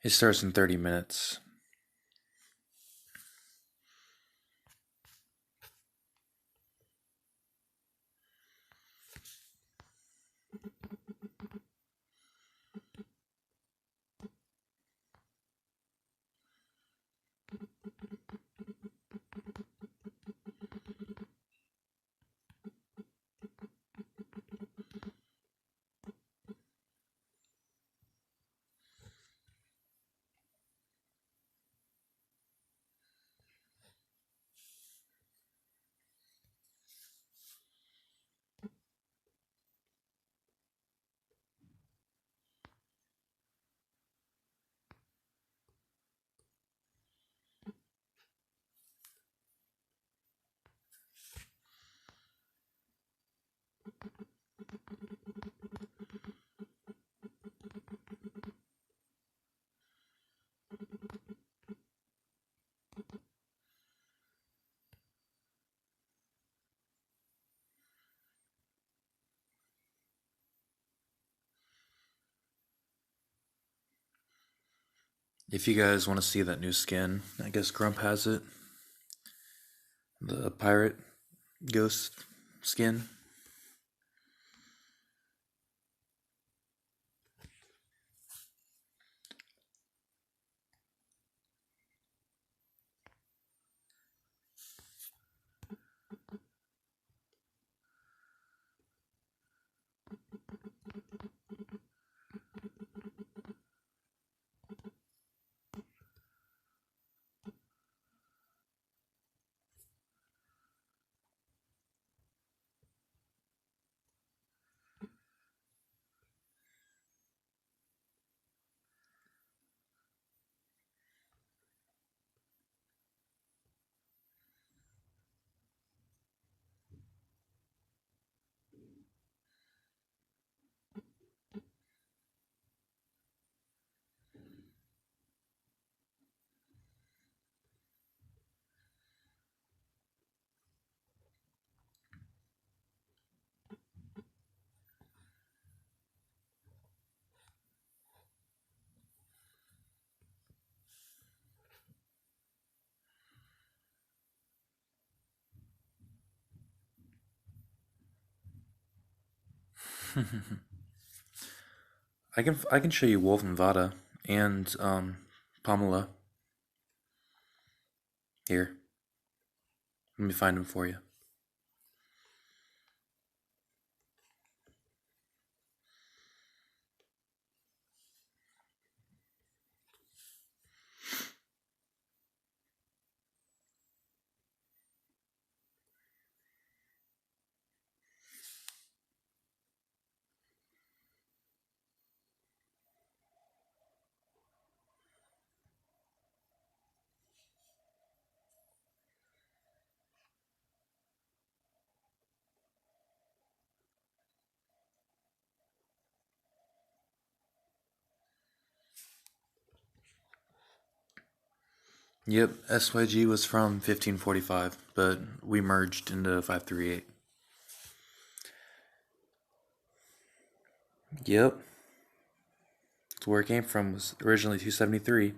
It starts in 30 minutes. If you guys want to see that new skin, I guess Grump has it. The pirate ghost skin. I can show you Wolf and Vada and Pamela. Here. Let me find them for you. Yep, SYG was from 1545, but we merged into 538. Yep. That's where it came from, was originally 273.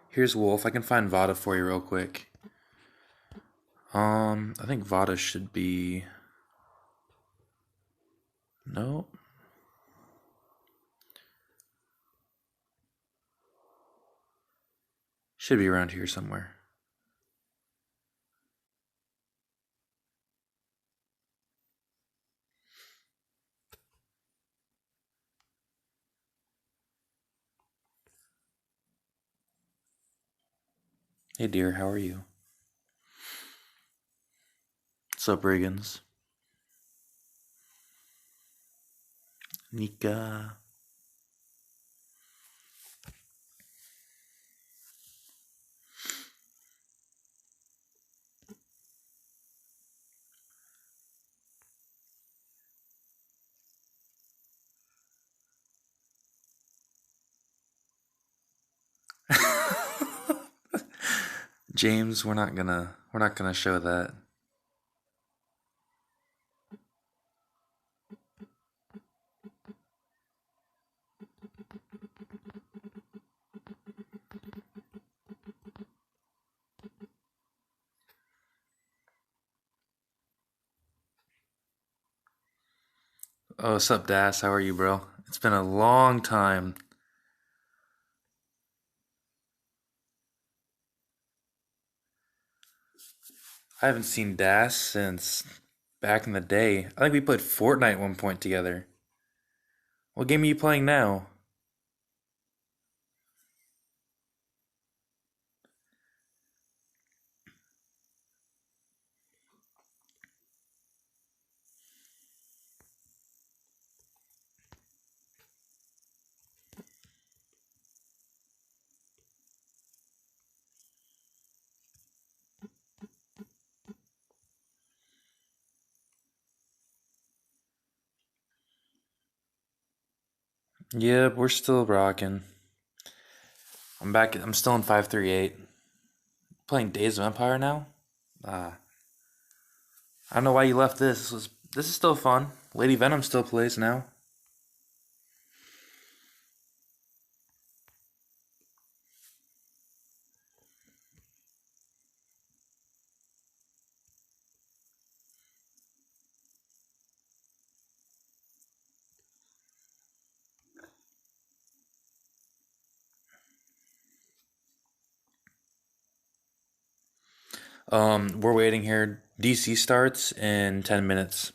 Here's Wolf. I can find Vada for you real quick. I think Vada should be... No. Should be around here somewhere. Hey dear, how are you? What's up, Riggins? Nika. James, we're not gonna show that. Oh, what's up, Das? How are you, bro? It's been a long time. I haven't seen Das since back in the day. I think we played Fortnite at one point together. What game are you playing now? Yeah, we're still rocking. I'm back. I'm still in 538. Playing Days of Empire now? Ah, I don't know why you left this. This is still fun. Lady Venom still plays now. We're waiting here. DC starts in 10 minutes.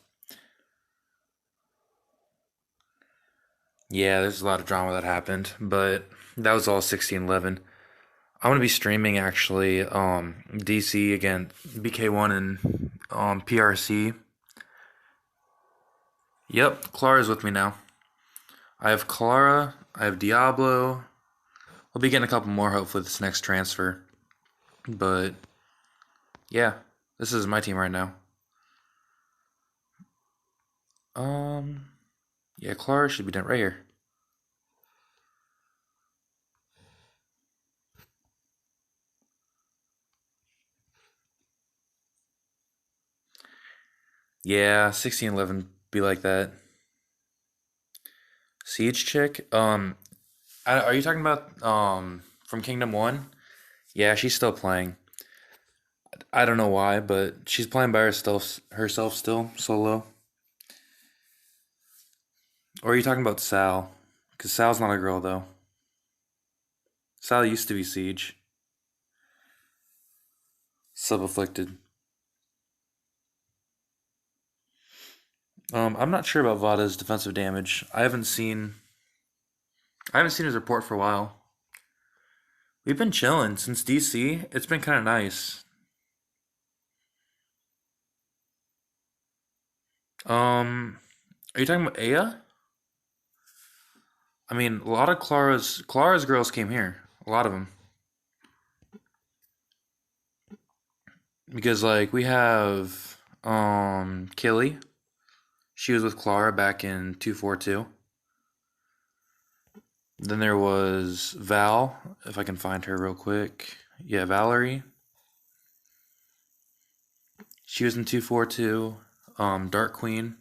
Yeah, there's a lot of drama that happened, but that was all 1611. I'm gonna be streaming actually. DC again, BK1 and PRC. Yep, Clara's with me now. I have Clara. I have Diablo. We'll be getting a couple more hopefully this next transfer. But yeah, this is my team right now. Um, yeah, Clara should be done right here. Yeah, 1611 be like that. Siege chick. Are you talking about from Kingdom 1? Yeah, she's still playing. I don't know why, but she's playing by herself still solo. Or are you talking about Sal? Because Sal's not a girl though. Sal used to be Siege. Sub afflicted. I'm not sure about Vada's defensive damage. I haven't seen his report for a while. We've been chilling since DC. It's been kind of nice. Are you talking about Aya? I mean, a lot of Clara's girls came here. A lot of them because like we have Killy. She was with Clara back in 242. Then there was Val, if I can find her real quick. Yeah, Valerie. She was in 242. Dark Queen.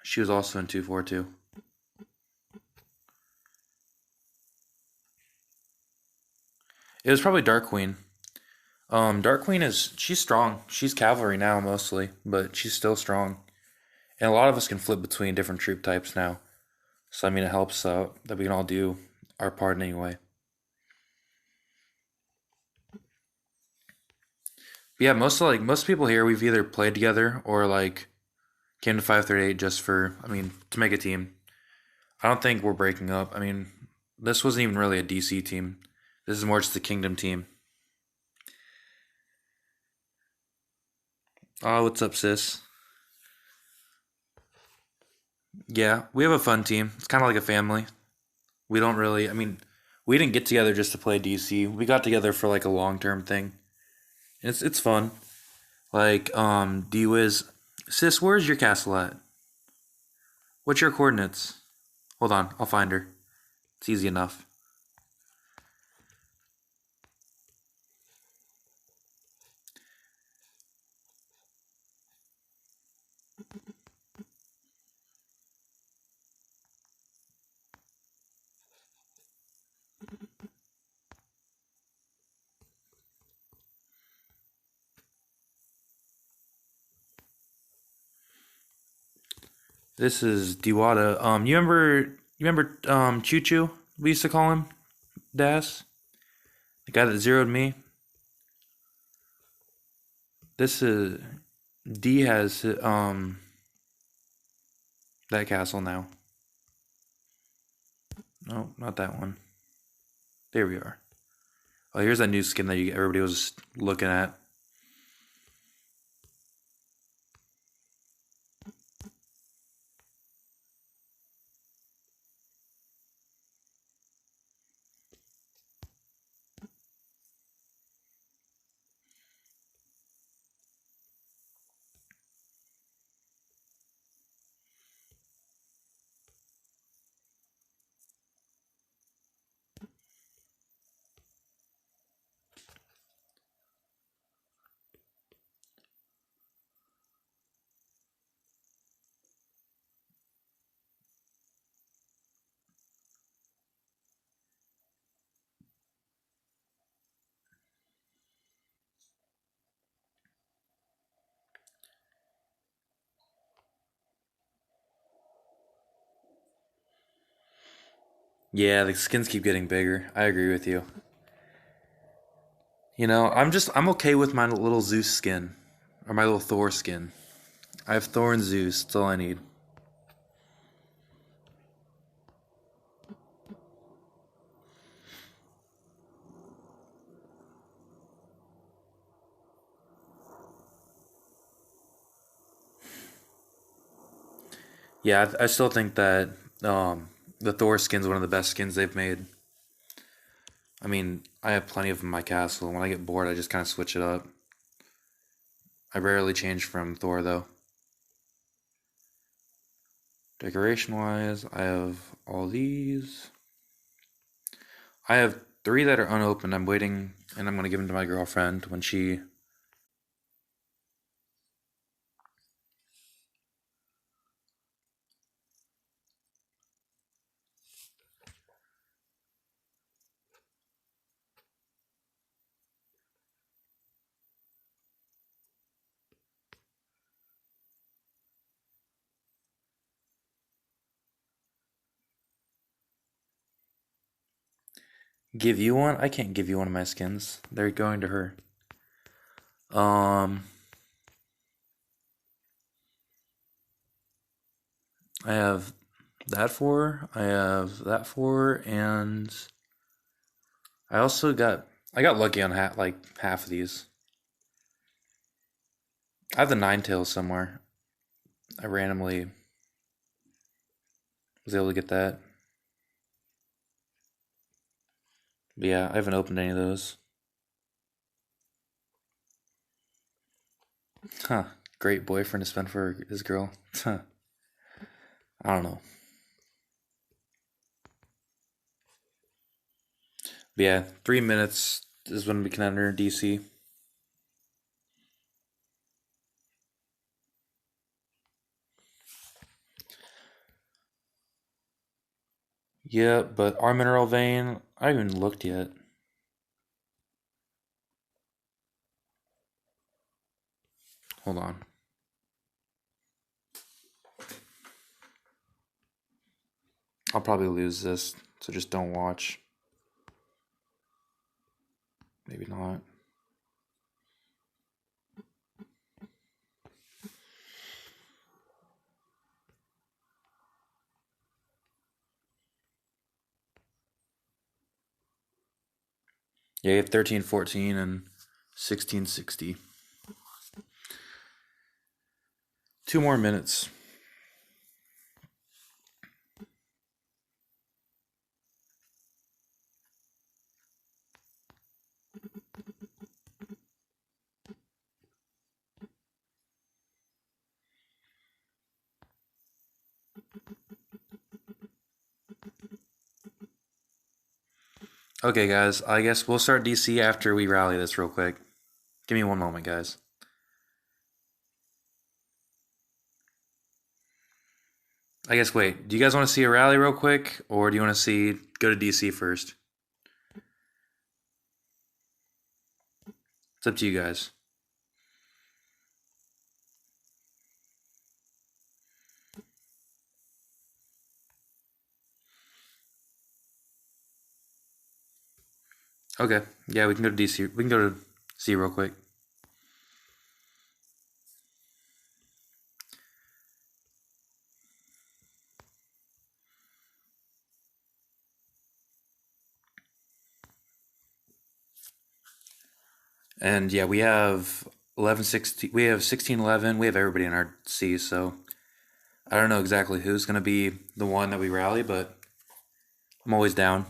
She was also in 242. It was probably Dark Queen. Dark Queen she's strong. She's cavalry now mostly, but she's still strong. And a lot of us can flip between different troop types now. So I mean, it helps that we can all do our part anyway. But yeah, most people here we've either played together or like came to 538 just for to make a team. I don't think we're breaking up. I mean, this wasn't even really a DC team. This is more just a Kingdom team. Oh, what's up, sis? Yeah, we have a fun team. It's kind of like a family. We don't really, I mean, we didn't get together just to play DC. We got together for like a long-term thing. It's fun. Like, D-Wiz, sis, where's your castle at? What's your coordinates? Hold on, I'll find her. It's easy enough. This is Diwata. You remember Choo Choo? We used to call him Das, the guy that zeroed me. This is D has that castle now. No, not that one. There we are. Oh, here's that new skin that everybody was looking at. Yeah, the skins keep getting bigger. I agree with you. I'm okay with my little Zeus skin or my little Thor skin. I have Thor and Zeus. That's all I need. Yeah, I still think that the Thor skin's one of the best skins they've made. I mean, I have plenty of them in my castle. When I get bored, I just kind of switch it up. I rarely change from Thor though. Decoration wise, I have all these. I have three that are unopened. I'm waiting, and I'm gonna give them to my girlfriend when she. Give you one? I can't give you one of my skins. They're going to her. Um, I have that for. I have that for, and I got lucky on half of these. I have the nine tails somewhere. I randomly was able to get that. But yeah, I haven't opened any of those. Huh. Great boyfriend to spend for his girl. Huh. I don't know. But yeah, 3 minutes is when we can enter DC. Yeah, but our mineral vein, I haven't even looked yet. Hold on. I'll probably lose this, so just don't watch. Maybe not. Yeah, you have 1314 and 1660. 2 more minutes. Okay, guys, I guess we'll start DC after we rally this real quick. Give me one moment, guys. I guess, wait, do you guys want to see a rally real quick, or do you want to go to DC first? It's up to you guys. Okay, yeah, we can go to DC. We can go to C real quick. And yeah, we have 11-16. We have 16-11. We have everybody in our C. So I don't know exactly who's gonna be the one that we rally, but I'm always down.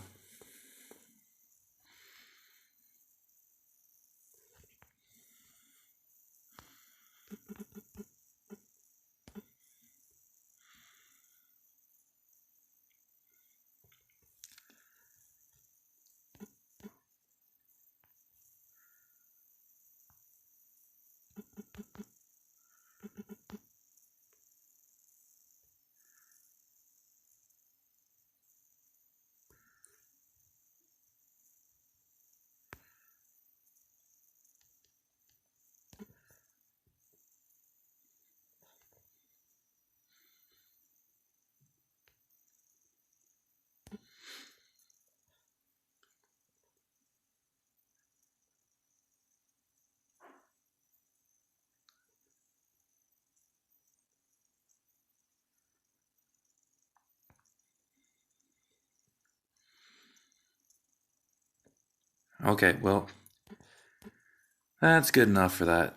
Okay, well, that's good enough for that.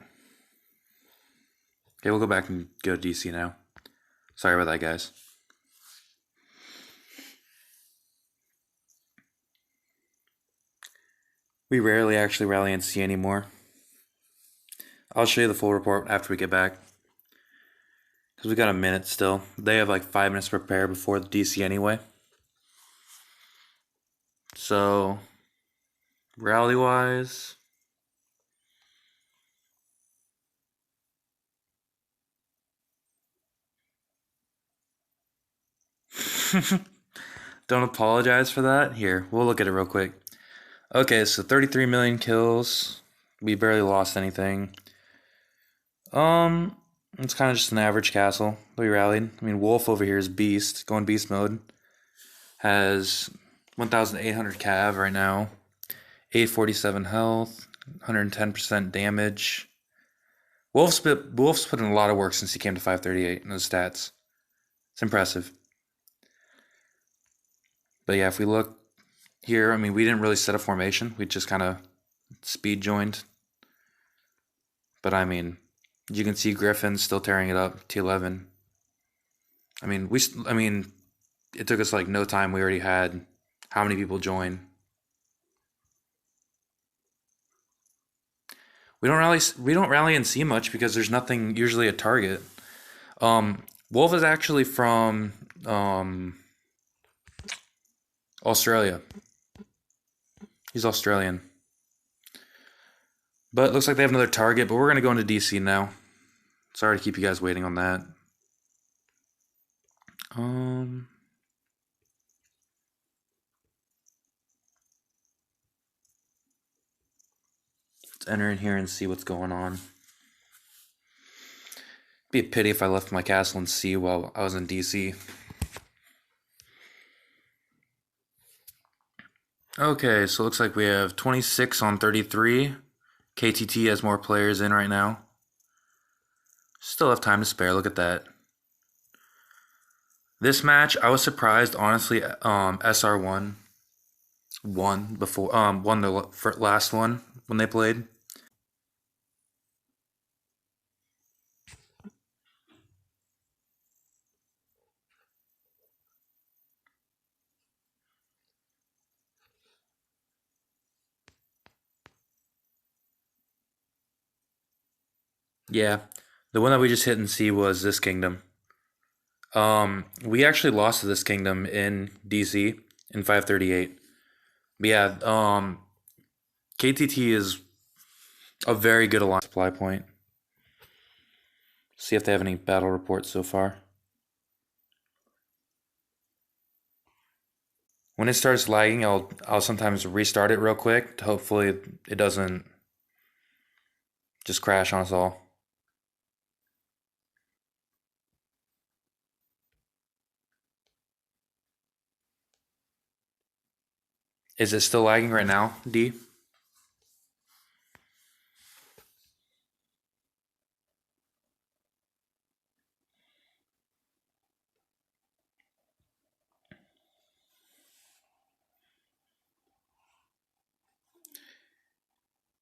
Okay, we'll go back and go to DC now. Sorry about that, guys. We rarely actually rally in C anymore. I'll show you the full report after we get back. Because we got a minute still. They have like 5 minutes to prepare before the DC anyway. So, rally wise. Don't apologize for that. Here, we'll look at it real quick. Okay, so 33 million kills. We barely lost anything. Um, it's kind of just an average castle that we rallied. I mean, Wolf over here is beast, going beast mode. Has 1,800 cav right now. 847 health, 110% damage. Wolf's put in a lot of work since he came to 538 in his stats. It's impressive. But yeah, if we look here, I mean, we didn't really set a formation. We just kind of speed joined. But I mean, you can see Griffin still tearing it up. T11. I mean, it took us like no time. We already had how many people join. We don't rally and see much because there's nothing usually a target. Wolf is actually from Australia. He's Australian. But it looks like they have another target, but we're gonna go into DC now. Sorry to keep you guys waiting on that. Um let's enter in here and see what's going on. Be a pity if I left my castle in C while I was in DC. Okay, so it looks like we have 26 on 33. KTT has more players in right now. Still have time to spare. Look at that. This match, I was surprised, honestly. SR1 won the last one when they played. Yeah, the one that we just hit and see was this kingdom. We actually lost to this kingdom in DC in 538. But yeah, KTT is a very good alliance supply point. See if they have any battle reports so far. When it starts lagging, I'll sometimes restart it real quick to hopefully it doesn't just crash on us all. Is it still lagging right now, D?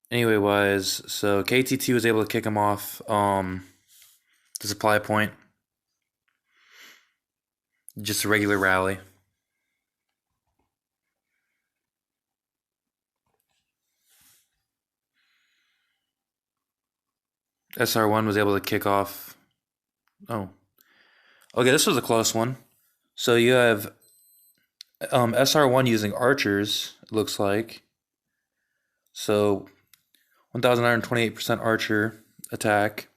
Anyway, wise, so KTT was able to kick him off the supply point. Just a regular rally. SR1 was able to kick off. Oh. Okay, this was a close one. So you have SR1 using archers, it looks like. So 1,928% archer attack.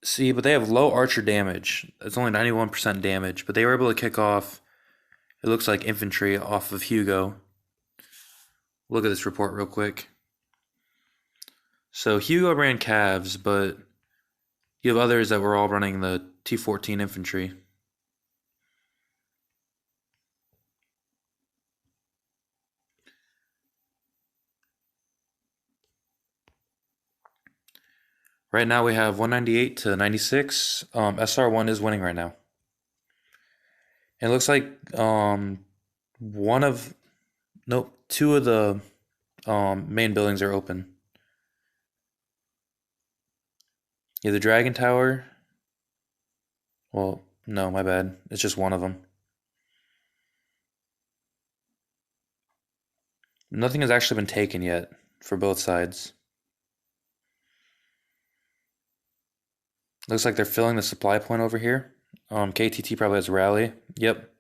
See, but they have low archer damage. It's only 91% damage, but they were able to kick off, it looks like infantry off of Hugo. Look at this report real quick. So Hugo ran calves, but you have others that were all running the T14 infantry. Right now we have 198 to 96. SR1 is winning right now. And it looks like two of the main buildings are open. Yeah, the Dragon Tower. Well, no, my bad. It's just one of them. Nothing has actually been taken yet for both sides. Looks like they're filling the supply point over here. KTT probably has a rally. Yep.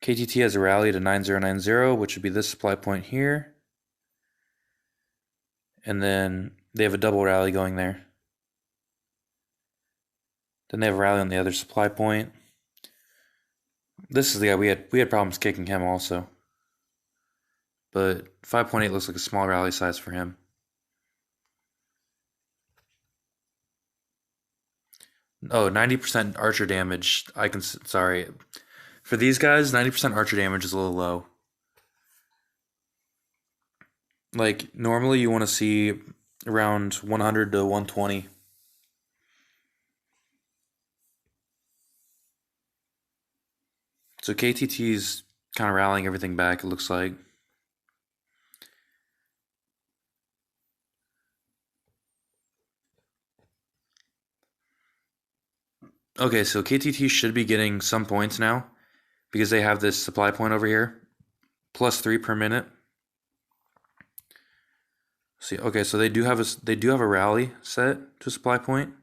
KTT has a rally to 9090, which would be this supply point here. And then they have a double rally going there. Then they have a rally on the other supply point. This is the guy we had problems kicking him also. But 5.8 looks like a small rally size for him. Oh, 90% archer damage. Sorry. For these guys, 90% archer damage is a little low. Like, normally you want to see around 100 to 120. So KTT's kind of rallying everything back, it looks like. Okay, so KTT should be getting some points now because they have this supply point over here, +3 per minute. See, okay, so they do have a rally set to supply point,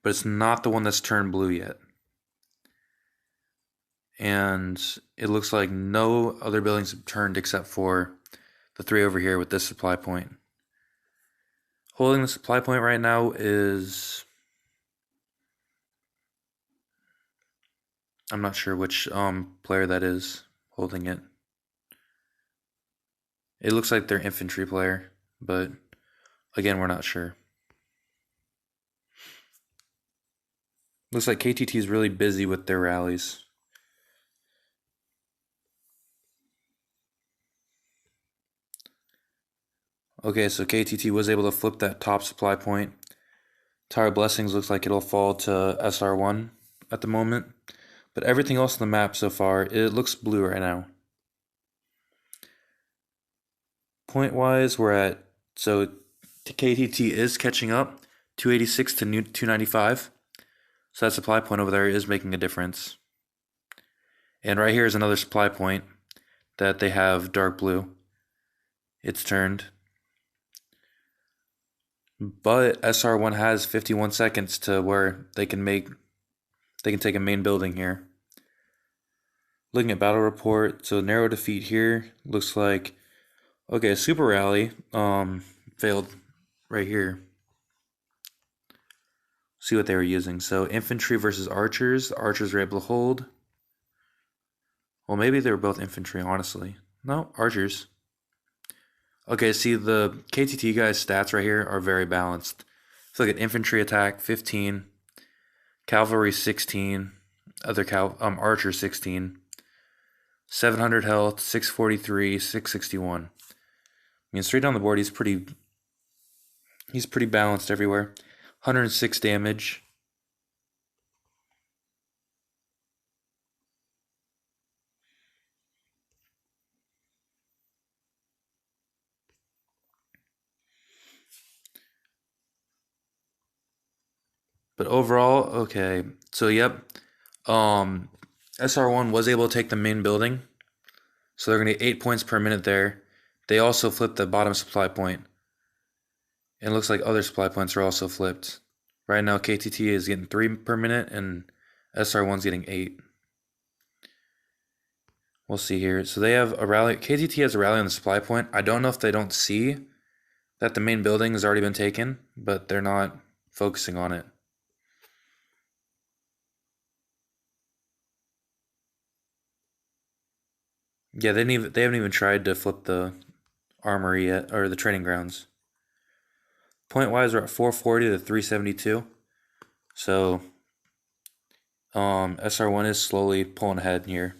but it's not the one that's turned blue yet. And it looks like no other buildings have turned except for the 3 over here with this supply point. Holding the supply point right now is, I'm not sure which player that is holding it. It looks like they're infantry player, but again, we're not sure. Looks like KTT is really busy with their rallies. Okay, so KTT was able to flip that top supply point. Tower of Blessings looks like it'll fall to SR1 at the moment. But everything else on the map so far, it looks blue right now. Point-wise, we're at, so KTT is catching up, 286 to 295. So that supply point over there is making a difference. And right here is another supply point that they have dark blue. It's turned. But SR1 has 51 seconds to where they can take a main building here. Looking at battle report, so narrow defeat here looks like, okay, super rally failed right here. See what they were using. So infantry versus archers. The archers were able to hold. Well, maybe they were both infantry, honestly. No, archers. Okay, see the KTT guys' stats right here are very balanced. So look at infantry attack 15, cavalry 16, archer 16. 700 health, 643, 661. I mean, straight down the board, he's pretty balanced everywhere. 106 damage. But overall, okay. So yep. Um SR1 was able to take the main building. So they're gonna get 8 points per minute there. They also flipped the bottom supply point. And it looks like other supply points are also flipped. Right now KTT is getting 3 per minute and SR1's getting 8. We'll see here. So they have a rally. KTT has a rally on the supply point. I don't know if they don't see that the main building has already been taken, but they're not focusing on it. Yeah, they haven't even tried to flip the armory yet, or the training grounds. Point wise, we're at 440 to 372. So SR1 is slowly pulling ahead here.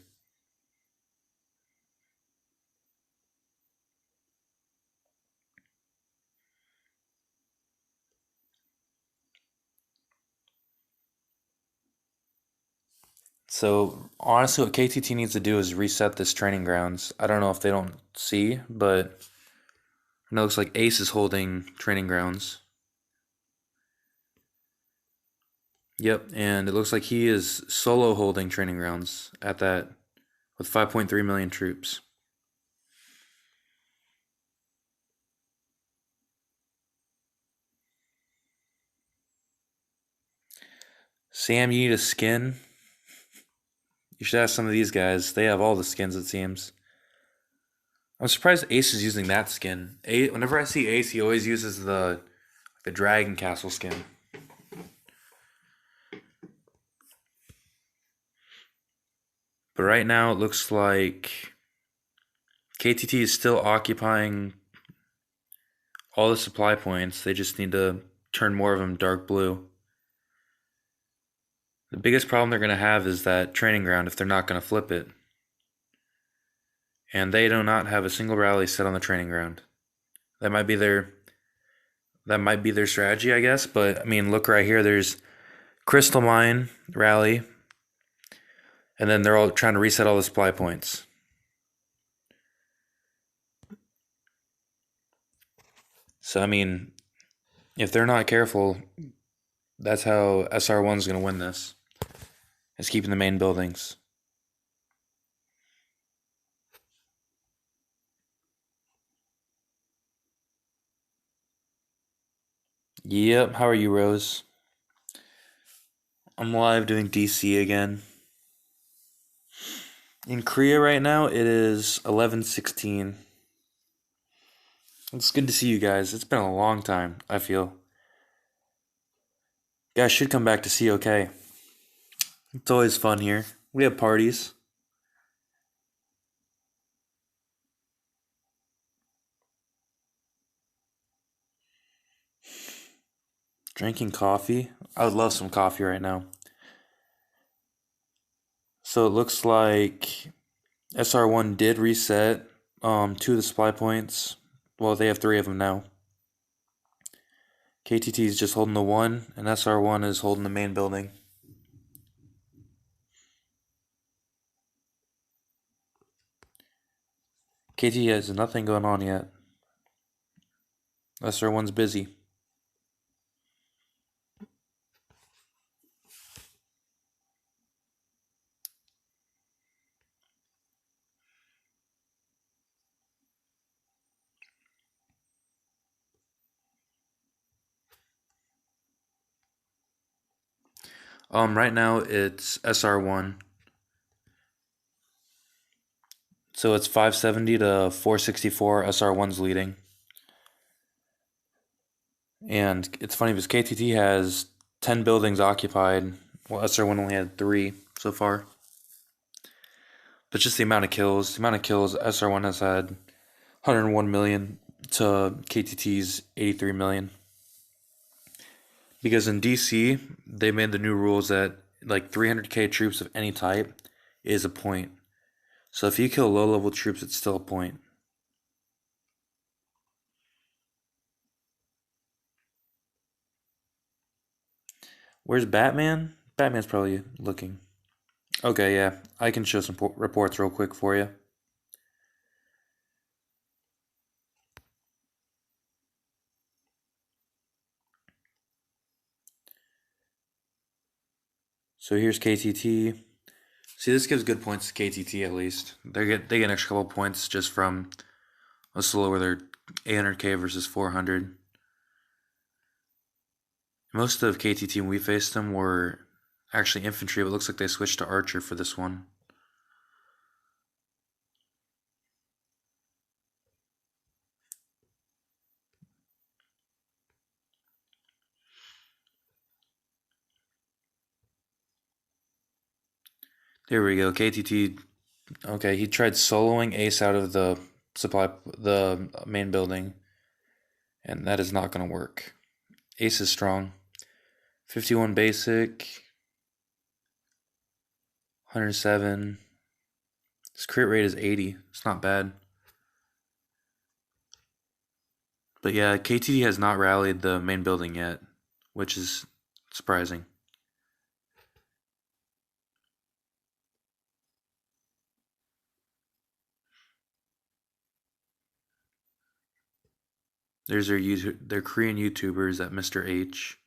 So honestly, what KTT needs to do is reset this training grounds. I don't know if they don't see, but it looks like Ace is holding training grounds. Yep, and it looks like he is solo holding training grounds at that with 5.3 million troops. Sam, you need a skin? You should ask some of these guys. They have all the skins, it seems. I'm surprised Ace is using that skin. Whenever I see Ace, he always uses the Dragon Castle skin. But right now, it looks like KTT is still occupying all the supply points. They just need to turn more of them dark blue. The biggest problem they're going to have is that training ground if they're not going to flip it. And they do not have a single rally set on the training ground. That might be their strategy, I guess. But I mean, look right here. There's Crystal Mine rally, and then they're all trying to reset all the supply points. So I mean, if they're not careful, that's how SR1's going to win this. Is keeping the main buildings. Yep. How are you, Rose? I'm live doing DC again. In Korea right now, it is 11:16. It's good to see you guys. It's been a long time, I feel. You guys should come back to COK. It's always fun here. We have parties. Drinking coffee. I would love some coffee right now. So it looks like SR1 did reset 2 of the supply points. Well, they have 3 of them now. KTT is just holding the 1, and SR1 is holding the main building. KTT has nothing going on yet. SR1's busy. Right now it's SR1. So it's 570 to 464. SR1's leading. And it's funny because KTT has 10 buildings occupied. Well, SR1 only had 3 so far. But just the amount of kills. SR1 has had 101 million to KTT's 83 million. Because in DC, they made the new rules that like 300k troops of any type is a point. So if you kill low-level troops, it's still a point. Where's Batman? Batman's probably looking. Okay, yeah. I can show some reports real quick for you. So here's KTT. See, this gives good points to KTT at least. They get an extra couple points just from a solo where they're 800k versus 400. Most of KTT when we faced them were actually infantry, but it looks like they switched to archer for this one. There we go. KTT. Okay, he tried soloing Ace out of the main building, and that is not going to work. Ace is strong. 51 basic. 107. His crit rate is 80. It's not bad. But yeah, KTT has not rallied the main building yet, which is surprising. There's their Korean YouTubers at Mr. H.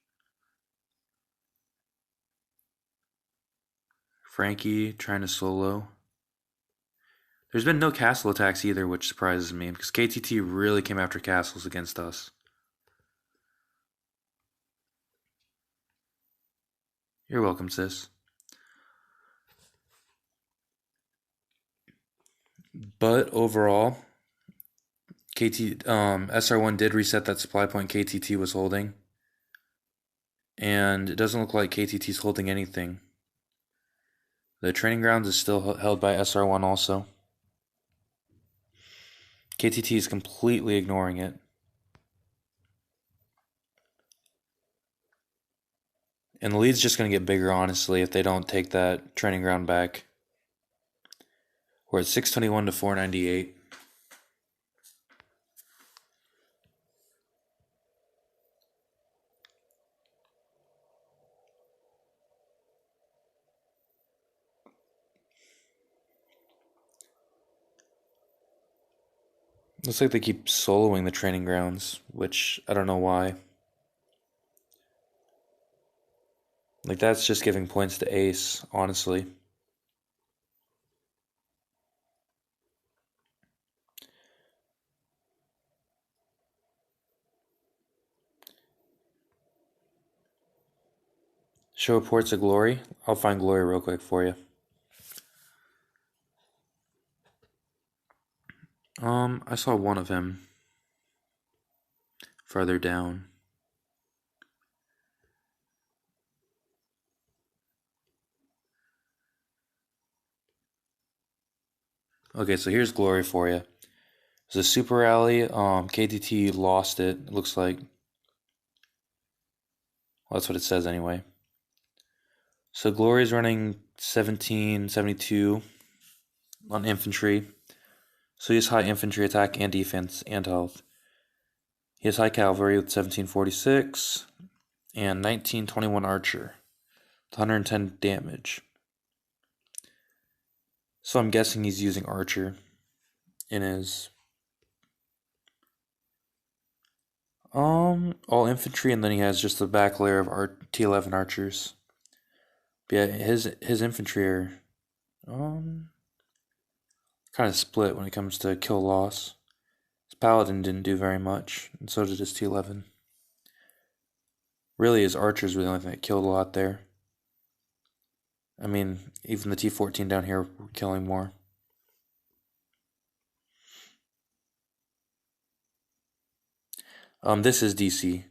Frankie trying to solo. There's been no castle attacks either, which surprises me because KTT really came after castles against us. You're welcome, sis. But overall, SR1 did reset that supply point KTT was holding. And it doesn't look like KTT's holding anything. The training grounds is still held by SR1 also. KTT is completely ignoring it. And the lead's just going to get bigger, honestly, if they don't take that training ground back. We're at 621 to 498. Looks like they keep soloing the training grounds, which I don't know why. Like, that's just giving points to Ace, honestly. Show reports of Glory. I'll find Glory real quick for you. I saw one of him farther down. Okay, so here's Glory for you. It's a super rally. KTT lost it. It looks like. Well, that's what it says anyway. So Glory's running 1772 on infantry. So he has high infantry attack and defense and health. He has high cavalry with 1746 and 1921 archer with 110 damage. So I'm guessing he's using archer in his all infantry, and then he has just the back layer of T11 archers. But yeah, his infantry are kind of split when it comes to kill loss. His paladin didn't do very much, and so did his T11. Really, his archers were the only thing that killed a lot there. I mean, even the T14 down here were killing more. This is DC.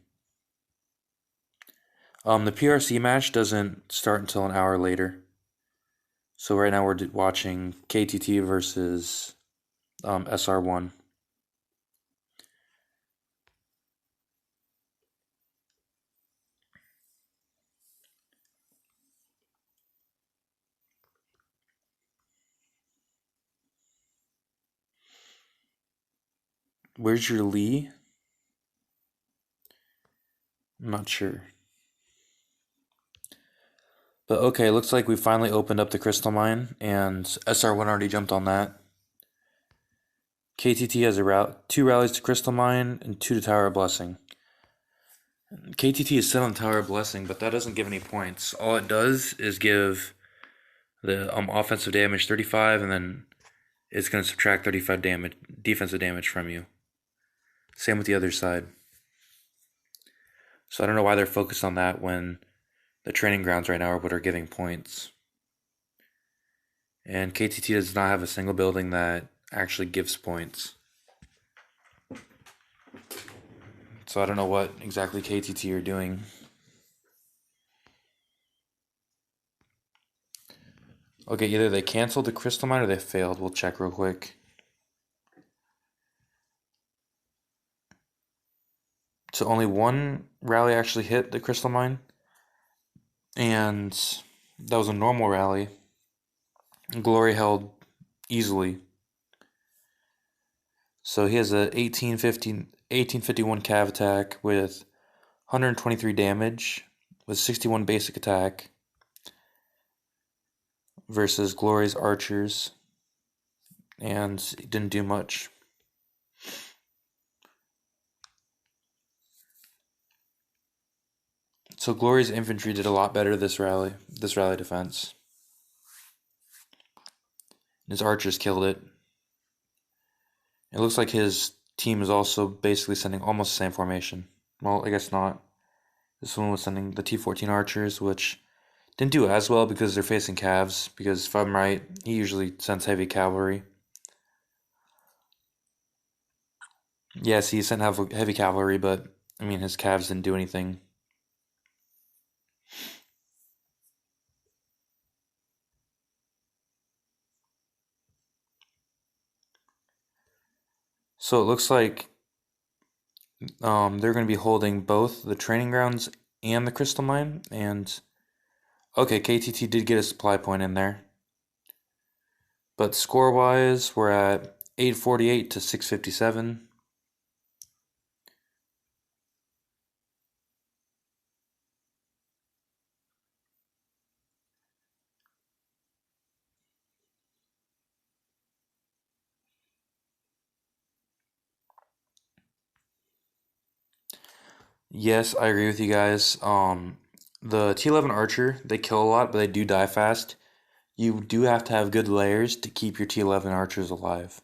The PRC match doesn't start until an hour later. So right now we're watching KTT versus SR1. Where's your Lee? I'm not sure. But okay, looks like we finally opened up the crystal mine, and SR1 already jumped on that. KTT has two rallies to crystal mine and two to Tower of Blessing. KTT is set on Tower of Blessing, but that doesn't give any points. All it does is give the offensive damage 35, and then it's going to subtract 35 defensive damage from you. Same with the other side. So I don't know why they're focused on that when the training grounds right now are what are giving points. And KTT does not have a single building that actually gives points. So I don't know what exactly KTT are doing. Okay, either they canceled the crystal mine or they failed. We'll check real quick. So only one rally actually hit the crystal mine, and that was a normal rally. Glory held easily. So he has a 1851 cav attack with 123 damage with 61 basic attack versus Glory's archers, and he didn't do much. So Glory's infantry did a lot better this rally defense. His archers killed it. It looks like his team is also basically sending almost the same formation. Well, I guess not. This one was sending the T-14 archers, which didn't do as well because they're facing calves. Because if I'm right, he usually sends heavy cavalry. Yes, he sent heavy cavalry, but I mean his calves didn't do anything. So it looks like they're going to be holding both the training grounds and the crystal mine. And okay, KTT did get a supply point in there. But score-wise, we're at 848 to 657. Yes, I agree with you guys. The T11 Archer, they kill a lot, but they do die fast. You do have to have good layers to keep your T11 Archers alive.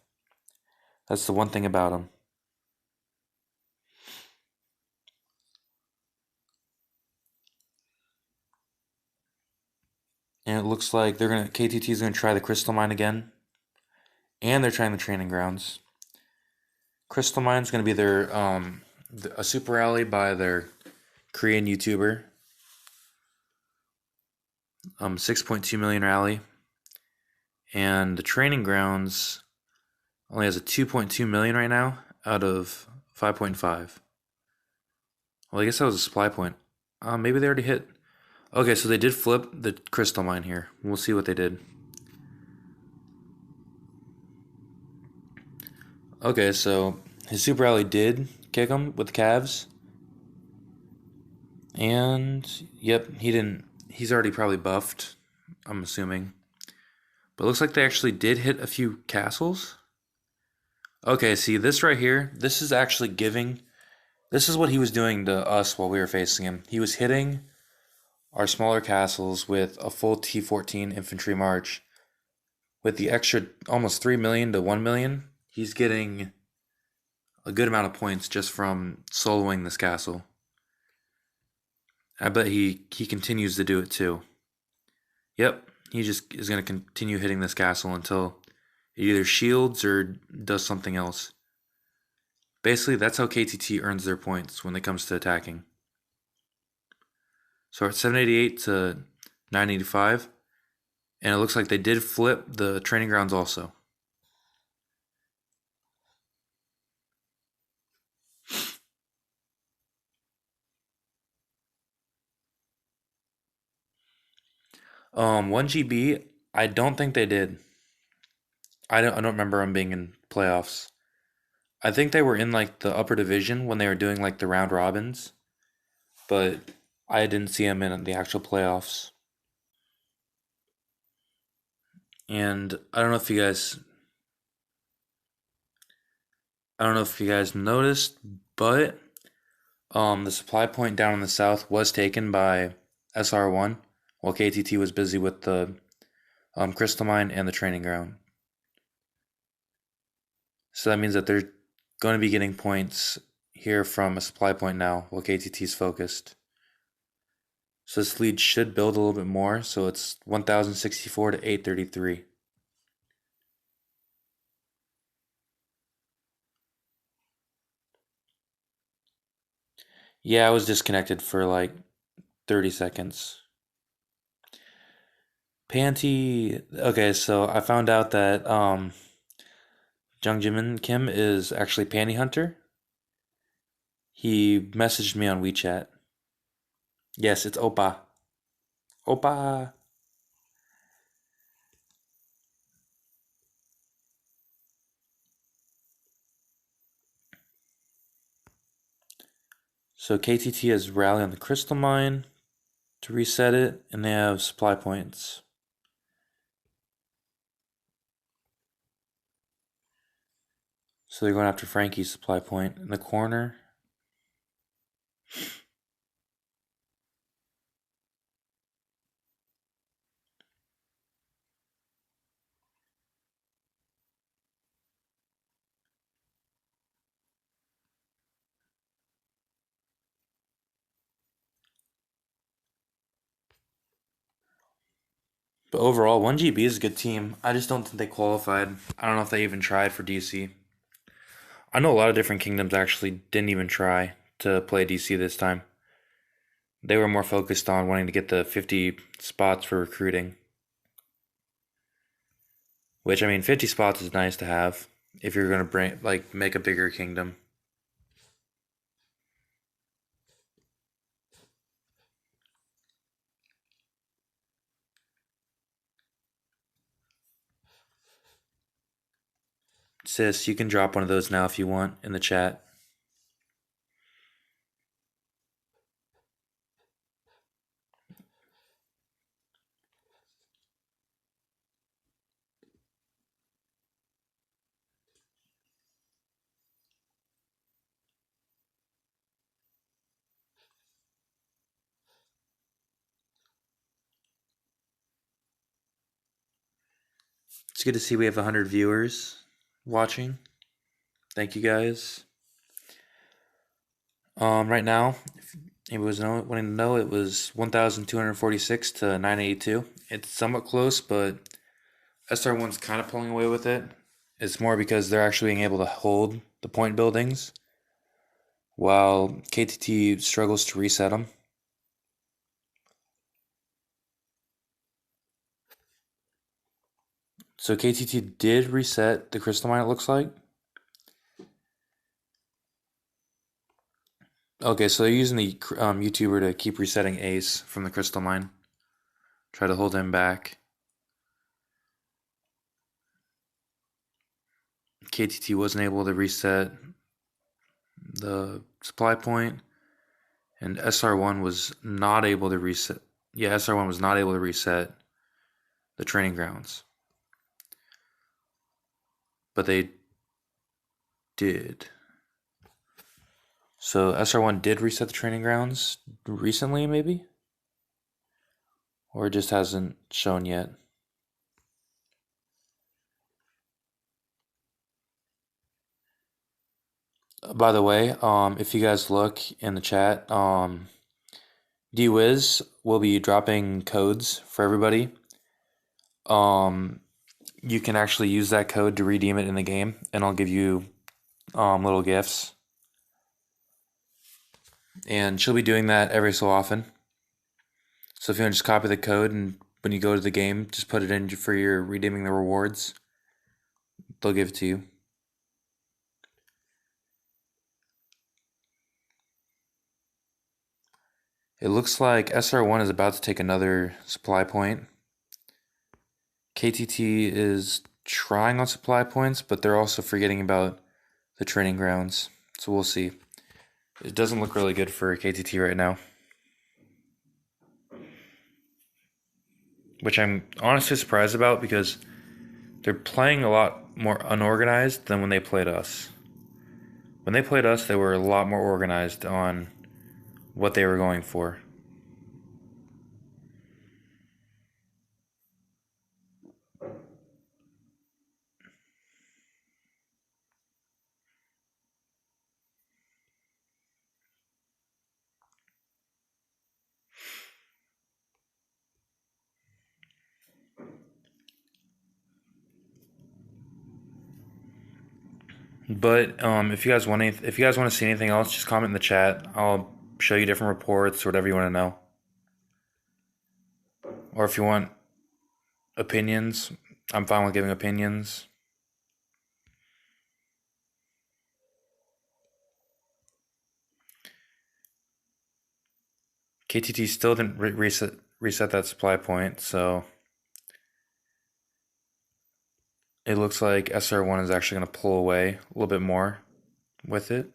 That's the one thing about them. And it looks like KTT is gonna try the Crystal Mine again, and they're trying the Training Grounds. Crystal Mine's gonna be a super rally by their Korean YouTuber. 6.2 million rally, and the Training Grounds only has a 2.2 million right now out of 5.5. Well, I guess that was a supply point. Maybe they already hit. Okay, so they did flip the crystal mine here. We'll see what they did. Okay, so his super rally did kick him with the calves. And yep, he didn't. He's already probably buffed, I'm assuming. But it looks like they actually did hit a few castles. Okay, see this right here. This is actually giving. This is what he was doing to us while we were facing him. He was hitting our smaller castles with a full T-14 infantry march. With the extra almost 3 million to 1 million, he's getting a good amount of points just from soloing this castle. I bet he continues to do it too. Yep, he just is going to continue hitting this castle until it either shields or does something else. Basically, that's how KTT earns their points when it comes to attacking. So at 788 to 985, and it looks like they did flip the training grounds also. One GB, I don't think they did. I don't remember them being in playoffs. I think they were in like the upper division when they were doing like the round robins, but I didn't see them in the actual playoffs. And I don't know if you guys noticed, but the supply point down in the south was taken by SR1 while KTT was busy with the crystal mine and the training ground. So that means that they're going to be getting points here from a supply point now while KTT's focused. So this lead should build a little bit more. So it's 1,064 to 833. Yeah, I was disconnected for like 30 seconds. Panty. Okay, so I found out that Jung Jimin Kim is actually Panty Hunter. He messaged me on WeChat. Yes, it's Oppa. Oppa. So KTT has Rally on the Crystal Mine to reset it, and they have supply points. So they're going after Frankie's supply point in the corner. But overall, 1GB is a good team. I just don't think they qualified. I don't know if they even tried for DC. I know a lot of different kingdoms actually didn't even try to play DC this time. They were more focused on wanting to get the 50 spots for recruiting. Which, I mean, 50 spots is nice to have if you're going to make a bigger kingdom. Sis, you can drop one of those now if you want in the chat. It's good to see we have 100 viewers watching. Thank you guys. Right now, if anybody was wanting to know, it was 1,246 to 982. It's somewhat close, but SR1's kind of pulling away with it. It's more because they're actually being able to hold the point buildings, while KTT struggles to reset them. So KTT did reset the crystal mine, it looks like. Okay, so they're using the YouTuber to keep resetting Ace from the crystal mine. Try to hold him back. KTT wasn't able to reset the supply point, and SR1 was not able to reset. Yeah, SR1 was not able to reset the training grounds. But they did. So SR1 did reset the training grounds recently, maybe? Or it just hasn't shown yet. By the way, if you guys look in the chat, DWiz will be dropping codes for everybody. You can actually use that code to redeem it in the game, and I'll give you little gifts. And she'll be doing that every so often. So if you want to just copy the code, and when you go to the game, just put it in for your redeeming the rewards, they'll give it to you. It looks like SR1 is about to take another supply point. KTT is trying on supply points, but they're also forgetting about the training grounds. So we'll see. It doesn't look really good for KTT right now, which I'm honestly surprised about because they're playing a lot more unorganized than when they played us. When they played us, they were a lot more organized on what they were going for. But if you guys want to see anything else, just comment in the chat. I'll show you different reports or whatever you want to know. Or if you want opinions, I'm fine with giving opinions. KTT still didn't reset that supply point, so it looks like SR1 is actually going to pull away a little bit more with it.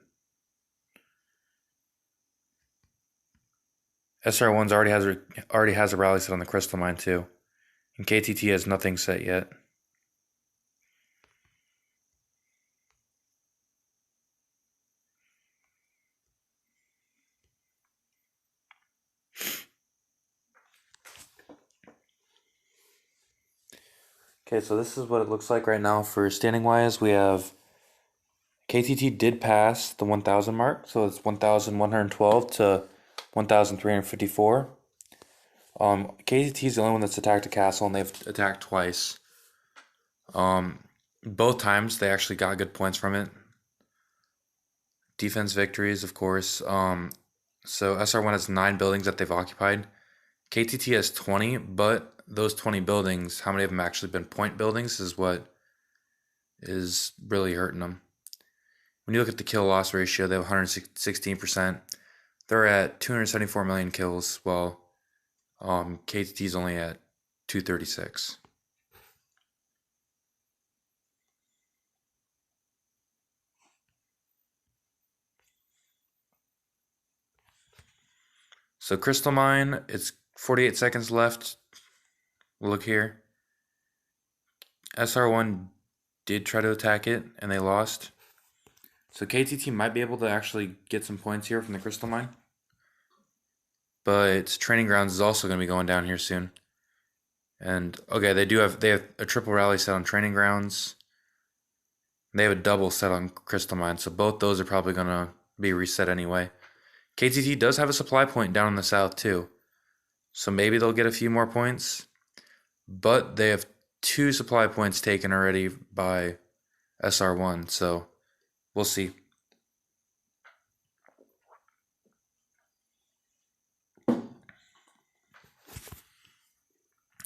SR1's already has a rally set on the crystal mine too, and KTT has nothing set yet. Okay, so this is what it looks like right now for standing wise. We have KTT did pass the 1,000 mark, so it's 1,112 to 1,354. KTT is the only one that's attacked a castle, and they've attacked twice. Both times they actually got good points from it. Defense victories, of course. So SR1 has 9 buildings that they've occupied. KTT has 20, but those 20 buildings, how many of them actually been point buildings is what is really hurting them. When you look at the kill-loss ratio, they have 116%. They're at 274 million kills, while KTT is only at 236. So Crystal Mine, it's 48 seconds left. Look here. SR1 did try to attack it, and they lost. So KTT might be able to actually get some points here from the Crystal Mine. But Training Grounds is also going to be going down here soon. And okay, they have a triple rally set on Training Grounds. They have a double set on Crystal Mine, so both those are probably going to be reset anyway. KTT does have a supply point down in the south too, so maybe they'll get a few more points. But they have 2 supply points taken already by SR1, so we'll see.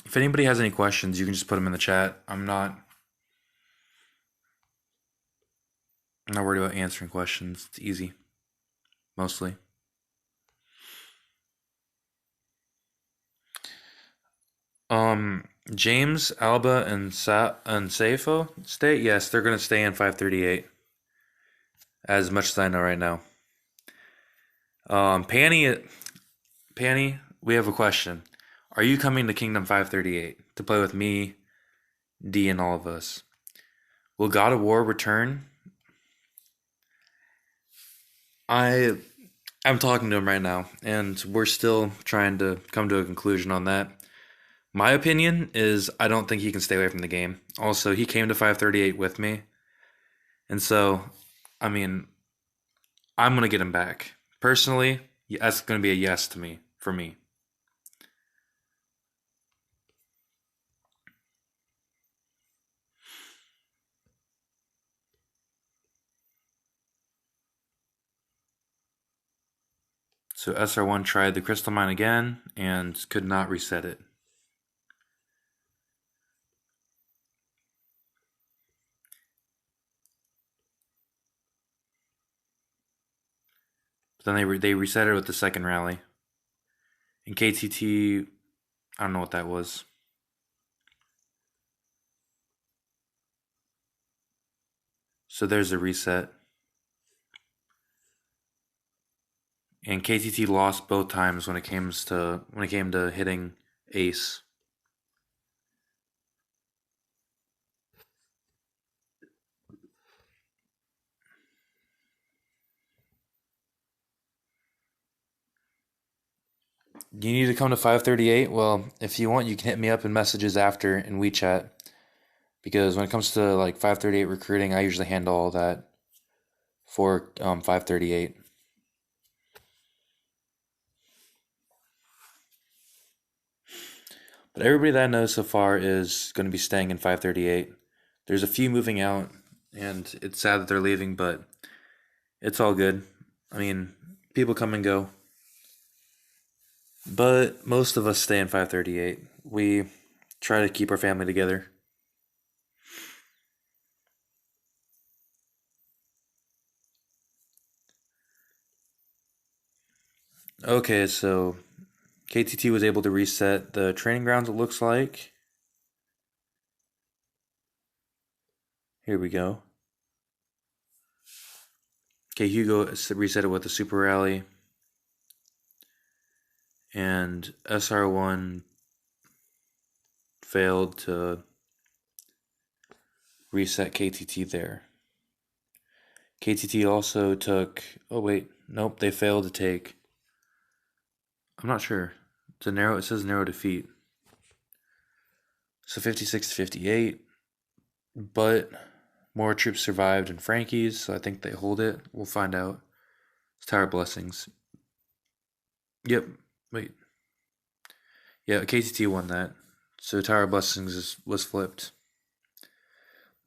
If anybody has any questions, you can just put them in the chat. I'm not worried about answering questions. It's easy, mostly. James, Alba, and Saifo stay? Yes, they're going to stay in 538. As much as I know right now. Panny, we have a question. Are you coming to Kingdom 538 to play with me, D, and all of us? Will God of War return? I'm talking to him right now, and we're still trying to come to a conclusion on that. My opinion is I don't think he can stay away from the game. Also, he came to 538 with me, and so, I mean, I'm going to get him back. Personally, that's going to be a yes to me, for me. So SR1 tried the crystal mine again and could not reset it. But then they reset it with the second rally. And KTT, I don't know what that was. So there's a reset. and KTT lost both times when it came to hitting ace. You need to come to 538? Well, if you want, you can hit me up in messages after in WeChat. Because when it comes to like 538 recruiting, I usually handle all that for 538. But everybody that I know so far is going to be staying in 538. There's a few moving out, and it's sad that they're leaving, but it's all good. I mean, people come and go. But most of us stay in 538. We try to keep our family together. Okay, so KTT was able to reset the training grounds, it looks like. Here we go. Okay, Hugo reset it with the Super Rally. And SR1 failed to reset KTT there. KTT also took. Oh wait, nope, they failed to take. I'm not sure. It's a narrow. It says narrow defeat. So 56 to 58, but more troops survived in Frankie's, so I think they hold it. We'll find out. It's Tower of Blessings. Yep. Wait. Yeah, KTT won that. So Tower of Blessings was flipped.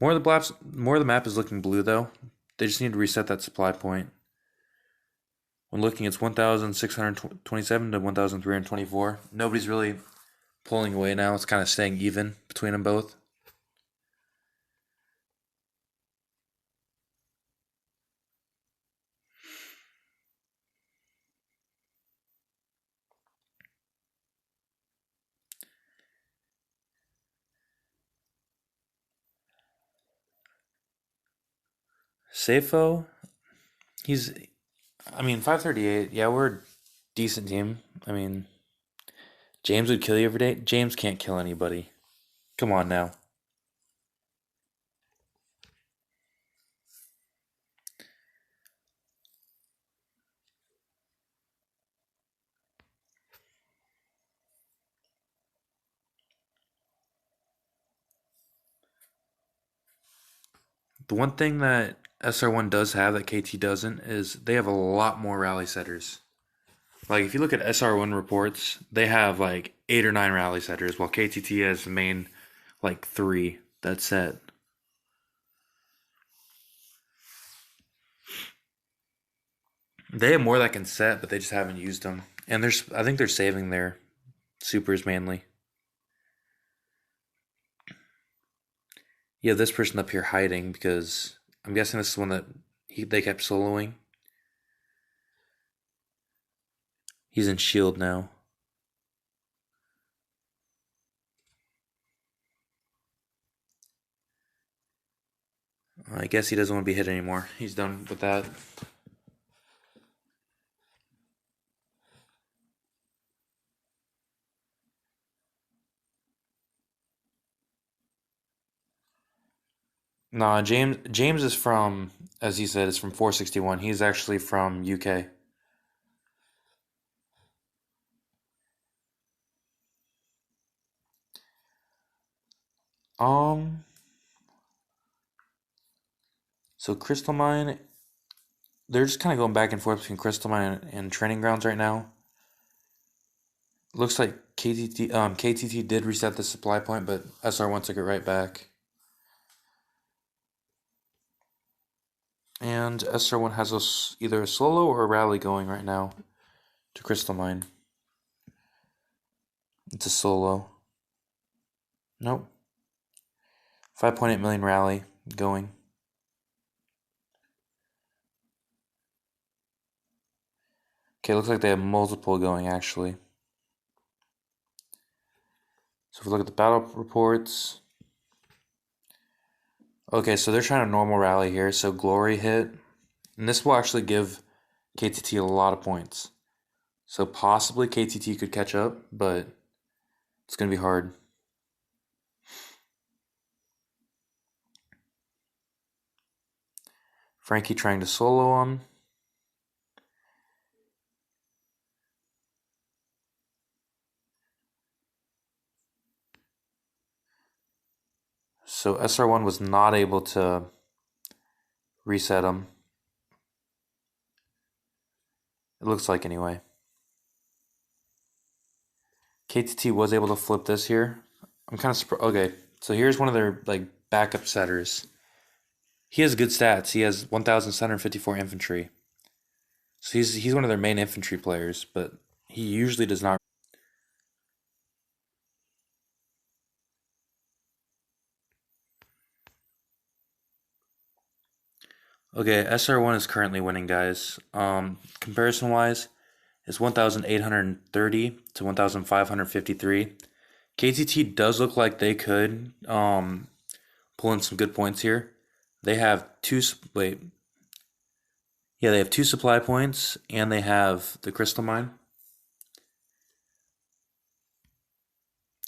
More of the map is looking blue though. They just need to reset that supply point. When looking, it's 1,627 to 1,324. Nobody's really pulling away now. It's kind of staying even between them both. Safo, he's, I mean, 538. Yeah, we're a decent team. I mean, James would kill you every day. James can't kill anybody. Come on now. The one thing that SR1 does have that KT doesn't is they have a lot more rally setters. Like, if you look at SR1 reports, they have like 8 or 9 rally setters, while KTT has the main, like, 3 that's set. They have more that can set, but they just haven't used them. And I think they're saving their supers mainly. Yeah, this person up here hiding because I'm guessing this is one that they kept soloing. He's in shield now. I guess he doesn't want to be hit anymore. He's done with that. Nah, James is from, as he said, is from 461. He's actually from UK. Um, so Crystal Mine, they're just kind of going back and forth between Crystal Mine and Training Grounds right now. Looks like KTT did reset the supply point, but SR1 took it right back. And SR1 has either a solo or a rally going right now to Crystal Mine. It's a solo. Nope. 5.8 million rally going. Okay, looks like they have multiple going actually. So if we look at the battle reports. Okay, so they're trying a normal rally here. So Glory hit. And this will actually give KTT a lot of points. So possibly KTT could catch up, but it's going to be hard. Frankie trying to solo him. So SR1 was not able to reset him. It looks like anyway. KTT was able to flip this here. I'm kind of surprised. Okay, so here's one of their like backup setters. He has good stats. He has 1,754 infantry. So he's one of their main infantry players, but he usually does not. Okay, SR1 is currently winning, guys. Comparison wise, it's 1,830 to 1,553. KTT does look like they could pull in some good points here. They have they have two supply points, and they have the crystal mine.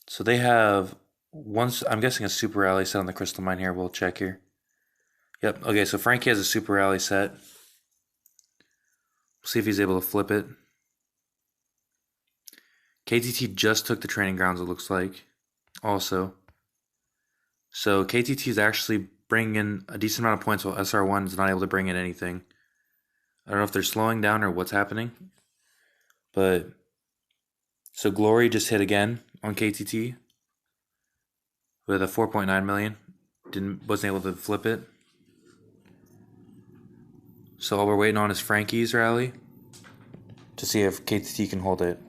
So they have once. I'm guessing a super rally set on the crystal mine here. We'll check here. Yep. Okay, so Frankie has a super rally set. We'll see if he's able to flip it. KTT just took the training grounds, it looks like. Also. So KTT is actually bringing in a decent amount of points while SR1 is not able to bring in anything. I don't know if they're slowing down or what's happening. But so Glory just hit again on KTT with a 4.9 million. Wasn't able to flip it. So all we're waiting on is Frankie's rally to see if KTT can hold it.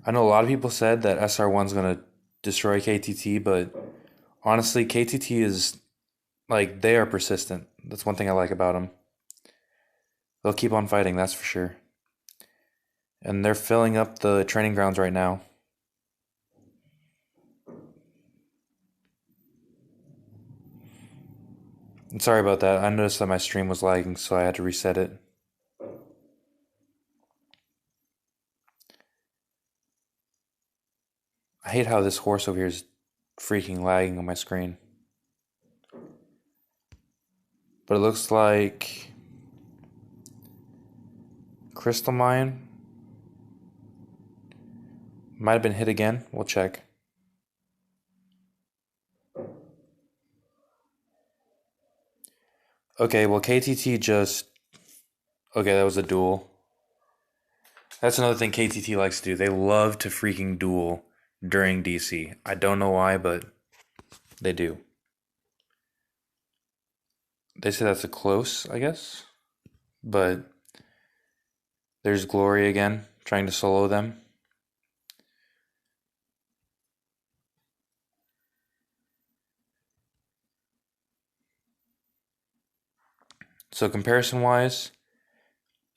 I know a lot of people said that SR1's going to destroy KTT, but honestly, KTT is like they are persistent. That's one thing I like about them. They'll keep on fighting, that's for sure. And they're filling up the training grounds right now. And sorry about that. I noticed that my stream was lagging, so I had to reset it. I hate how this horse over here is freaking lagging on my screen. But it looks like Crystal Mine might have been hit again. We'll check. Okay, well KTT just... Okay, that was a duel. That's another thing KTT likes to do. They love to freaking duel during DC. I don't know why, but they do. They say that's a close, I guess. But there's Glory again, trying to solo them. So comparison-wise,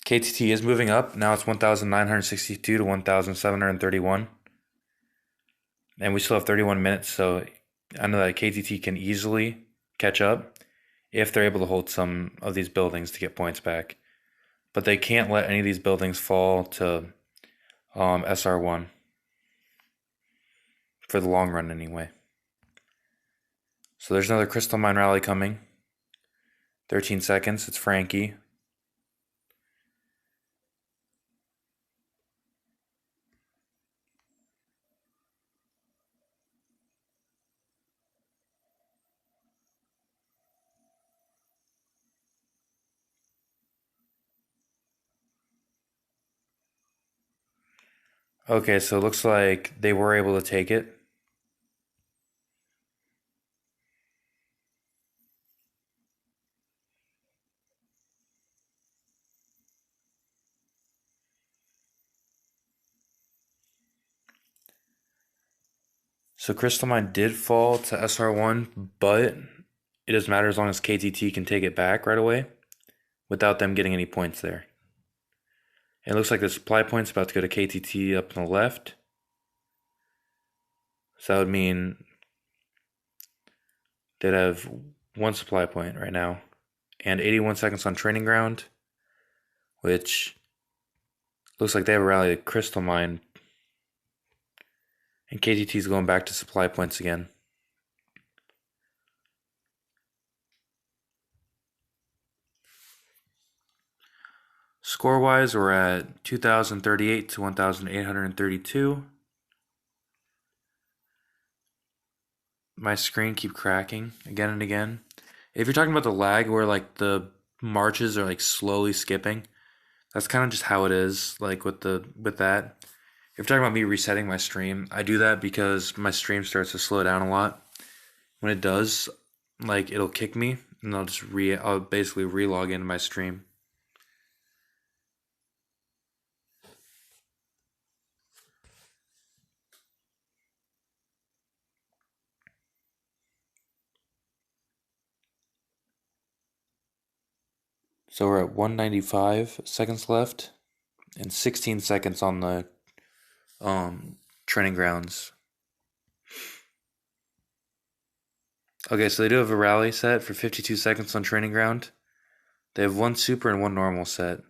KTT is moving up. Now it's 1,962 to 1,731. And we still have 31 minutes, so I know that KTT can easily catch up if they're able to hold some of these buildings to get points back. But they can't let any of these buildings fall to SR1 for the long run anyway. So there's another Crystal Mine rally coming. 13 seconds. It's Frankie. Okay, so it looks like they were able to take it. So Crystal Mine did fall to SR1, but it doesn't matter as long as KTT can take it back right away without them getting any points there. And it looks like the supply point's about to go to KTT up on the left. So that would mean they'd have one supply point right now and 81 seconds on training ground. which looks like they have a rally at Crystal Mine. And KTT is going back to supply points again. Score-wise, we're at 2,038 to 1,832. My screen keep cracking again and again. If you're talking about the lag where like the marches are like slowly skipping, that's kind of just how it is. Like with that. If you're talking about me resetting my stream, I do that because my stream starts to slow down a lot. When it does, like it'll kick me and I'll basically re-log into my stream. So we're at 195 seconds left and 16 seconds on the training grounds. Okay, so they do have a rally set for 52 seconds on training ground. They have one super and one normal set.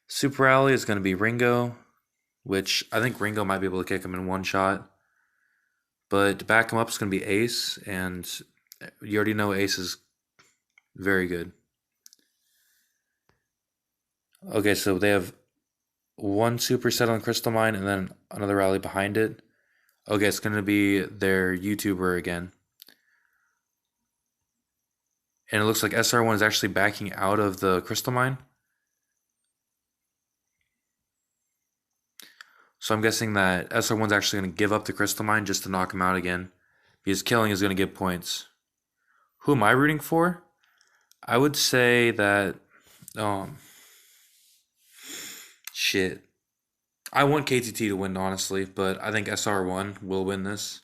Super rally is going to be Ringo, which I think Ringo might be able to kick him in one shot. But to back him up is going to be Ace, and you already know Ace is very good. Okay, so they have one super set on Crystal Mine and then another rally behind it. Okay, it's going to be their YouTuber again. And it looks like SR1 is actually backing out of the Crystal Mine. So I'm guessing that SR1's actually going to give up the Crystal Mine just to knock him out again. Because killing is going to get points. Who am I rooting for? I would say that... shit. I want KTT to win, honestly, but I think SR1 will win this.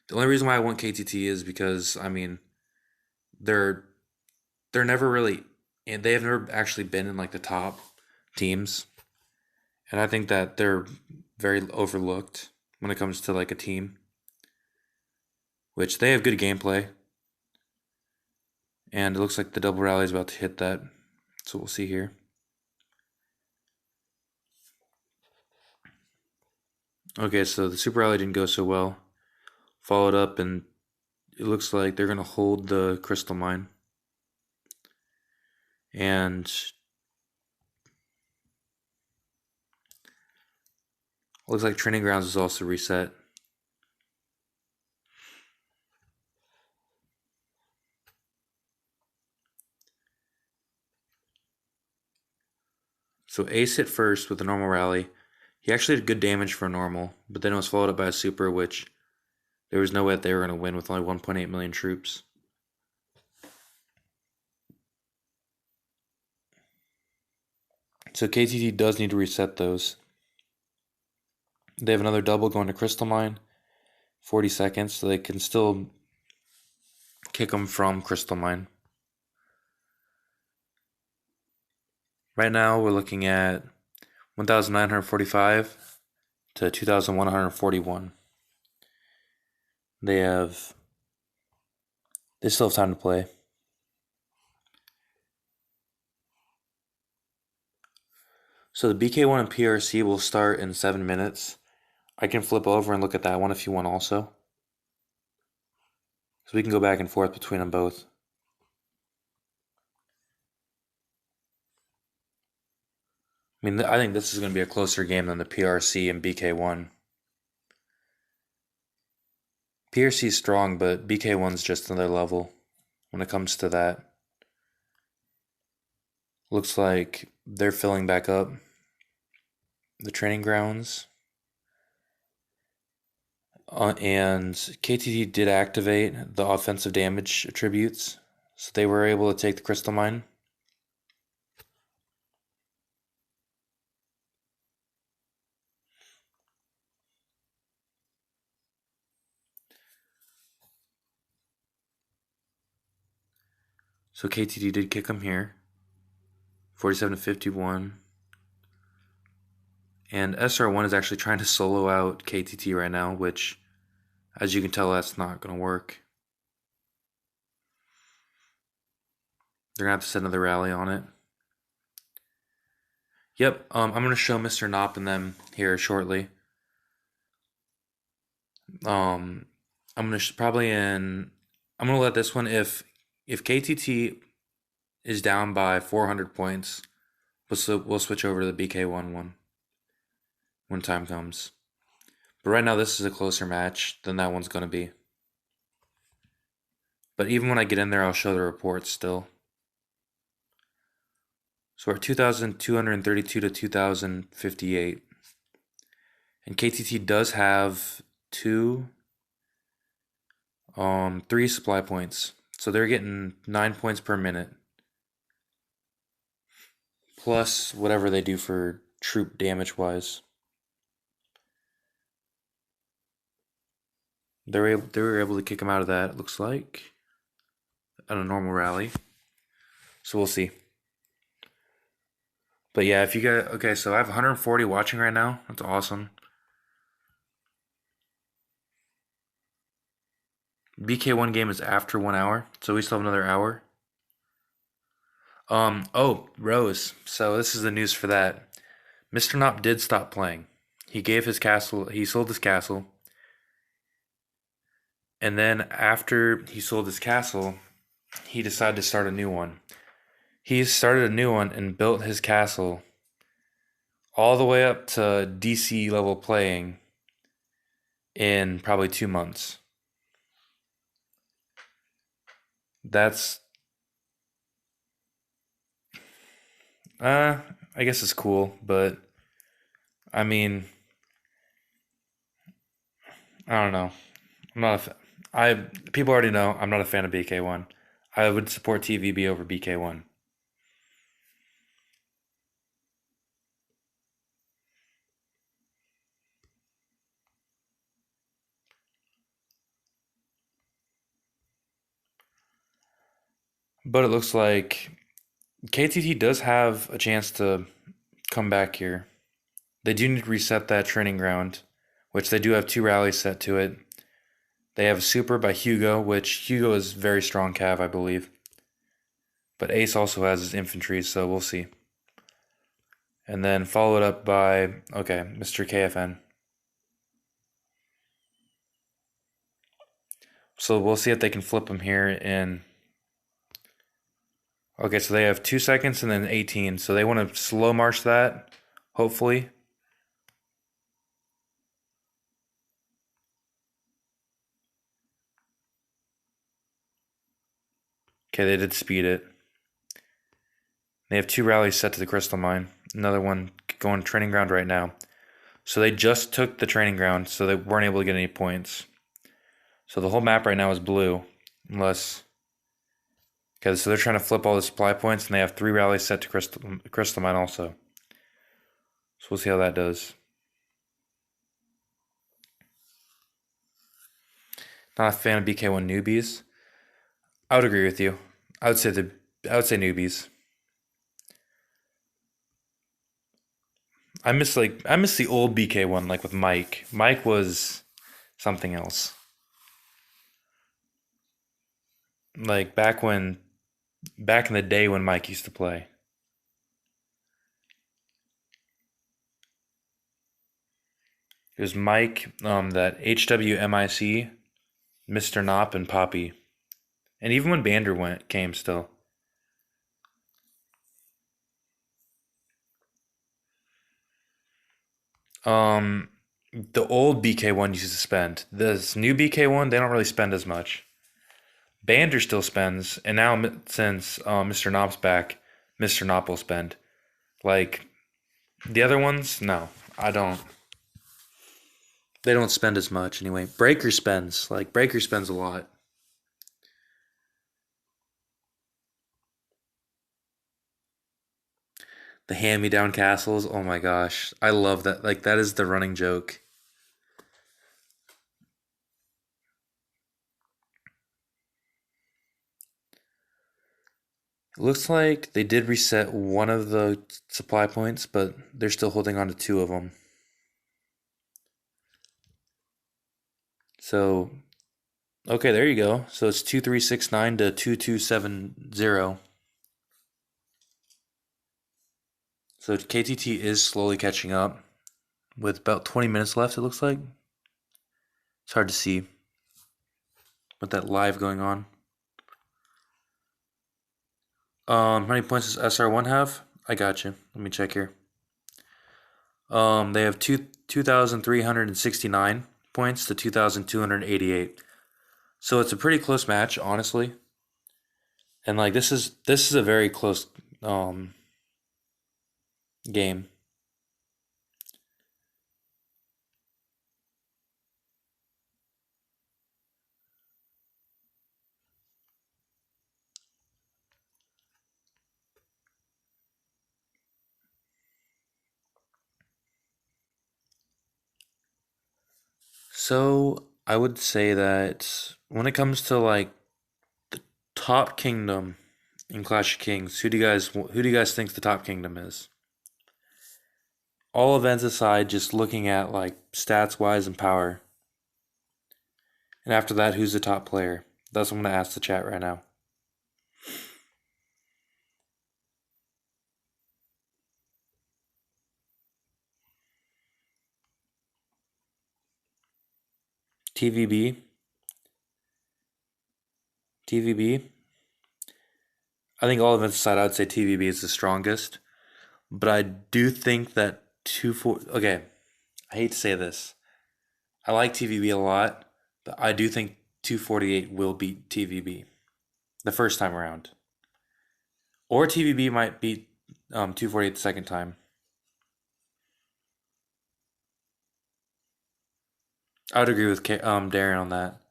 The only reason why I want KTT is because, I mean, they're never really... And they have never actually been in, like, the top teams. And I think that they're very overlooked when it comes to, like, a team. Which they have good gameplay. And it looks like the double rally is about to hit that. So we'll see here. Okay, so the super rally didn't go so well. Followed up, and it looks like they're going to hold the Crystal Mine. And looks like Training Grounds is also reset. So Ace hit first with a normal rally. He actually had good damage for a normal, but then it was followed up by a super, which there was no way that they were going to win with only 1.8 million troops. So KTT does need to reset those. They have another double going to Crystal Mine, 40 seconds, so they can still kick them from Crystal Mine. Right now, we're looking at 1,945 to 2,141. They still have time to play. So the BK1 and PRC will start in 7 minutes. I can flip over and look at that one if you want also. So we can go back and forth between them both. I mean, I think this is going to be a closer game than the PRC and BK1. PRC is strong, but BK1's just another level when it comes to that. Looks like they're filling back up the training grounds. And KTT did activate the offensive damage attributes, so they were able to take the Crystal Mine. So KTT did kick him here, 47 to 51. And SR1 is actually trying to solo out KTT right now, which, as you can tell, that's not going to work. They're going to have to set another rally on it. Yep, I'm gonna show Mr. Knopp and them here shortly. Um, I'm gonna probably in. I'm gonna let this one if KTT is down by 400 points, we'll switch over to the BK1 one when time comes. But right now, this is a closer match than that one's gonna be. But even when I get in there, I'll show the reports still. So we're at 2,232 to 2,058. And KTT does have three supply points. So they're getting 9 points per minute. Plus whatever they do for troop damage wise. They were able to kick him out of that, it looks like. On a normal rally. So we'll see. But yeah, if you got okay, so I have 140 watching right now. That's awesome. BK1 game is after 1 hour, so we still have another hour. Oh, Rose. So this is the news for that. Mr. Knopp did stop playing. He gave his castle, he sold his castle. And then after he sold his castle, he decided to start a new one. He started a new one and built his castle all the way up to DC level playing in probably 2 months. That's I guess it's cool, but I mean, I don't know. I'm not a fa- I People already know I'm not a fan of BK1. I would support TVB over BK1. But it looks like KTT does have a chance to come back here. They do need to reset that training ground, which they do have two rallies set to it. They have a super by Hugo, which Hugo is very strong cav, I believe. But Ace also has his infantry, so we'll see. And then followed up by, okay, Mr. KFN. So we'll see if they can flip him here in. Okay, so they have 2 seconds and then 18. So they want to slow march that, hopefully. Okay, they did speed it. They have two rallies set to the crystal mine. Another one going training ground right now. So they just took the training ground, so they weren't able to get any points. So the whole map right now is blue, unless. Okay, so they're trying to flip all the supply points, and they have three rallies set to crystal mine also. So we'll see how that does. Not a fan of BK1 newbies. I would agree with you. I would say newbies. I miss the old BK1 like with Mike. Mike was something else. Like back in the day when Mike used to play. It was Mike, that HWMIC, Mr. Knopp, and Poppy. And even when Bander came still. Um the old BK1 used to spend. This new BK1, they don't really spend as much. Bander still spends, and now since Mr. Knopp's back, Mr. Knopp will spend. Like the other ones, no, I don't. They don't spend as much anyway. Breaker spends. Like Breaker spends a lot. The hand-me-down castles. Oh my gosh, I love that. Like that is the running joke. It looks like they did reset one of the supply points, but they're still holding on to two of them. So, okay, there you go. So it's 2369 to 2270. So KTT is slowly catching up with about 20 minutes left, it looks like. It's hard to see with that live going on. How many points does SR1 have? I got you. Let me check here. They have 2,369 points to 2,288. So it's a pretty close match, honestly. And like this is a very close game. So I would say that when it comes to like the top kingdom in Clash of Kings, who do you guys think the top kingdom is? All events aside, just looking at like stats wise and power. And after that, who's the top player? That's what I'm gonna ask the chat right now. TVB, TVB. I think all events aside, I'd say TVB is the strongest. But I do think that two four. Okay, I hate to say this. I like TVB a lot, but I do think 248 will beat TVB the first time around, or TVB might beat 248 the second time. I would agree with Darren on that.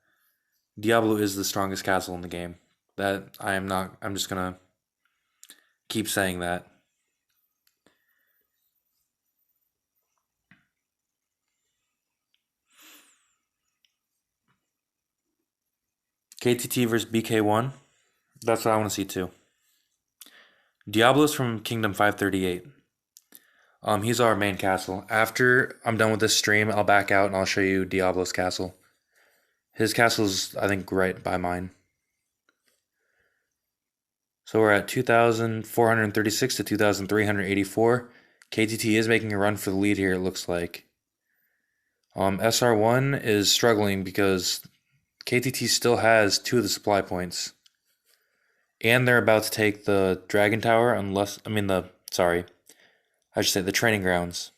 Diablo is the strongest castle in the game. That I am not. I'm just gonna keep saying that. KTT versus BK1. That's what I want to see too. Diablo's from Kingdom 538. He's our main castle. After I'm done with this stream, I'll back out and I'll show you Diablo's castle. His castle's, I think, right by mine. So we're at 2,436 to 2,384. KTT is making a run for the lead here, it looks like. SR1 is struggling because KTT still has two of the supply points. And they're about to take the Dragon Tower, I should say the training grounds.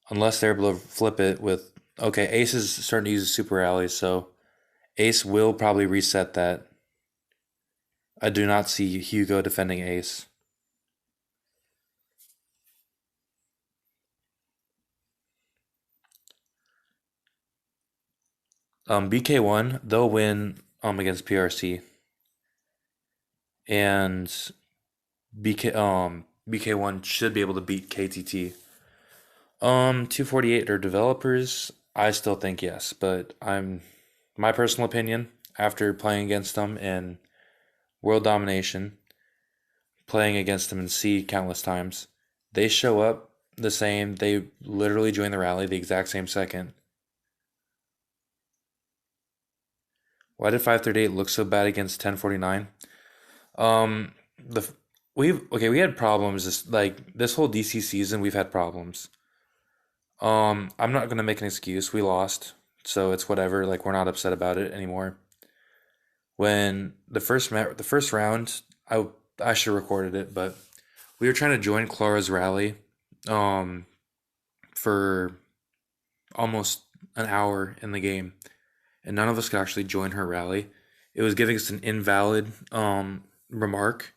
Unless they're able to flip it with. Okay, Ace is starting to use the super rallies, so Ace will probably reset that. I do not see Hugo defending Ace. BK1, they'll win against PRC. And BK1 should be able to beat KTT. 248 are developers. I still think yes, but my personal opinion after playing against them in World Domination, playing against them in C countless times, they show up the same. They literally join the rally the exact same second. Why did 538 look so bad against 1049? The we had problems this whole DC season. We've had problems. I'm not gonna make an excuse. We lost, so it's whatever. Like we're not upset about it anymore. When the first round, I should have recorded it, but we were trying to join Clara's rally, um, for almost an hour in the game, and none of us could actually join her rally. It was giving us an invalid remark,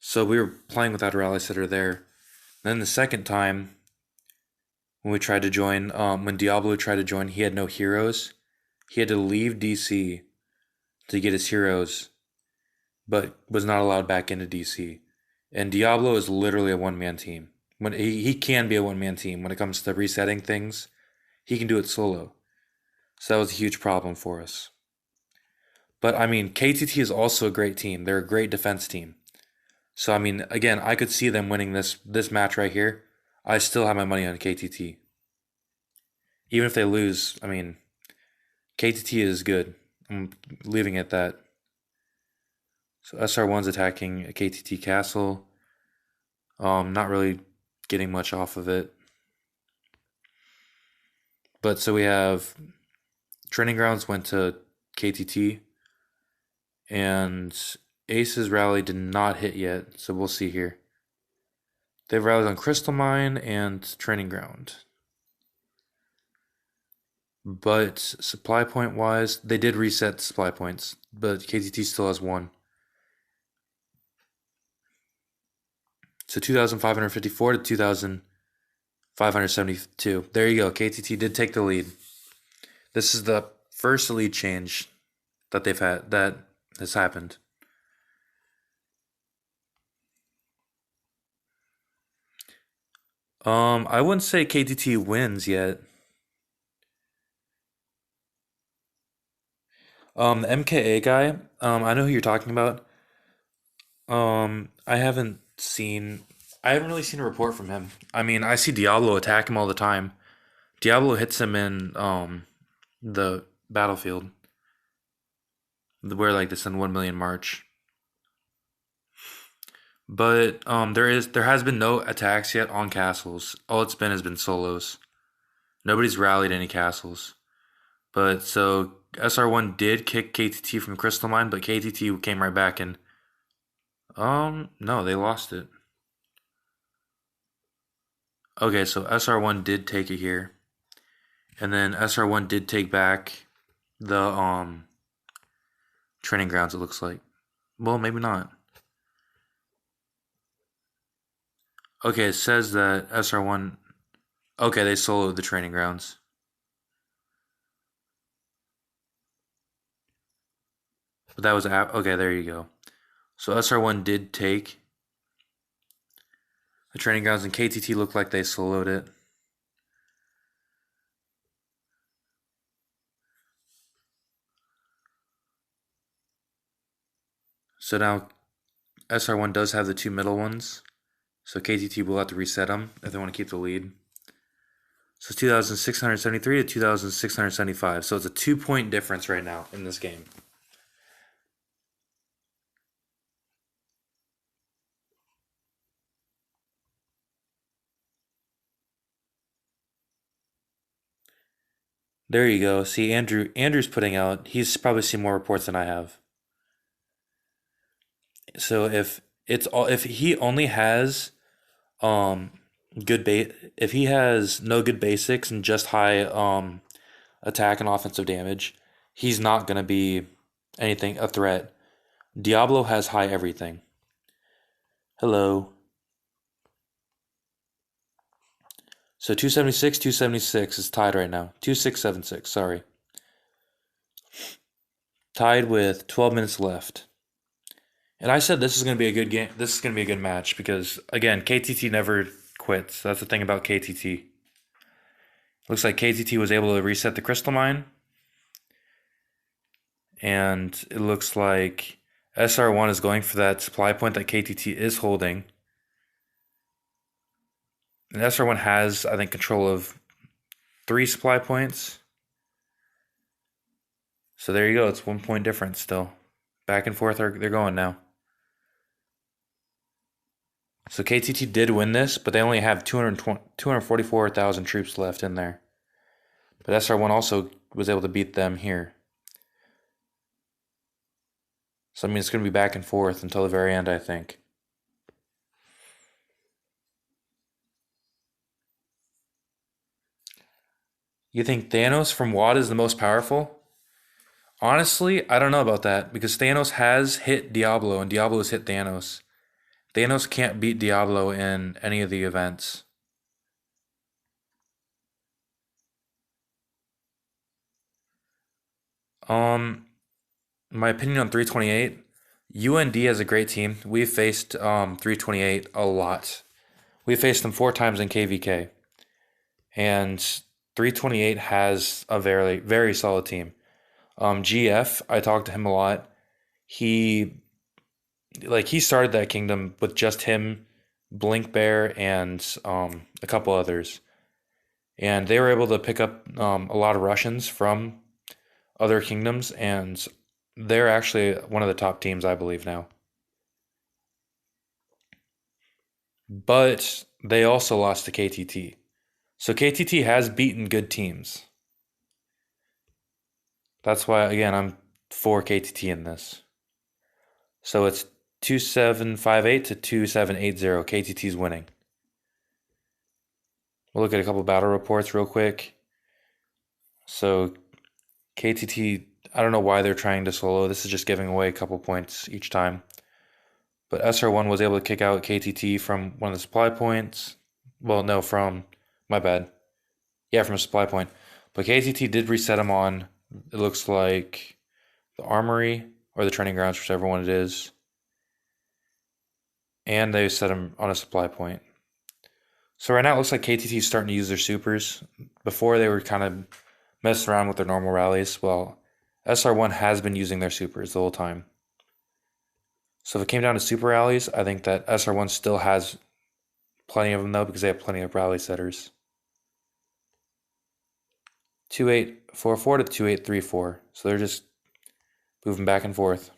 so we were playing without a rally setter there. Then the second time, when we tried to join, when Diablo tried to join, he had no heroes. He had to leave DC to get his heroes, but was not allowed back into DC. And Diablo is literally a one man team. When he can be a one man team when it comes to resetting things, he can do it solo. So that was a huge problem for us. But I mean, KTT is also a great team. They're a great defense team. So I mean, again, I could see them winning this match right here. I still have my money on KTT. Even if they lose, I mean, KTT is good. I'm leaving it at that. So SR1's attacking a KTT castle. Not really getting much off of it. But so we have Training Grounds went to KTT, and Ace's rally did not hit yet, so we'll see here. They have rallies on Crystal Mine and Training Ground. But supply point wise, they did reset supply points, but KTT still has one. So 2,554 to 2,572. There you go. KTT did take the lead. This is the first lead change that they've had that has happened. I wouldn't say KTT wins yet. The MKA guy, I know who you're talking about. I haven't seen, I haven't really seen a report from him. I mean, I see Diablo attack him all the time. Diablo hits him in the battlefield, where like this in 1 million March. But there has been no attacks yet on castles. All it's been has been solos. Nobody's rallied any castles. But so SR1 did kick KTT from Crystal Mine, but KTT came right back and no, they lost it. Okay, so SR1 did take it here. And then SR1 did take back the Training Grounds, it looks like. Well, maybe not. Okay, it says that SR1. Okay, they soloed the Training Grounds. But that was okay, there you go. So SR1 did take the Training Grounds, and KTT looked like they soloed it. So now SR1 does have the two middle ones. So KTT will have to reset them if they want to keep the lead. So it's 2,673 to 2,675. So it's a 2 point difference right now in this game. There you go. See, Andrew's putting out. He's probably seen more reports than I have. So if he only has um if he has no good basics and just high attack and offensive damage, he's not gonna be anything a threat. Diablo has high everything. Hello. So 276, 276 is tied right now. 2676, sorry. Tied with 12 minutes left. And I said this is going to be a good game. This is going to be a good match because, again, KTT never quits. That's the thing about KTT. Looks like KTT was able to reset the Crystal Mine. And it looks like SR1 is going for that supply point that KTT is holding. And SR1 has, I think, control of 3 supply points. So there you go. It's 1 point difference still. Back and forth, they're going now. So KTT did win this, but they only have 244,000 troops left in there. But SR1 also was able to beat them here. So I mean, it's going to be back and forth until the very end, I think. You think Thanos from WAD is the most powerful? Honestly, I don't know about that because Thanos has hit Diablo and Diablo has hit Thanos. Thanos can't beat Diablo in any of the events. Um, my opinion on 328, UND has a great team. We've faced 328 a lot. We faced them 4 times in KVK. And 328 has a very, very solid team. GF, I talked to him a lot. He started that kingdom with just him, Blink Bear, and a couple others. And they were able to pick up a lot of Russians from other kingdoms, and they're actually one of the top teams, I believe, now. but they also lost to KTT. So KTT has beaten good teams. That's why, again, I'm for KTT in this. So it's 2758 to 2780. KTT's winning. We'll look at a couple battle reports real quick. So KTT, I don't know why they're trying to solo. This is just giving away a couple points each time. But SR1 was able to kick out KTT from one of the supply points. Well, no, from, my bad. Yeah, from a supply point. But KTT did reset him on, it looks like, the armory or the training grounds, whichever one it is. And they set him on a supply point. So right now it looks like KTT is starting to use their supers. Before they were kind of messing around with their normal rallies. Well, SR1 has been using their supers the whole time. So if it came down to super rallies, I think that SR1 still has plenty of them though, because they have plenty of rally setters. 2844 to 2834. So they're just moving back and forth.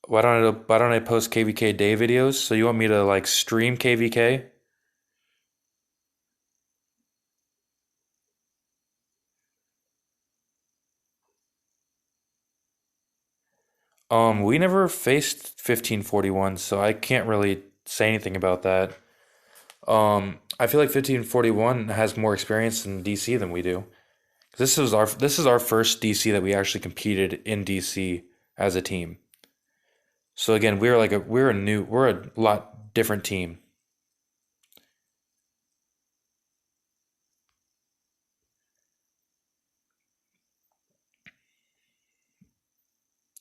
Why don't I post KVK day videos? So you want me to like stream KVK? We never faced 1541, so I can't really say anything about that. I feel like 1541 has more experience in DC than we do. This is our first DC that we actually competed in DC as a team. So again, we're a lot different team.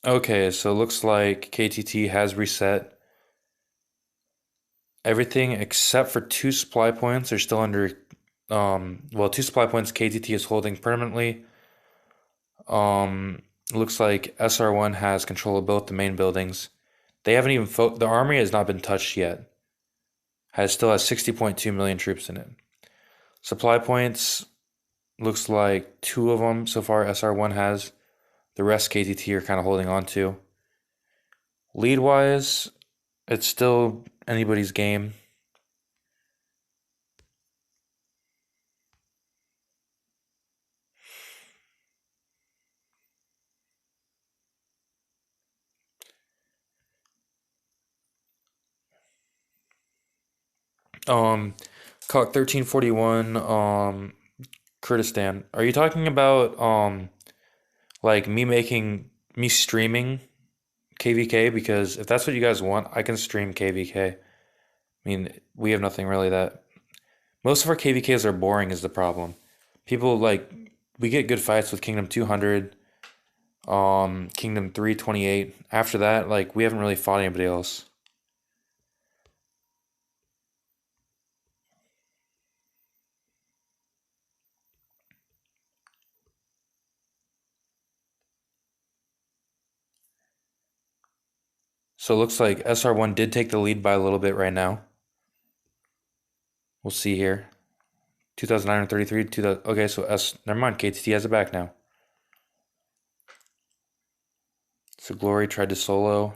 Okay, so it looks like KTT has reset everything except for two supply points. They're still under two supply points KTT is holding permanently. Looks like SR1 has control of both the main buildings. They haven't even the armory has not been touched yet. Still has 60.2 million troops in it. Supply points looks like two of them so far SR1 has. The rest KTT are kind of holding on to. Lead wise, it's still anybody's game. Clock 1341, Kurdistan. Are you talking about like me streaming KVK? Because if that's what you guys want, I can stream KVK. I mean, we have nothing really that most of our KVKs are boring is the problem. People like we get good fights with Kingdom 200, Kingdom 328. After that, like we haven't really fought anybody else. So it looks like SR1 did take the lead by a little bit right now. We'll see here. 2,933, 2000. Okay, so never mind. KTT has it back now. So Glory tried to solo.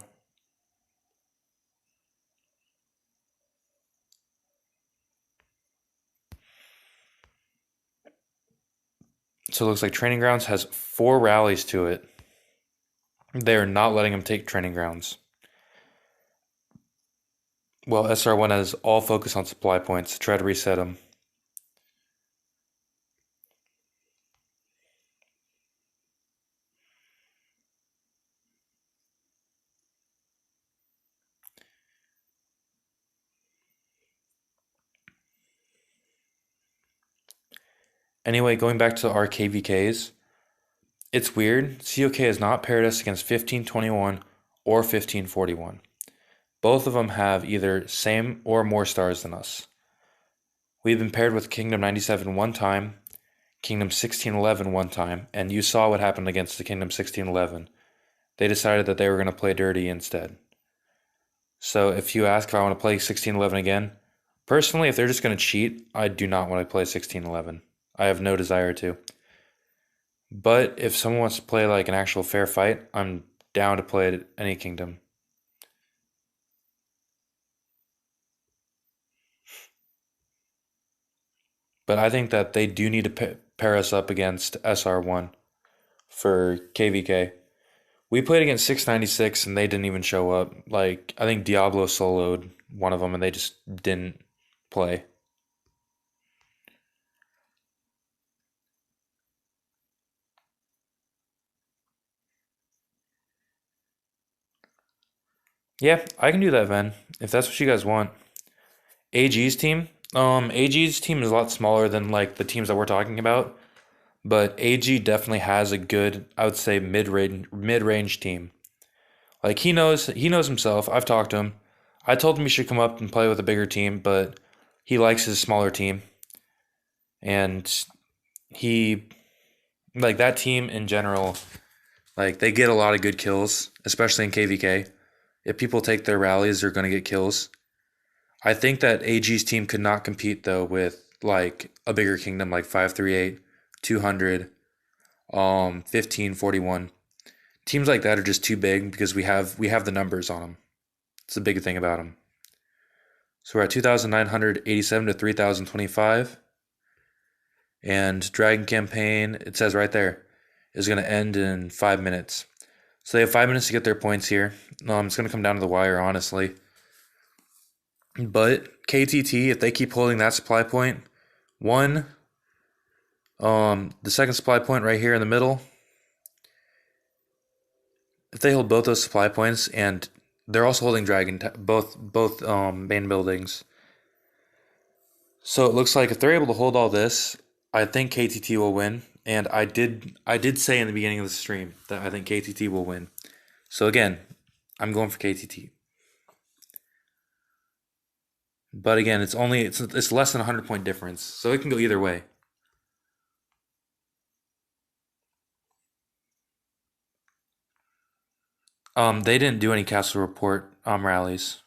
So it looks like Training Grounds has 4 rallies to it. They're not letting him take Training Grounds. Well, SR1 has all focus on supply points to try to reset him. Anyway, going back to our KVKs, it's weird. COK has not paired us against 1521 or 1541. Both of them have either same or more stars than us. We've been paired with Kingdom 97 one time, Kingdom 1611 one time, and you saw what happened against the Kingdom 1611. They decided that they were going to play dirty instead. So if you ask if I want to play 1611 again, personally, if they're just going to cheat, I do not want to play 1611. I have no desire to. But if someone wants to play like an actual fair fight, I'm down to play at any kingdom. But I think that they do need to pair us up against SR1 for KVK. We played against 696 and they didn't even show up. Like, I think Diablo soloed one of them and they just didn't play. Yeah, I can do that, Ven, if that's what you guys want. AG's team? AG's team is a lot smaller than like the teams that we're talking about, but AG definitely has a good, I would say, mid range team. Like he knows himself. I've talked to him. I told him he should come up and play with a bigger team, but he likes his smaller team. And he like that team in general, like they get a lot of good kills, especially in KVK. If people take their rallies, they're gonna get kills. I think that AG's team could not compete though with like a bigger kingdom like 538, 200, 1541. Teams like that are just too big because we have the numbers on them. It's the big thing about them. So we're at 2,987 to 3,025. And Dragon Campaign, it says right there, is going to end in 5 minutes. So they have 5 minutes to get their points here. It's going to come down to the wire, honestly. But KTT, if they keep holding that supply point, the second supply point right here in the middle, if they hold both those supply points, and they're also holding both main buildings. So it looks like if they're able to hold all this, I think KTT will win. And I did say in the beginning of the stream that I think KTT will win. So again, I'm going for KTT. But again, it's less than 100 point difference, so it can go either way. They didn't do any castle report rallies.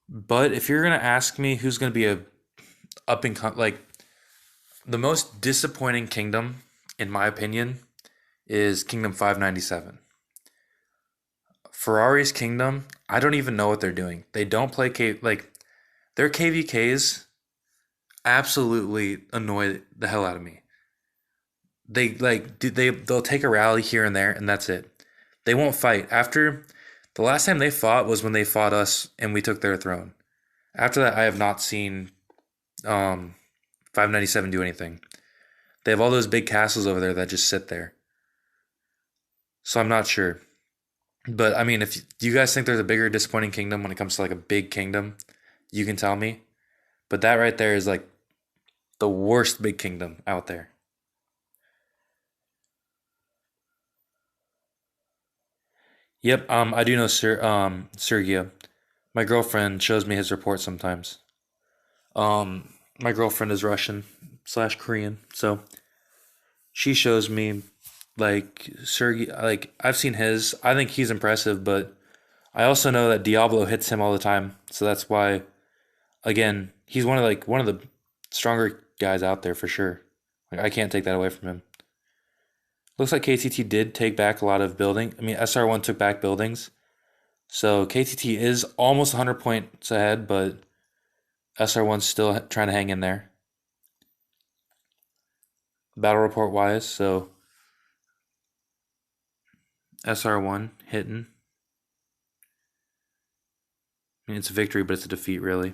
But if you're gonna ask me who's gonna be a up and like the most disappointing kingdom, in my opinion, is Kingdom 597. Ferrari's kingdom, I don't even know what they're doing. They don't play like their KVKs absolutely annoy the hell out of me. They'll take a rally here and there and that's it. They won't fight. After the last time they fought was when they fought us and we took their throne. After that, I have not seen 597 do anything. They have all those big castles over there that just sit there. So I'm not sure. But I mean, if do you guys think there's a bigger disappointing kingdom when it comes to like a big kingdom, you can tell me. But that right there is like the worst big kingdom out there. Yep, I do know Sergio. My girlfriend shows me his report sometimes. My girlfriend is Russian slash Korean, so she shows me like Sergey. Like I've seen his. I think he's impressive, but I also know that Diablo hits him all the time, so that's why. Again, he's one of the stronger guys out there for sure. Like I can't take that away from him. Looks like KTT did take back a lot of building. I mean, SR1 took back buildings, so KTT is almost 100 points ahead, but SR1's still trying to hang in there. Battle report wise, so SR1 hitting. I mean, it's a victory, but it's a defeat, really.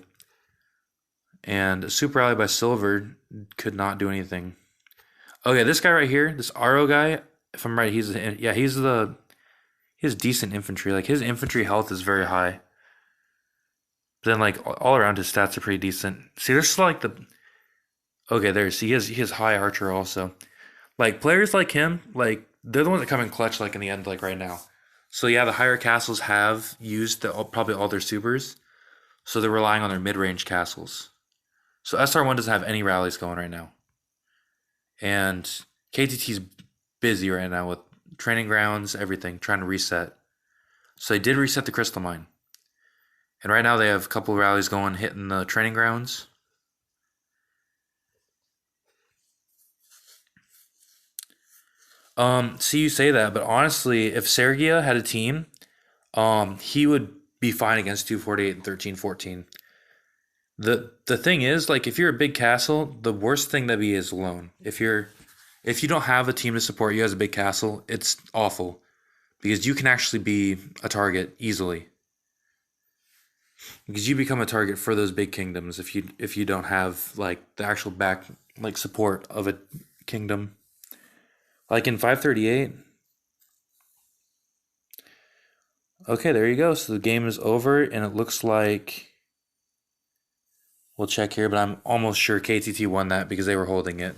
And a super rally by Silver could not do anything. Okay, this guy right here, this Aro guy, if I'm right, he has decent infantry. Like his infantry health is very high. But then like all around his stats are pretty decent. See, there's like the okay, there's he has high archer also. Like players like him, like they're the ones that come in clutch like in the end, like right now. So yeah, the higher castles have used probably all their supers, so they're relying on their mid-range castles. So SR1 doesn't have any rallies going right now, and KTT's busy right now with training grounds, everything, trying to reset. So they did reset the crystal mine, and right now they have a couple of rallies going, hitting the training grounds. See, you say that, but honestly, if Sergia had a team, he would be fine against 248 and 1314. The thing is, like, if you're a big castle, the worst thing that be is alone. If you don't have a team to support you as a big castle, it's awful because you can actually be a target easily. Because you become a target for those big kingdoms if you don't have like the actual back like support of a kingdom. Like in 538. Okay, there you go. So the game is over and it looks like we'll check here, but I'm almost sure KTT won that because they were holding it.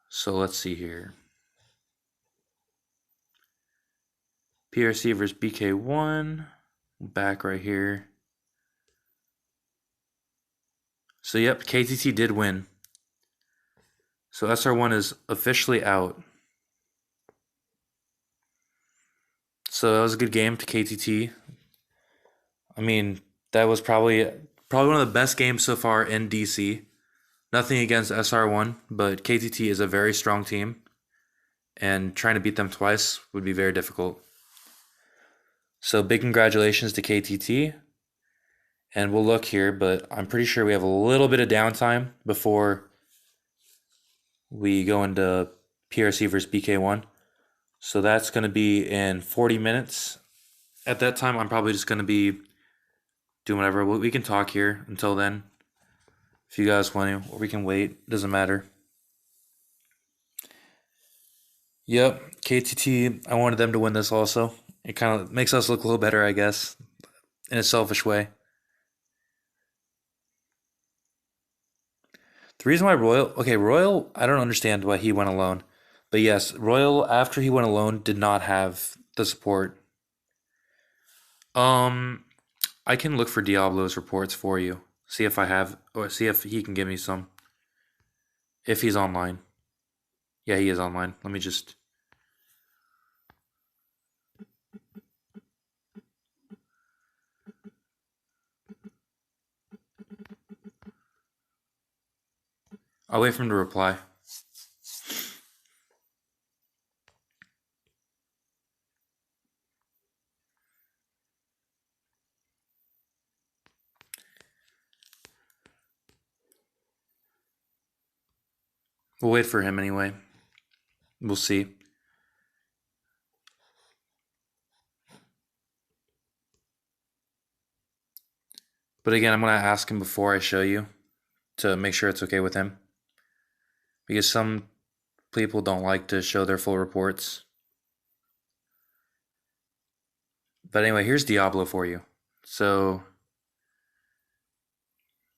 So let's see here. PRC versus BK1. Back right here. So yep, KTT did win. So SR1 is officially out. So that was a good game to KTT. I mean, that was probably one of the best games so far in DC. Nothing against SR1, but KTT is a very strong team, and trying to beat them twice would be very difficult. So big congratulations to KTT, and we'll look here, but I'm pretty sure we have a little bit of downtime before we go into PRC versus BK1. So that's going to be in 40 minutes. At that time, I'm probably just going to be doing whatever. We can talk here until then. If you guys want to, or we can wait. Doesn't matter. Yep, KTT, I wanted them to win this also. It kind of makes us look a little better, I guess, in a selfish way. The reason why Royal, I don't understand why he went alone. But yes, Royal, after he went alone, did not have the support. Um, I can look for Diablo's reports for you. See if I have, or see if he can give me some. If he's online. Yeah, he is online. Let me just. I'll wait for him to reply. We'll wait for him anyway. We'll see. But again, I'm going to ask him before I show you to make sure it's okay with him. Because some people don't like to show their full reports. But anyway, here's Diablo for you. So,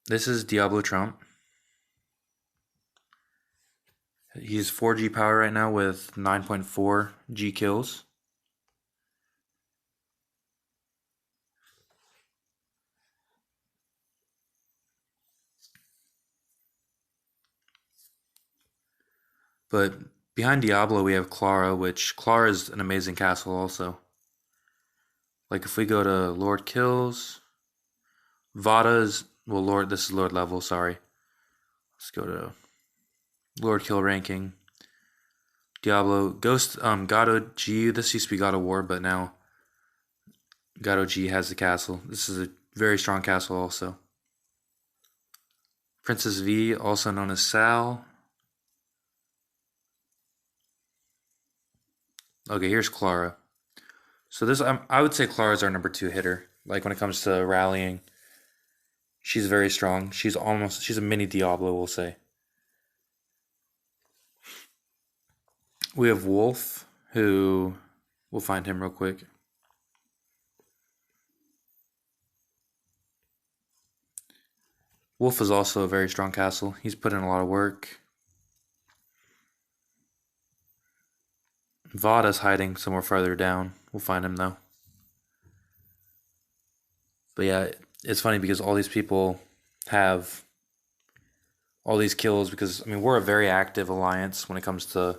this is Diablo Trump. He's 4G power right now with 9.4 G kills. But behind Diablo, we have Clara, which Clara is an amazing castle also. Like if we go to Lord Kills, Vada's, well, Lord, this is Lord level, sorry. Let's go to Lord Kill ranking. Diablo, Ghost, God OG, this used to be God of War, but now God OG has the castle. This is a very strong castle also. Princess V, also known as Sal. Okay, here's Clara. So this, I would say Clara's our number 2 hitter. Like when it comes to rallying, she's very strong. She's a mini Diablo, we'll say. We have Wolf, who, we'll find him real quick. Wolf is also a very strong castle. He's put in a lot of work. Vada's hiding somewhere farther down. We'll find him though. But yeah, it's funny because all these people have all these kills because I mean we're a very active alliance when it comes to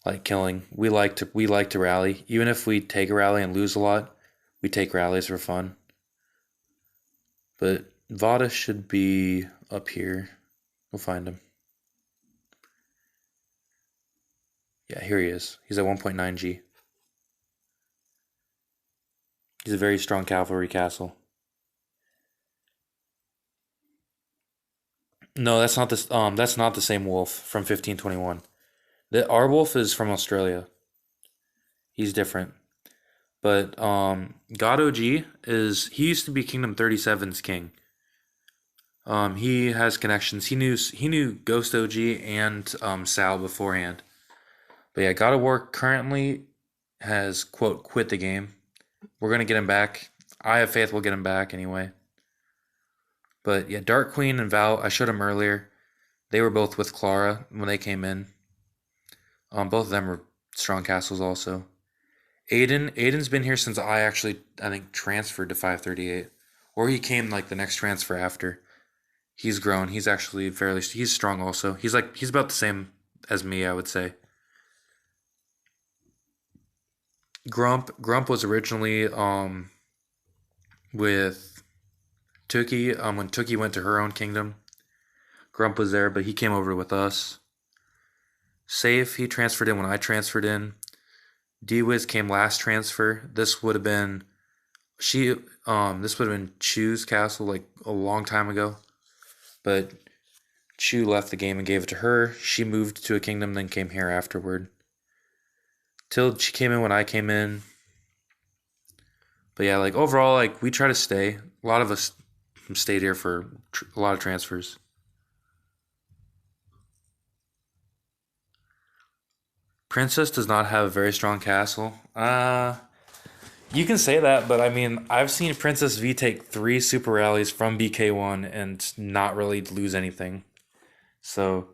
like killing. We like to rally. Even if we take a rally and lose a lot, we take rallies for fun. But Vada should be up here. We'll find him. Yeah, here he is. He's at 1.9 G. He's a very strong cavalry castle. No, that's not this. That's not the same wolf from 1521. Our wolf is from Australia. He's different. But God OG is he used to be Kingdom 37's king. He has connections. He knew Ghost OG and Sal beforehand. But yeah, God of War currently has quote quit the game. We're gonna get him back. I have faith we'll get him back anyway. But yeah, Dark Queen and Val, I showed him earlier. They were both with Clara when they came in. Both of them were strong castles also. Aiden's been here since I think transferred to 538, or he came like the next transfer after. He's grown. He's actually he's strong also. He's about the same as me, I would say. Grump was originally with Tookie when Tookie went to her own kingdom. Grump was there, but he came over with us. Safe, he transferred in when I transferred in. D-Wiz came last transfer. This would have been Chu's castle like a long time ago. But Chu left the game and gave it to her. She moved to a kingdom, then came here afterward. Till she came in when I came in. But yeah, like overall, like we try to stay. A lot of us stayed here for a lot of transfers. Princess does not have a very strong castle. You can say that, but I mean, I've seen Princess V take 3 super rallies from BK1 and not really lose anything. So,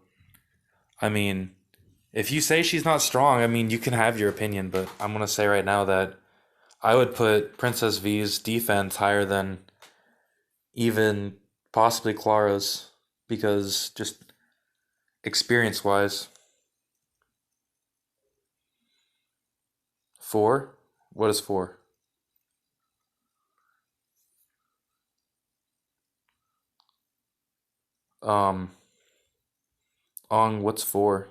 I mean, if you say she's not strong, I mean, you can have your opinion, but I'm going to say right now that I would put Princess V's defense higher than even possibly Clara's because just experience wise. 4? What is 4? Um, what's 4?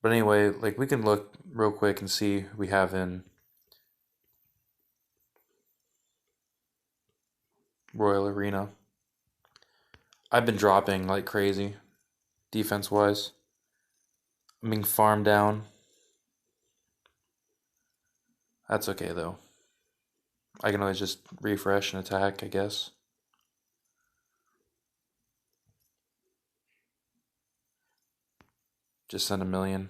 But anyway, like we can look real quick and see who we have in Royal Arena. I've been dropping like crazy, defense wise. I'm being farmed down. That's okay though. I can always just refresh and attack, I guess. Just send a million.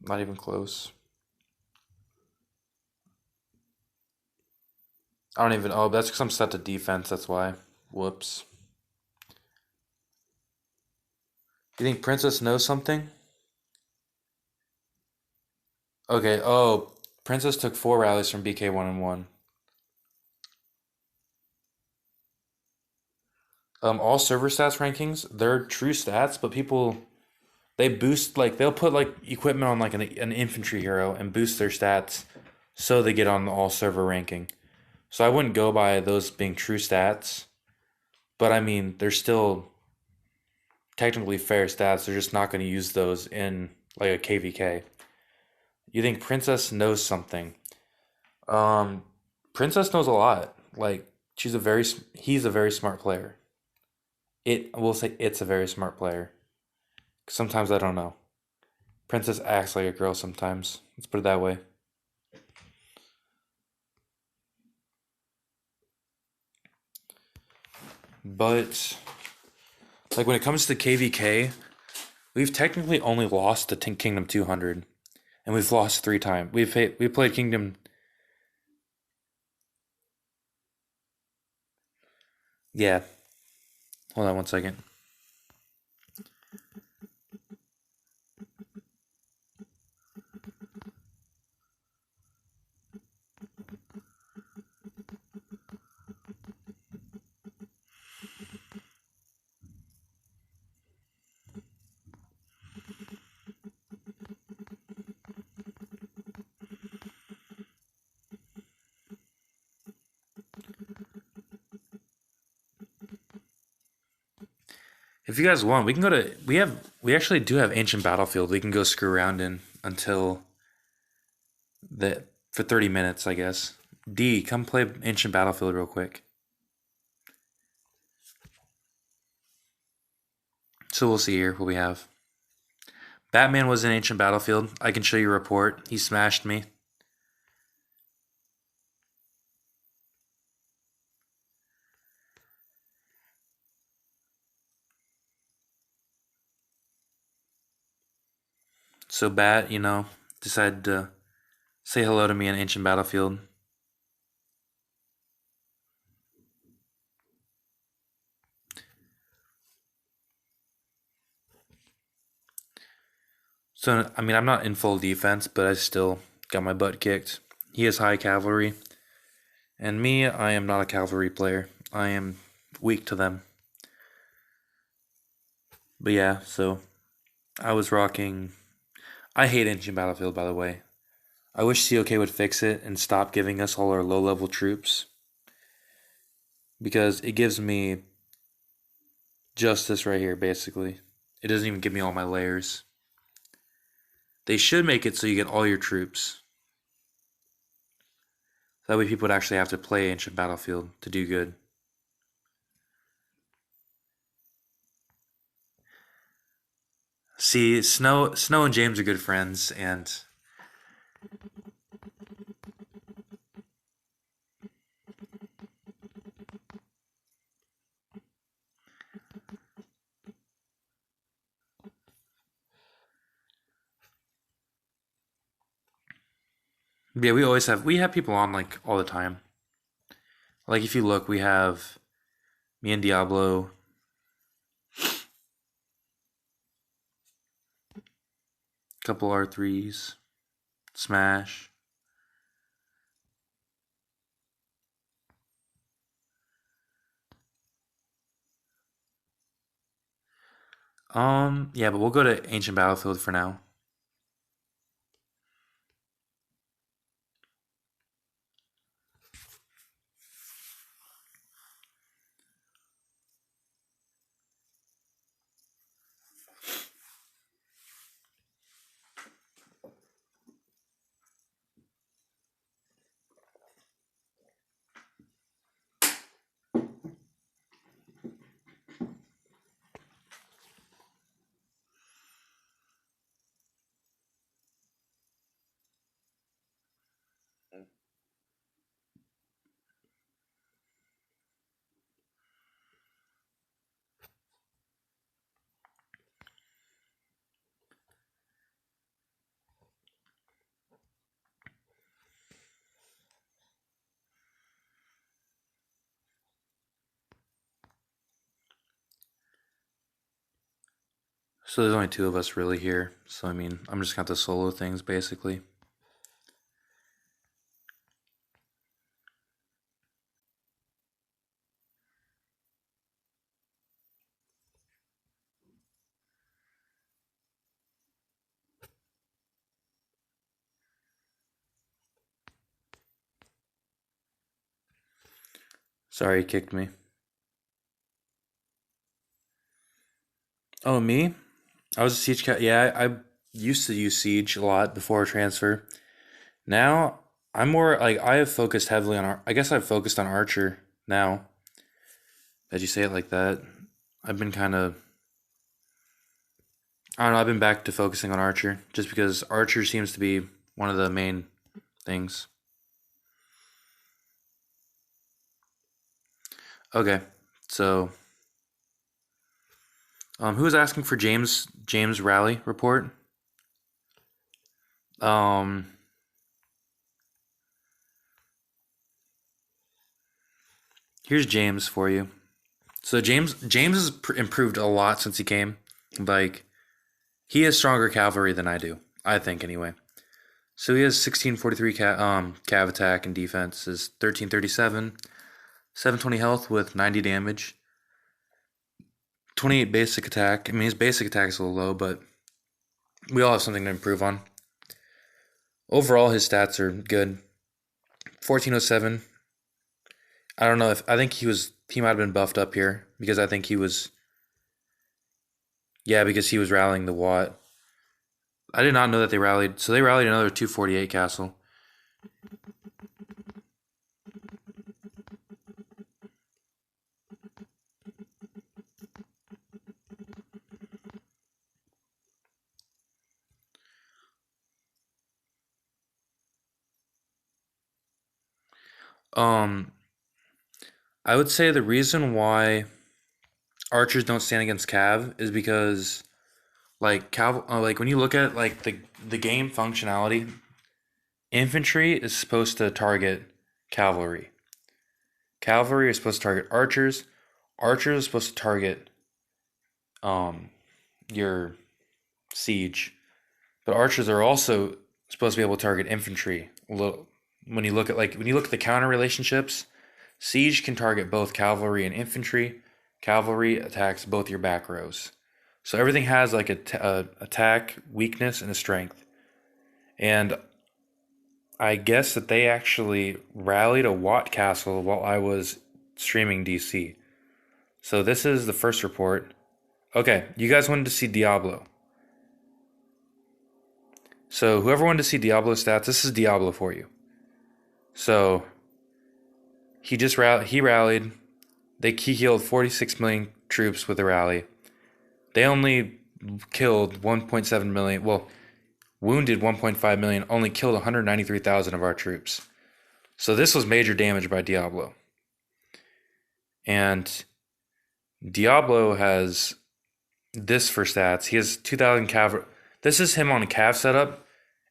Not even close. I don't even. Oh, that's because I'm set to defense. That's why. Whoops. You think Princess knows something? Okay. Oh, Princess took 4 rallies from BK1 and one. All server stats rankings, they're true stats, but people they boost like they'll put like equipment on like an infantry hero and boost their stats so they get on the all server ranking. So I wouldn't go by those being true stats, but I mean they're still technically fair stats. They're just not going to use those in like a KVK. You think Princess knows something? Um, Princess knows a lot. Like he's a very smart player. We'll say it's a very smart player. Sometimes I don't know. Princess acts like a girl sometimes. Let's put it that way. But like when it comes to KVK, we've technically only lost to Kingdom 200, and we've lost 3 times. We played Kingdom. Yeah. Hold on one second. If you guys want, we can go to. We actually do have Ancient Battlefield. We can go screw around in until the for 30 minutes, I guess. D, come play Ancient Battlefield real quick. So we'll see here what we have. Batman was in Ancient Battlefield. I can show you a report. He smashed me. So Bat, decided to say hello to me in Ancient Battlefield. So, I mean, I'm not in full defense, but I still got my butt kicked. He has high cavalry. And me, I am not a cavalry player. I am weak to them. But yeah, so I was rocking. I hate Ancient Battlefield, by the way. I wish COK would fix it and stop giving us all our low level troops. Because it gives me just this right here, basically. It doesn't even give me all my layers. They should make it so you get all your troops. That way people would actually have to play Ancient Battlefield to do good. See, Snow and James are good friends, and yeah, we have people on like all the time. Like if you look, we have me and Diablo, couple R3s, Smash. Yeah, but we'll go to Ancient Battlefield for now. So there's only two of us really here. So I mean, I'm just gonna have to solo things basically. Sorry, he kicked me. Oh, me? I was a Siege cat. Yeah, I used to use Siege a lot before transfer. Now I'm more like I have focused heavily on. I guess I've focused on Archer now. As you say it like that, I've been kind of. I don't know. I've been back to focusing on Archer just because Archer seems to be one of the main things. Okay, so who was asking for James Rally report? Um, here's James for you. So James has improved a lot since he came. Like he has stronger cavalry than I do. I think anyway. So he has 1643 cav attack and defense is 1337, 720 health with 90 damage, 28 basic attack. I mean his basic attack is a little low, but we all have something to improve on. Overall his stats are good. 1407. I don't know if I think he might have been buffed up here because I think he was Yeah, because he was rallying the Watt. I did not know that they rallied. So they rallied another 248 castle. Um, I would say the reason why archers don't stand against cav is because like when you look at like the game functionality, infantry is supposed to target cavalry. Cavalry is supposed to target archers. Archers are supposed to target um your siege. But archers are also supposed to be able to target infantry. When you look at the counter relationships, siege can target both cavalry and infantry. Cavalry attacks both your back rows. So everything has like a attack, weakness, and a strength. And I guess that they actually rallied a Watt castle while I was streaming DC. So this is the first report. Okay, you guys wanted to see Diablo. So whoever wanted to see Diablo stats, this is Diablo for you. So he rallied. He killed 46 million troops with a rally. They only killed 1.7 million. Well, wounded 1.5 million. Only killed 193,000 of our troops. So this was major damage by Diablo. And Diablo has this for stats. He has 2,000 cav. This is him on a cav setup,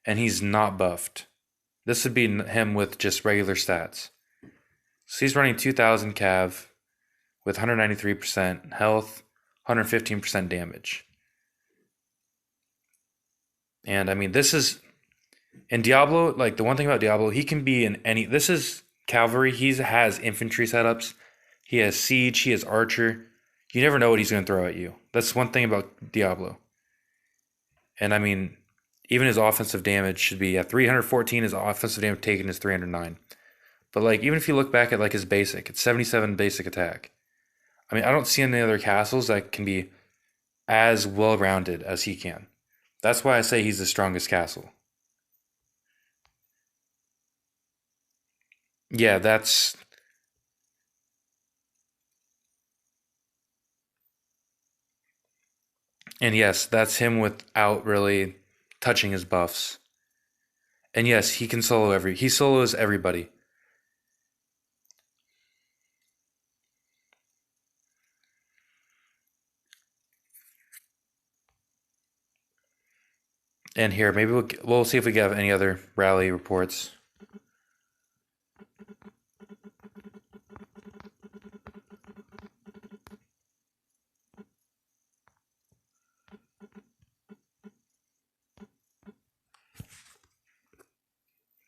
and he's not buffed. This would be him with just regular stats. So he's running 2,000 cav with 193% health, 115% damage. And I mean, this is in Diablo, like the one thing about Diablo, he can be in any. This is cavalry. He has infantry setups. He has siege. He has archer. You never know what he's going to throw at you. That's one thing about Diablo. And I mean, even his offensive damage should be at 314. His offensive damage taken is 309. But like, even if you look back at like his basic, it's 77 basic attack. I mean, I don't see any other castles that can be as well rounded as he can. That's why I say he's the strongest castle. Yeah, that's and yes, that's him without really touching his buffs. And yes, he solos everybody. And here, maybe we'll see if we have any other rally reports.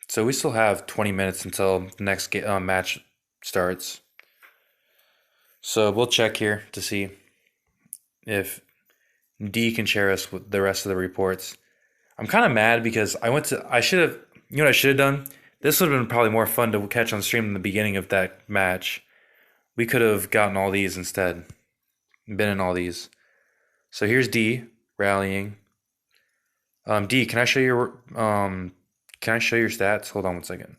So we still have 20 minutes until the next match starts. So we'll check here to see if D can share us with the rest of the reports. I'm kind of mad because I should have, you know what I should have done? This would have been probably more fun to catch on stream in the beginning of that match. We could have gotten all these instead, been in all these. So here's D rallying. D, can I show your stats? Hold on one second.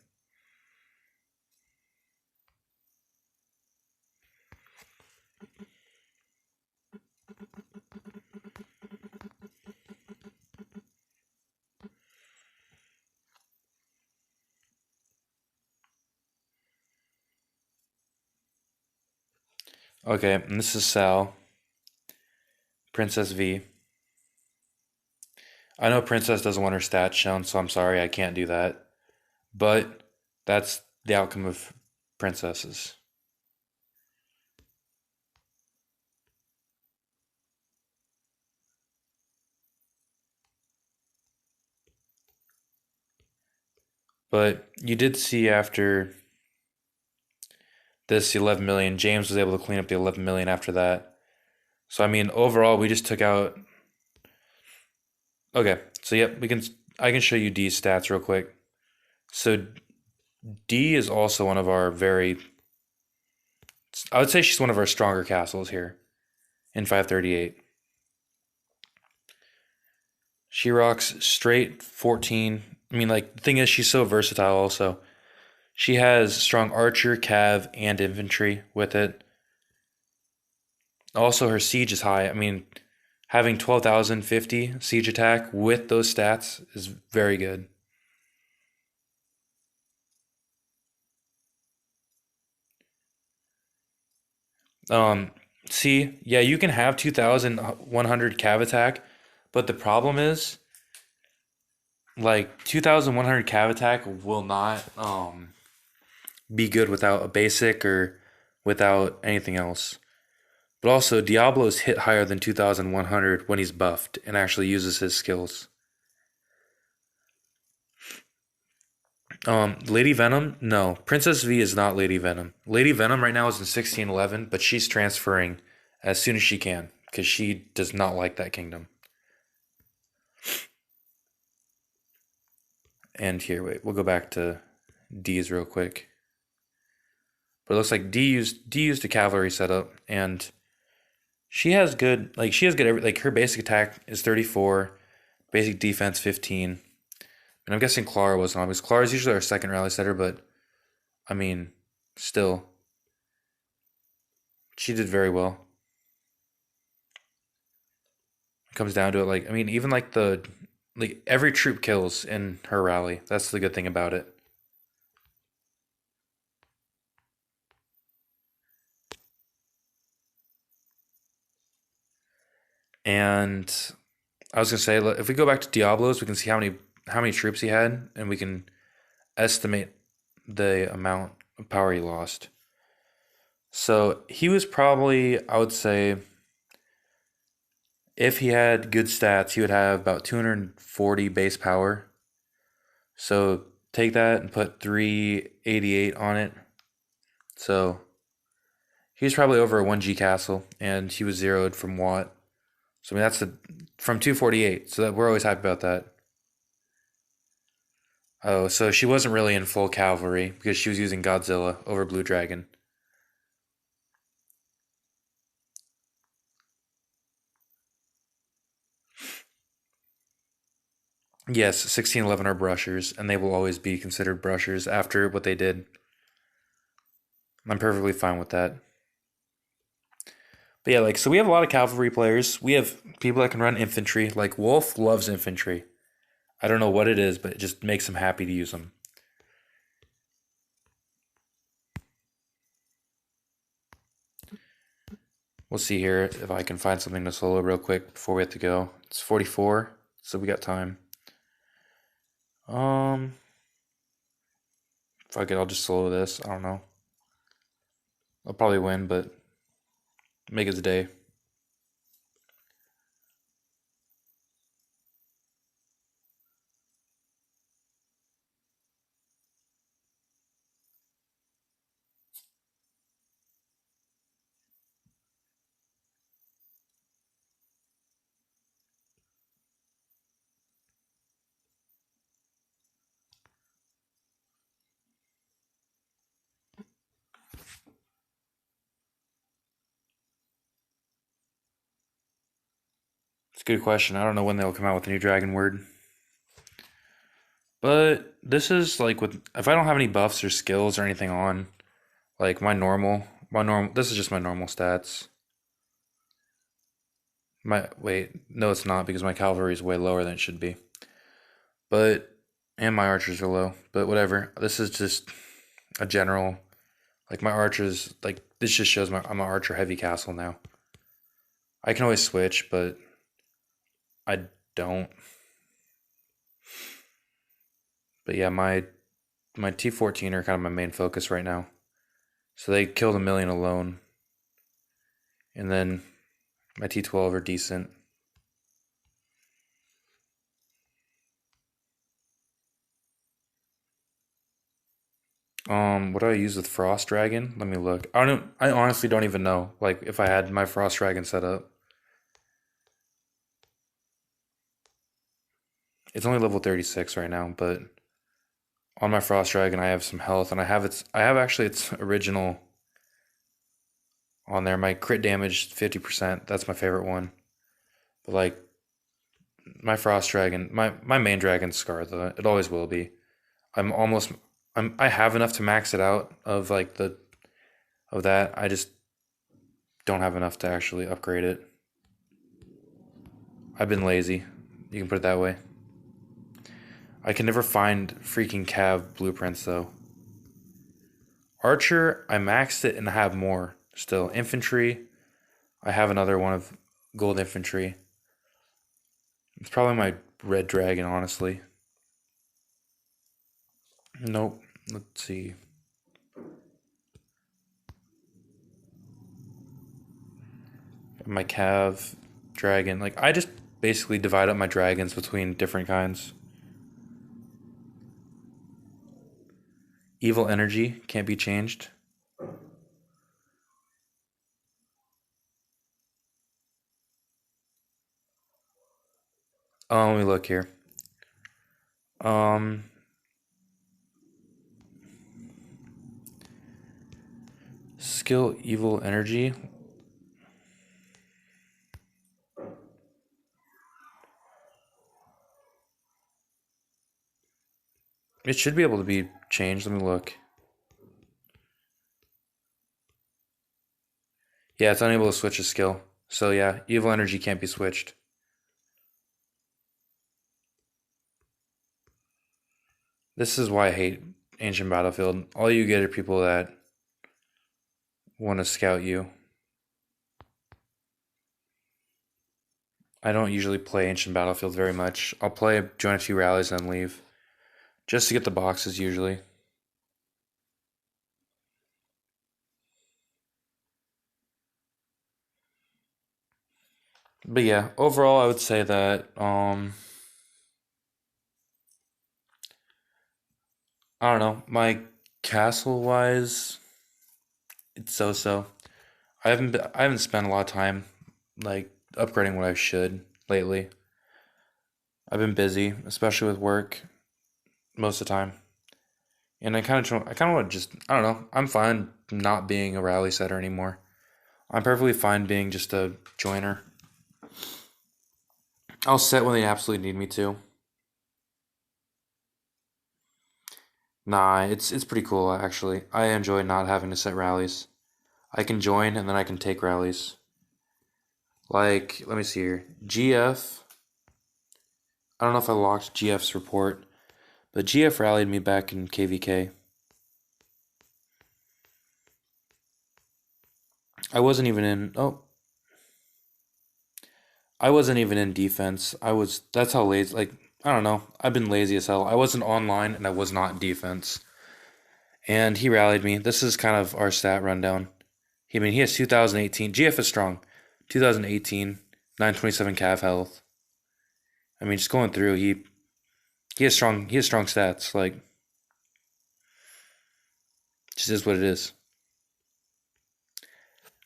Okay, and this is Sal, Princess V. I know Princess doesn't want her stats shown, so I'm sorry I can't do that. But that's the outcome of princesses. But you did see after this 11 million, James was able to clean up the 11 million after that. So I mean, overall, we just took out. Okay, so yep, we can. I can show you D's stats real quick. So D is also one of our very. I would say she's one of our stronger castles here in 538. She rocks straight 14. I mean, like, the thing is, she's so versatile also. She has strong archer, cav, and infantry with it. Also, her siege is high. I mean, having 12,050 siege attack with those stats is very good. Um, See, yeah, you can have 2,100 cav attack, but the problem is, like, 2,100 cav attack will not be good without a basic or without anything else. But also, Diablo's hit higher than 2,100 when he's buffed and actually uses his skills. Lady Venom? No. Princess V is not Lady Venom. Lady Venom right now is in 1611, but she's transferring as soon as she can because she does not like that kingdom. And here, wait, we'll go back to D's real quick. But it looks like D used a cavalry setup, and she has good like her basic attack is 34, basic defense 15. And I'm guessing Clara wasn't on because Clara's usually our second rally setter, but I mean, still, she did very well. It comes down to it, like I mean, even like every troop kills in her rally. That's the good thing about it. And I was gonna say, if we go back to Diablo's, we can see how many troops he had, and we can estimate the amount of power he lost. So he was probably, I would say, if he had good stats, he would have about 240 base power. So take that and put 388 on it. So he was probably over a 1G castle, and he was zeroed from Watt. So I mean from 248. So we're always happy about that. Oh, so she wasn't really in full cavalry because she was using Godzilla over Blue Dragon. Yes, 1611 are brushers, and they will always be considered brushers after what they did. I'm perfectly fine with that. But yeah, like, so we have a lot of cavalry players. We have people that can run infantry. Like, Wolf loves infantry. I don't know what it is, but it just makes him happy to use them. We'll see here if I can find something to solo real quick before we have to go. It's 44, so we got time. Um, Fuck it, I'll just solo this. I don't know. I'll probably win, but make it a day. It's a good question. I don't know when they'll come out with a new dragon word. But this is like with if I don't have any buffs or skills or anything on, like my normal this is just my normal stats. My wait, no it's not because my cavalry is way lower than it should be. But and my archers are low. But whatever. This is just a general like my archers like this just shows I'm an archer heavy castle now. I can always switch, but I don't. But yeah, my T14 are kind of my main focus right now. So they killed a million alone. And then my T12 are decent. What do I use with Frost Dragon? Let me look. I honestly don't even know. Like if I had my Frost Dragon set up. It's only level 36 right now, but on my Frost Dragon I have some health and I have actually its original on there. My crit damage 50%. That's my favorite one. But like my frost dragon, my main dragon's Scar though. It always will be. I'm almost I have enough to max it out of like the of that. I just don't have enough to actually upgrade it. I've been lazy. You can put it that way. I can never find freaking Cav blueprints though. Archer, I maxed it and I have more still. Infantry, I have another one of gold infantry. It's probably my red dragon, honestly. Nope. Let's see. My Cav dragon. Like, I just basically divide up my dragons between different kinds. Evil energy can't be changed. Oh, let me look here. Um, skill evil energy. It should be able to be changed. Let me look. Yeah, it's unable to switch a skill. So yeah, evil energy can't be switched. This is why I hate Ancient Battlefield. All you get are people that want to scout you. I don't usually play Ancient Battlefield very much. I'll play, join a few rallies, and then leave. Just to get the boxes, usually. But yeah, overall, I would say that, I don't know, my castle wise, it's so so. I haven't spent a lot of time, like, upgrading what I should lately. I've been busy, especially with work, most of the time. And I kind of want to just, I don't know, I'm fine not being a rally setter anymore. I'm perfectly fine being just a joiner. I'll set when they absolutely need me to. Nah, it's pretty cool actually. I enjoy not having to set rallies. I can join and then I can take rallies. Like, let me see here. GF. I don't know if I locked GF's report, but GF rallied me back in KVK. I wasn't even in. Oh, I wasn't even in defense. I was. That's how lazy. Like, I don't know. I've been lazy as hell. I wasn't online and I was not in defense. And he rallied me. This is kind of our stat rundown. I mean, he has 2018. GF is strong. 2018, 927 cav health. I mean, just going through, he has strong stats. Like, just is what it is.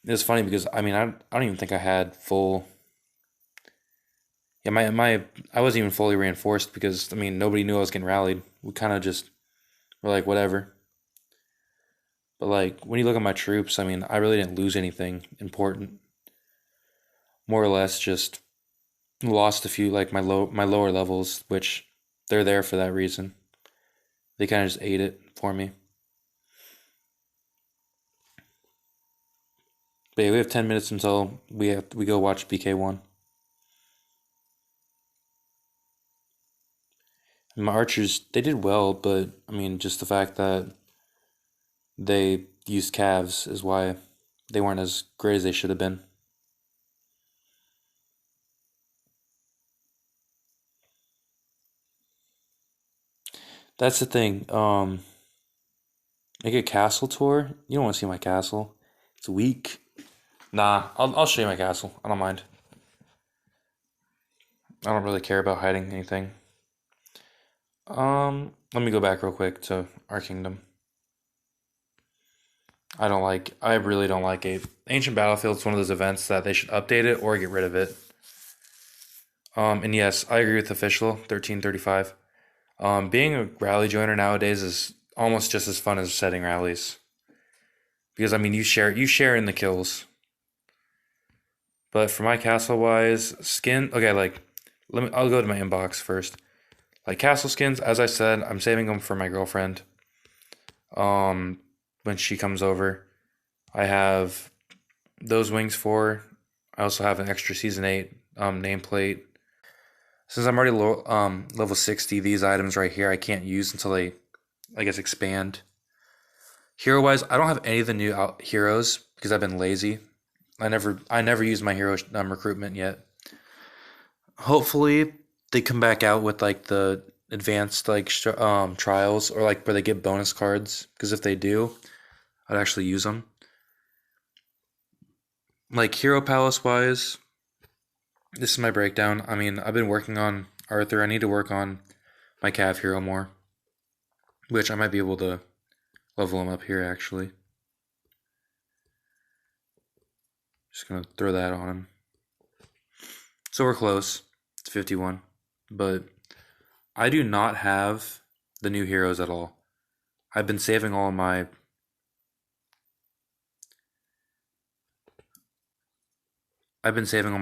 It's funny because I mean, I don't even think I had full. Yeah, I wasn't even fully reinforced because I mean nobody knew I was getting rallied. We kind of just were like whatever. But like when you look at my troops, I mean I really didn't lose anything important. More or less just lost a few like my lower levels, which they're there for that reason. They kind of just ate it for me. But yeah, we have 10 minutes until we go watch BK1. And my archers they did well, but I mean just the fact that they used calves is why they weren't as great as they should have been. That's the thing. Make a castle tour. You don't want to see my castle. It's weak. Nah, I'll show you my castle. I don't mind. I don't really care about hiding anything. Let me go back real quick to our kingdom. I really don't like it. Ancient Battlefield's one of those events that they should update it or get rid of it. And yes, I agree with official 1335. Being a rally joiner nowadays is almost just as fun as setting rallies because I mean you share in the kills. But for my castle wise, skin okay like I'll go to my inbox first. Like castle skins, as I said, I'm saving them for my girlfriend. Um, when she comes over, I have those wings for her. I also have an extra season 8 nameplate. Since I'm already level 60, these items right here I can't use until they, I guess, expand. Hero wise, I don't have any of the new heroes because I've been lazy. I never used my hero recruitment yet. Hopefully, they come back out with like the advanced like trials or like where they get bonus cards. Because if they do, I'd actually use them. Like hero palace wise, this is my breakdown. I mean, I've been working on Arthur. I need to work on my Cav hero more, which I might be able to level him up here actually. Just gonna throw that on him. So we're close. It's 51. But I do not have the new heroes at all. I've been saving all of my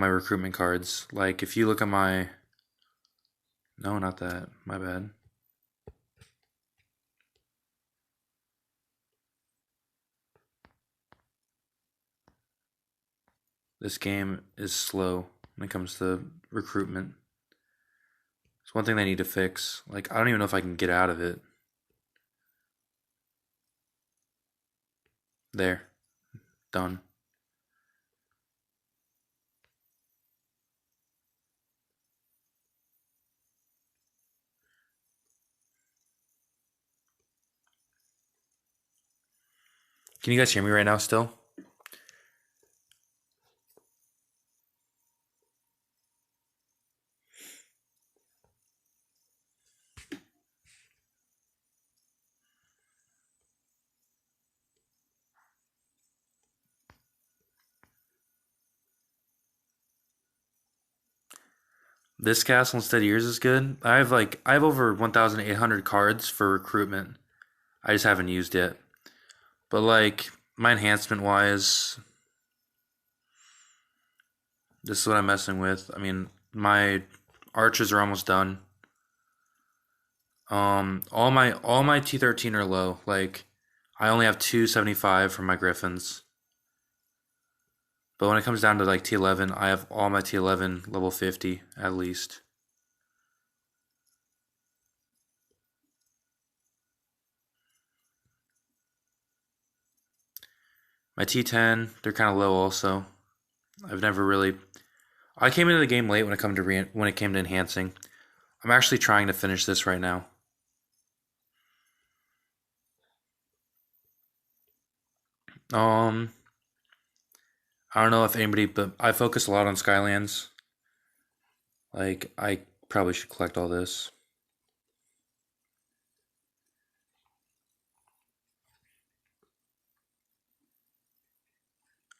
recruitment cards. Like if you look at my no, not that. My bad. This game is slow when it comes to recruitment. It's one thing they need to fix. Like I don't even know if I can get out of it. There. Done. Can you guys hear me right now still? This castle instead of yours is good. I have over 1,800 cards for recruitment. I just haven't used yet. But like my enhancement wise, this is what I'm messing with. I mean, my archers are almost done. All my T13 are low. Like I only have 275 for my griffins. But when it comes down to like T11, I have all my T11 level 50 at least. My T10, they're kind of low also. I've never really. I came into the game late when it came to enhancing. I'm actually trying to finish this right now. Um, I don't know if anybody, but I focus a lot on Skylands. Like I probably should collect all this.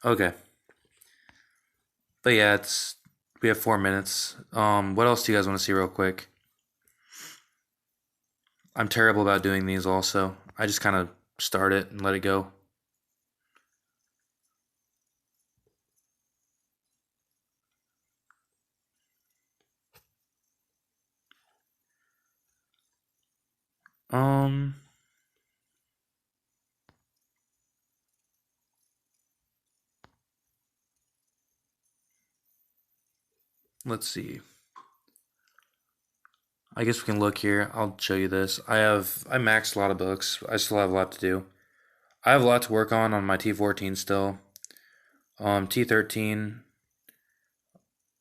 Okay, but yeah, it's we have 4 minutes. What else do you guys want to see real quick? I'm terrible about doing these. Also, I just kind of start it and let it go. Um, let's see. I guess we can look here. I'll show you this. I maxed a lot of books. I still have a lot to do. I have a lot to work on my T14 still. T13.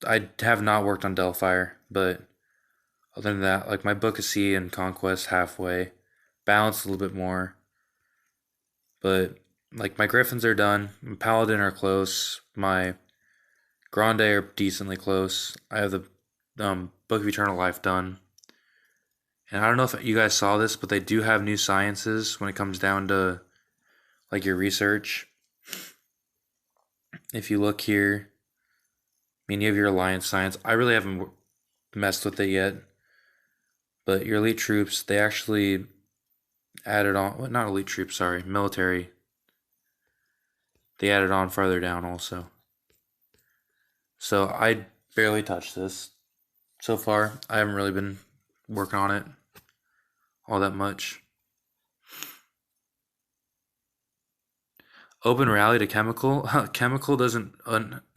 I have not worked on Delphire, but other than that, like my Book of Sea and Conquest halfway, balanced a little bit more. But like my Griffins are done. My Paladin are close. My Grande are decently close. I have the Book of Eternal Life done. And I don't know if you guys saw this, but they do have new sciences when it comes down to like your research. If you look here, I mean, you have your alliance science. I really haven't messed with it yet, but your elite troops, they actually added on, well, not elite troops, sorry, military. They added on farther down also. So I barely touched this. so far. I haven't really been working on it all that much. Open rally to Chemical. Chemical doesn't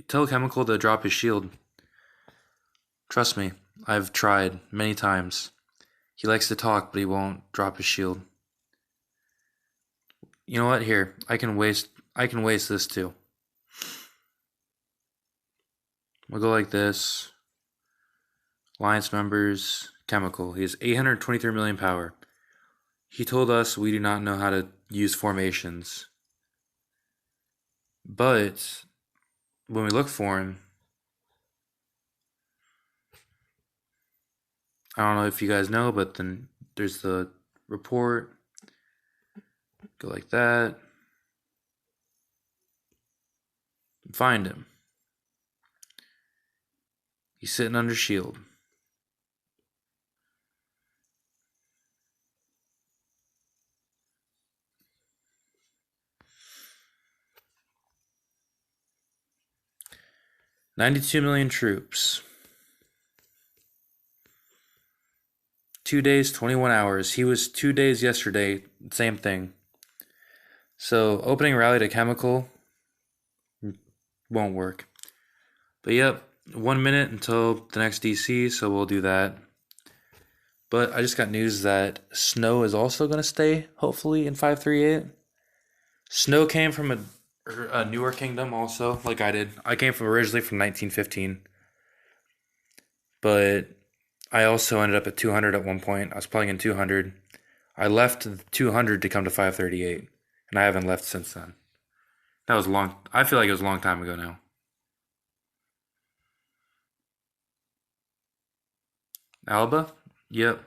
tell Chemical to drop his shield. Trust me, I've tried many times. He likes to talk, but he won't drop his shield. You know what? Here, I can waste this too. We'll go like this. Alliance members, Chemical. He has 823 million power. He told us we do not know how to use formations. But when we look for him, I don't know if you guys know, but then there's the report. Go like that. Find him. He's sitting under shield. $92 million troops. 2 days, 21 hours. He was 2 days yesterday. Same thing. So opening rally to Chemical won't work. But yep, 1 minute until the next DC, so we'll do that. But I just got news that Snow is also going to stay, hopefully, in 538. Snow came from a newer kingdom also, like I did. I came from originally from 1915. But I also ended up at 200 at one point. I was playing in 200. I left 200 to come to 538, and I haven't left since then. That was long. I feel like it was a long time ago now. Alba? Yep.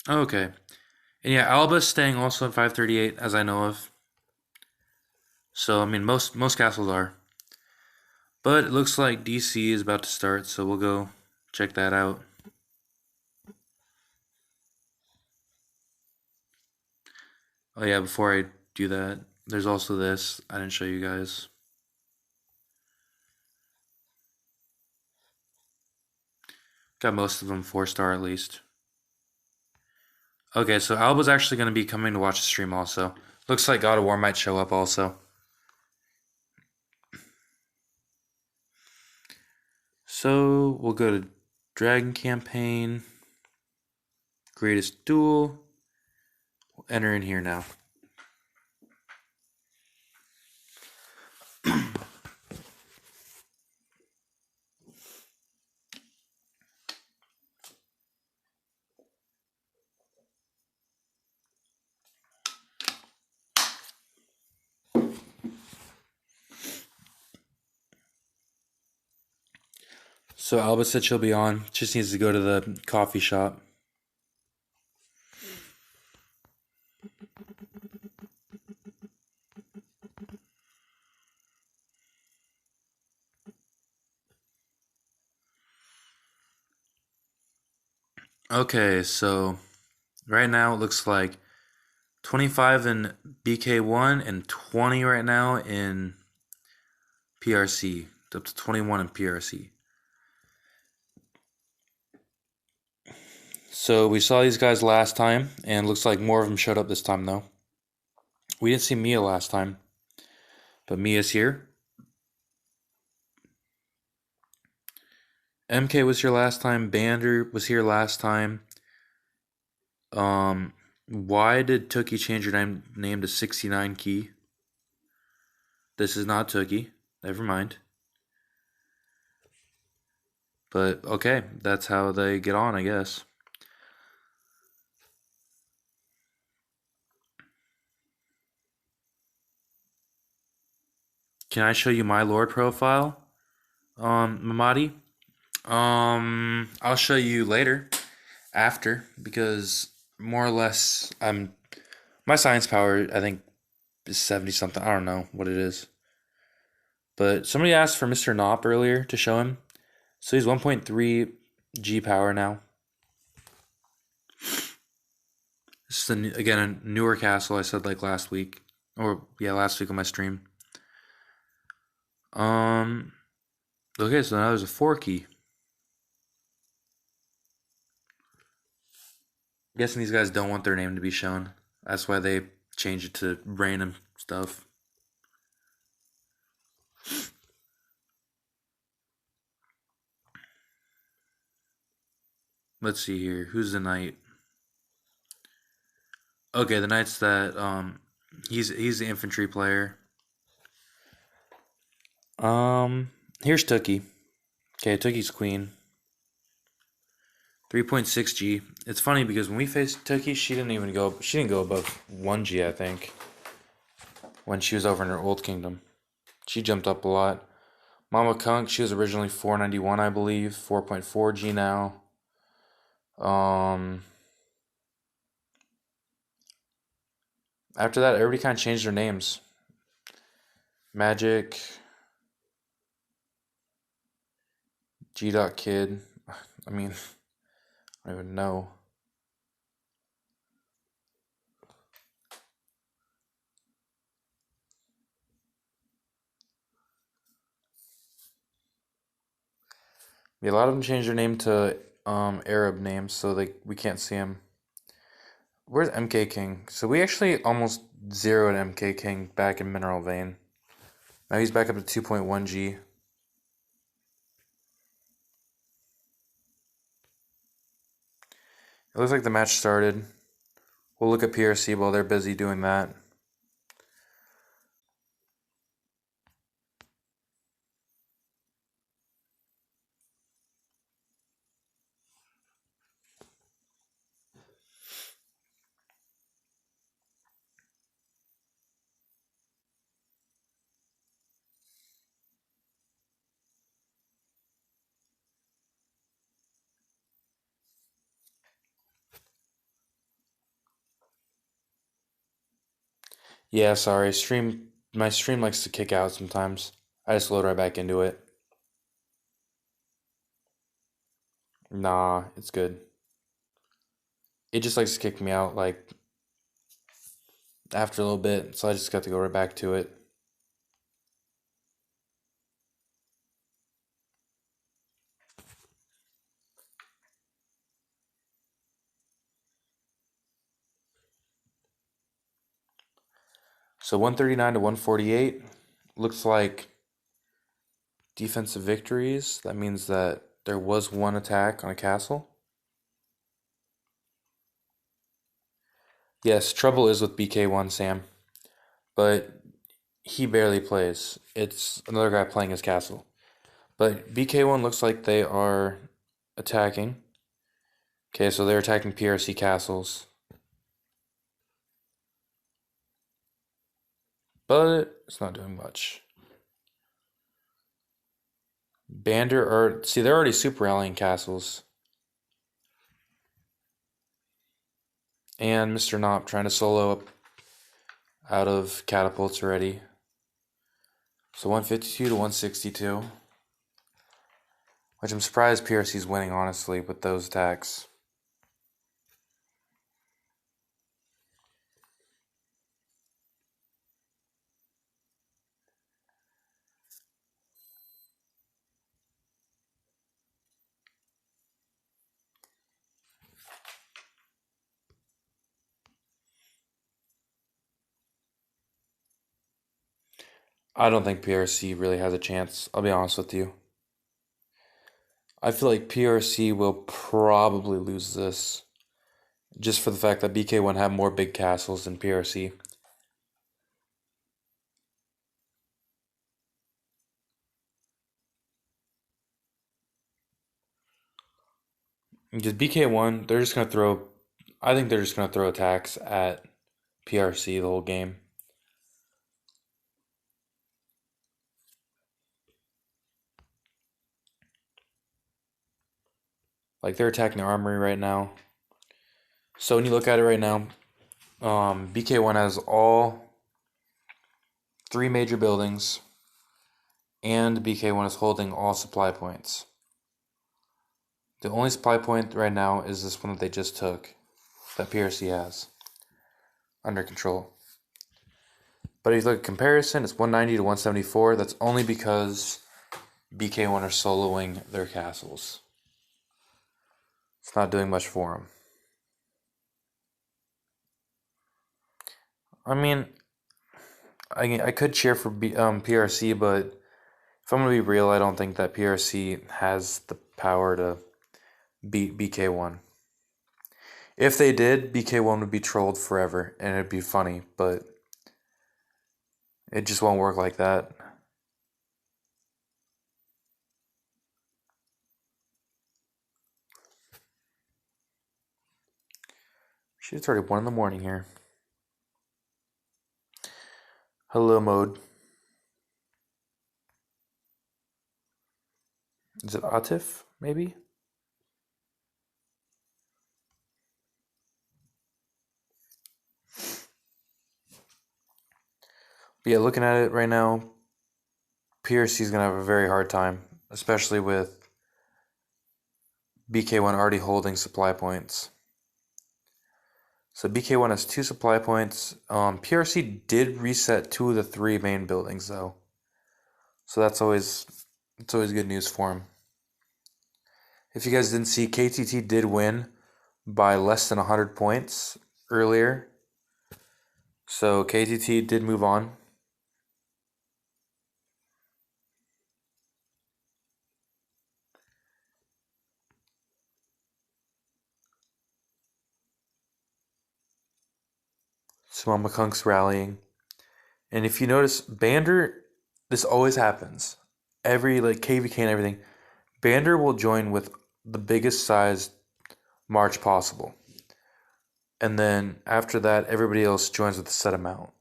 Okay. And yeah, Alba's staying also at 538, as I know of. So I mean, most castles are. But it looks like DC is about to start, so we'll go check that out. Oh yeah, before I do that, there's also this. I didn't show you guys. Got most of them 4-star at least. Okay, so Alba's actually going to be coming to watch the stream also. Looks like God of War might show up also. So we'll go to Dragon Campaign, Greatest Duel. We'll enter in here now. So Alba said she'll be on. Just needs to go to the coffee shop. Okay, so right now it looks like 25 in BK1 and 20 right now in PRC. Up to 21 in PRC. So we saw these guys last time, and looks like more of them showed up this time though. We didn't see Mia last time, but Mia's here. MK was here last time. Bander was here last time. Why did Tookie change your name to 69 key? This is not Tookie. Never mind. But okay, that's how they get on, I guess. Can I show you my Lord profile, Mamadi? I'll show you later, after, because more or less I'm My science power, I think, is 70 something. I don't know what it is. But somebody asked for Mr. Knopp earlier to show him. So he's 1.3 G power now. This is, again, a newer castle, I said like last week. Or, yeah, last week on my stream. Okay, so now there's a 4 key. I'm guessing these guys don't want their name to be shown. That's why they changed it to random stuff. Let's see here. Who's the knight? Okay, the knight's that he's the infantry player. Here's Tookie. Okay, Tookie's queen. 3.6 G. It's funny because when we faced Tookie, she didn't go above 1 G, I think. When she was over in her old kingdom. She jumped up a lot. Mama Kunk, she was originally 491, I believe. 4.4 G now. After that, everybody kind of changed their names. Magic. G.Kid. I mean, I don't even know. Yeah, a lot of them changed their name to Arab names, so we can't see them. Where's MK King? So we actually almost zeroed MK King back in Mineral Vein. Now he's back up to 2.1 G. It looks like the match started. We'll look at PRC while they're busy doing that. Yeah, sorry. My stream likes to kick out sometimes. I just load right back into it. Nah, it's good. It just likes to kick me out like after a little bit, so I just got to go right back to it. So 139 to 148 looks like defensive victories. That means that there was one attack on a castle. Yes, trouble is with BK1 Sam, but he barely plays. It's another guy playing his castle. But BK1 looks like they are attacking. Okay, so they're attacking PRC castles. But it's not doing much. they're already super rallying castles. And Mr. Knopp trying to solo up out of catapults already. So 152 to 162. Which I'm surprised PRC's winning, honestly, with those attacks. I don't think PRC really has a chance, I'll be honest with you. I feel like PRC will probably lose this. Just for the fact that BK1 have more big castles than PRC. Because BK1, they're just going to throw. I think they're just going to throw attacks at PRC the whole game. Like they're attacking the armory right now. So when you look at it right now, BK1 has all three major buildings, and BK1 is holding all supply points. The only supply point right now is this one that they just took, that PRC has under control. But if you look at comparison, it's 190 to 174. That's only because BK1 are soloing their castles. It's not doing much for them. I mean, I could cheer for PRC, but if I'm going to be real, I don't think that PRC has the power to beat BK1. If they did, BK1 would be trolled forever, and it'd be funny, but it just won't work like that. Shit, it's already 1 in the morning here. Hello mode. Is it Atif, maybe? But yeah, looking at it right now, PRC is going to have a very hard time, especially with BK1 already holding supply points. So BK1 has 2 supply points. PRC did reset 2 of the 3 main buildings though, so it's always good news for him. If you guys didn't see, KTT did win by less than 100 points earlier, so KTT did move on. So McCunk's rallying. And if you notice, Bander, this always happens. Every KVK and everything, Bander will join with the biggest size march possible. And then after that, everybody else joins with a set amount.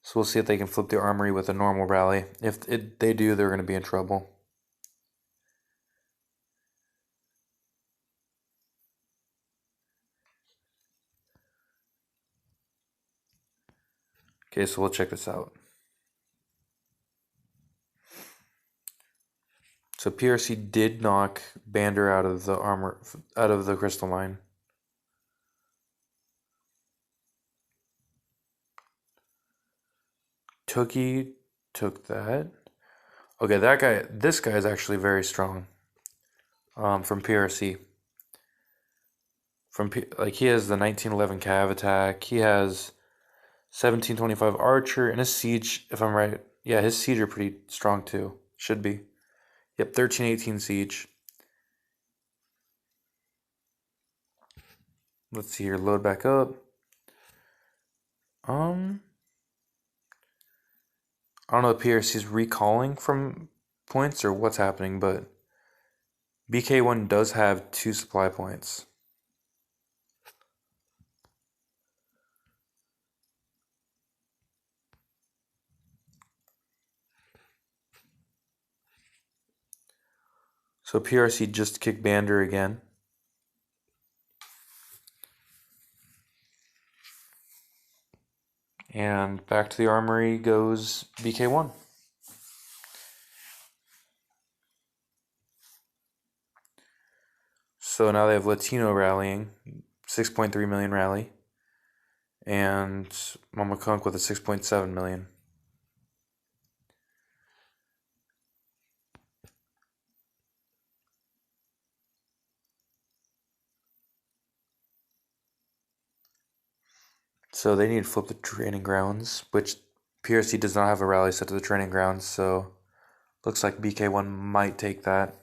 So we'll see if they can flip the armory with a normal rally. If they do, they're going to be in trouble. Okay, so we'll check this out. So PRC did knock Bander out of the crystal mine. Tookie took that. Okay, this guy is actually very strong. From PRC. He has the 1911 cav attack. He has 1725 archer and his siege. If I'm right, yeah, his siege are pretty strong too. Should be. Yep, 1318 siege. Let's see here. Load back up. I don't know if PRC's recalling from points or what's happening, but BK1 does have 2 supply points. So PRC just kicked Bander again. And back to the armory goes BK1. So now they have Latino rallying, 6.3 million rally, and Mama Kunk with a 6.7 million. So they need to flip the training grounds, which PRC does not have a rally set to the training grounds, so looks like BK1 might take that.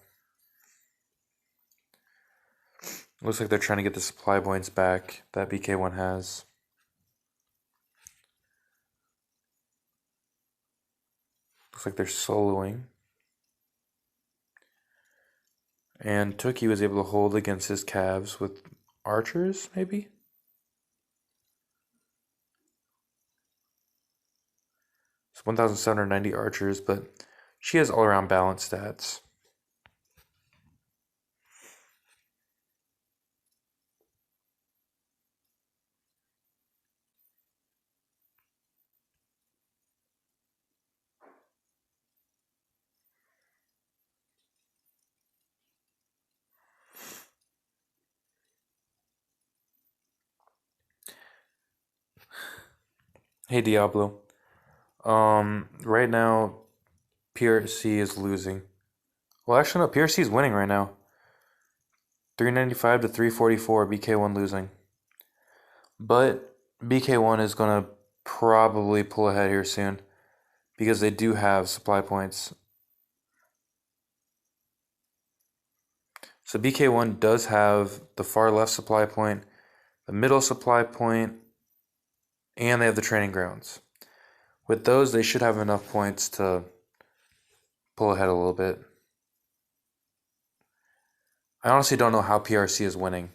Looks like they're trying to get the supply points back that BK1 has. Looks like they're soloing. And Tookie was able to hold against his calves with archers, maybe? It's 1,790 archers, but she has all-around balanced stats. Hey Diablo. Right now PRC is losing. Well, actually no, PRC is winning right now. 395 to 344, BK1 losing. But BK1 is gonna probably pull ahead here soon because they do have supply points. So BK1 does have the far left supply point, the middle supply point, and they have the training grounds. With those, they should have enough points to pull ahead a little bit. I honestly don't know how PRC is winning.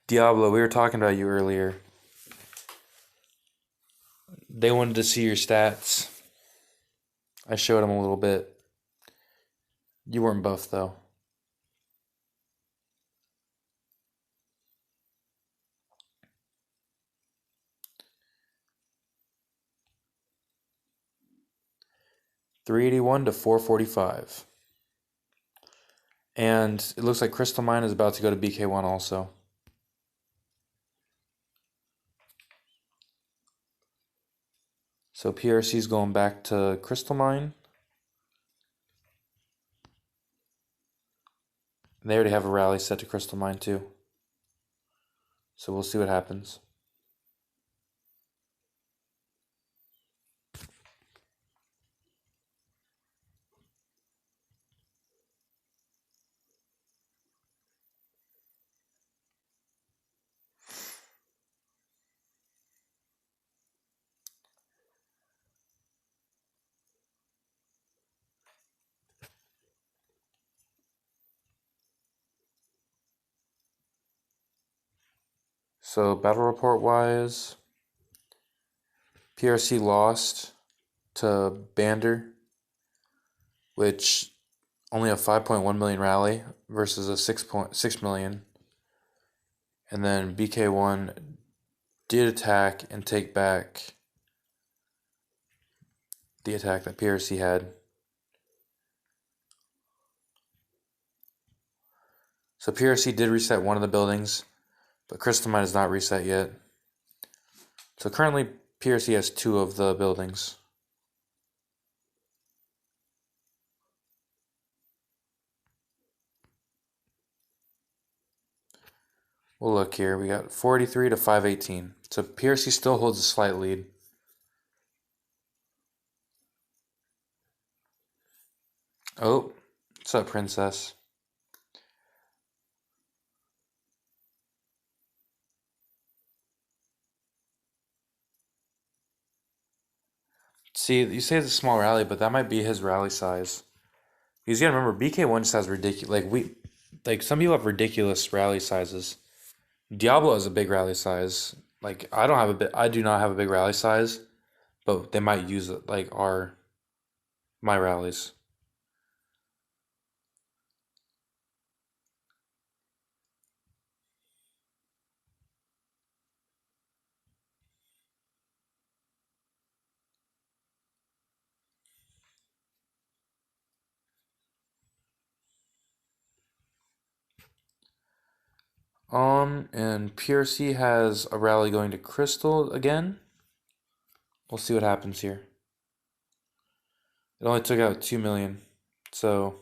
Diablo, we were talking about you earlier. They wanted to see your stats. I showed them a little bit. You weren't buffed though. .381 to 445. And it looks like Crystal Mine is about to go to BK1 also. So PRC is going back to Crystal Mine. They already have a rally set to Crystal Mine too. So we'll see what happens. So battle report wise, PRC lost to Bander, which only a 5.1 million rally versus a 6.6 million. And then BK1 did attack and take back the attack that PRC had. So PRC did reset one of the buildings, but Crystal Mine is not reset yet. So currently PRC has two of the buildings. We'll look here. We got 483 to 518. So PRC still holds a slight lead. Oh, what's up, Princess? See, you say it's a small rally, but that might be his rally size. Because you gotta remember, BK1 just has ridiculous. Like some people have ridiculous rally sizes. Diablo has a big rally size. Like I do not have a big rally size, but they might use it like my rallies. And PRC has a rally going to Crystal again. We'll see what happens here. It only took out 2 million. So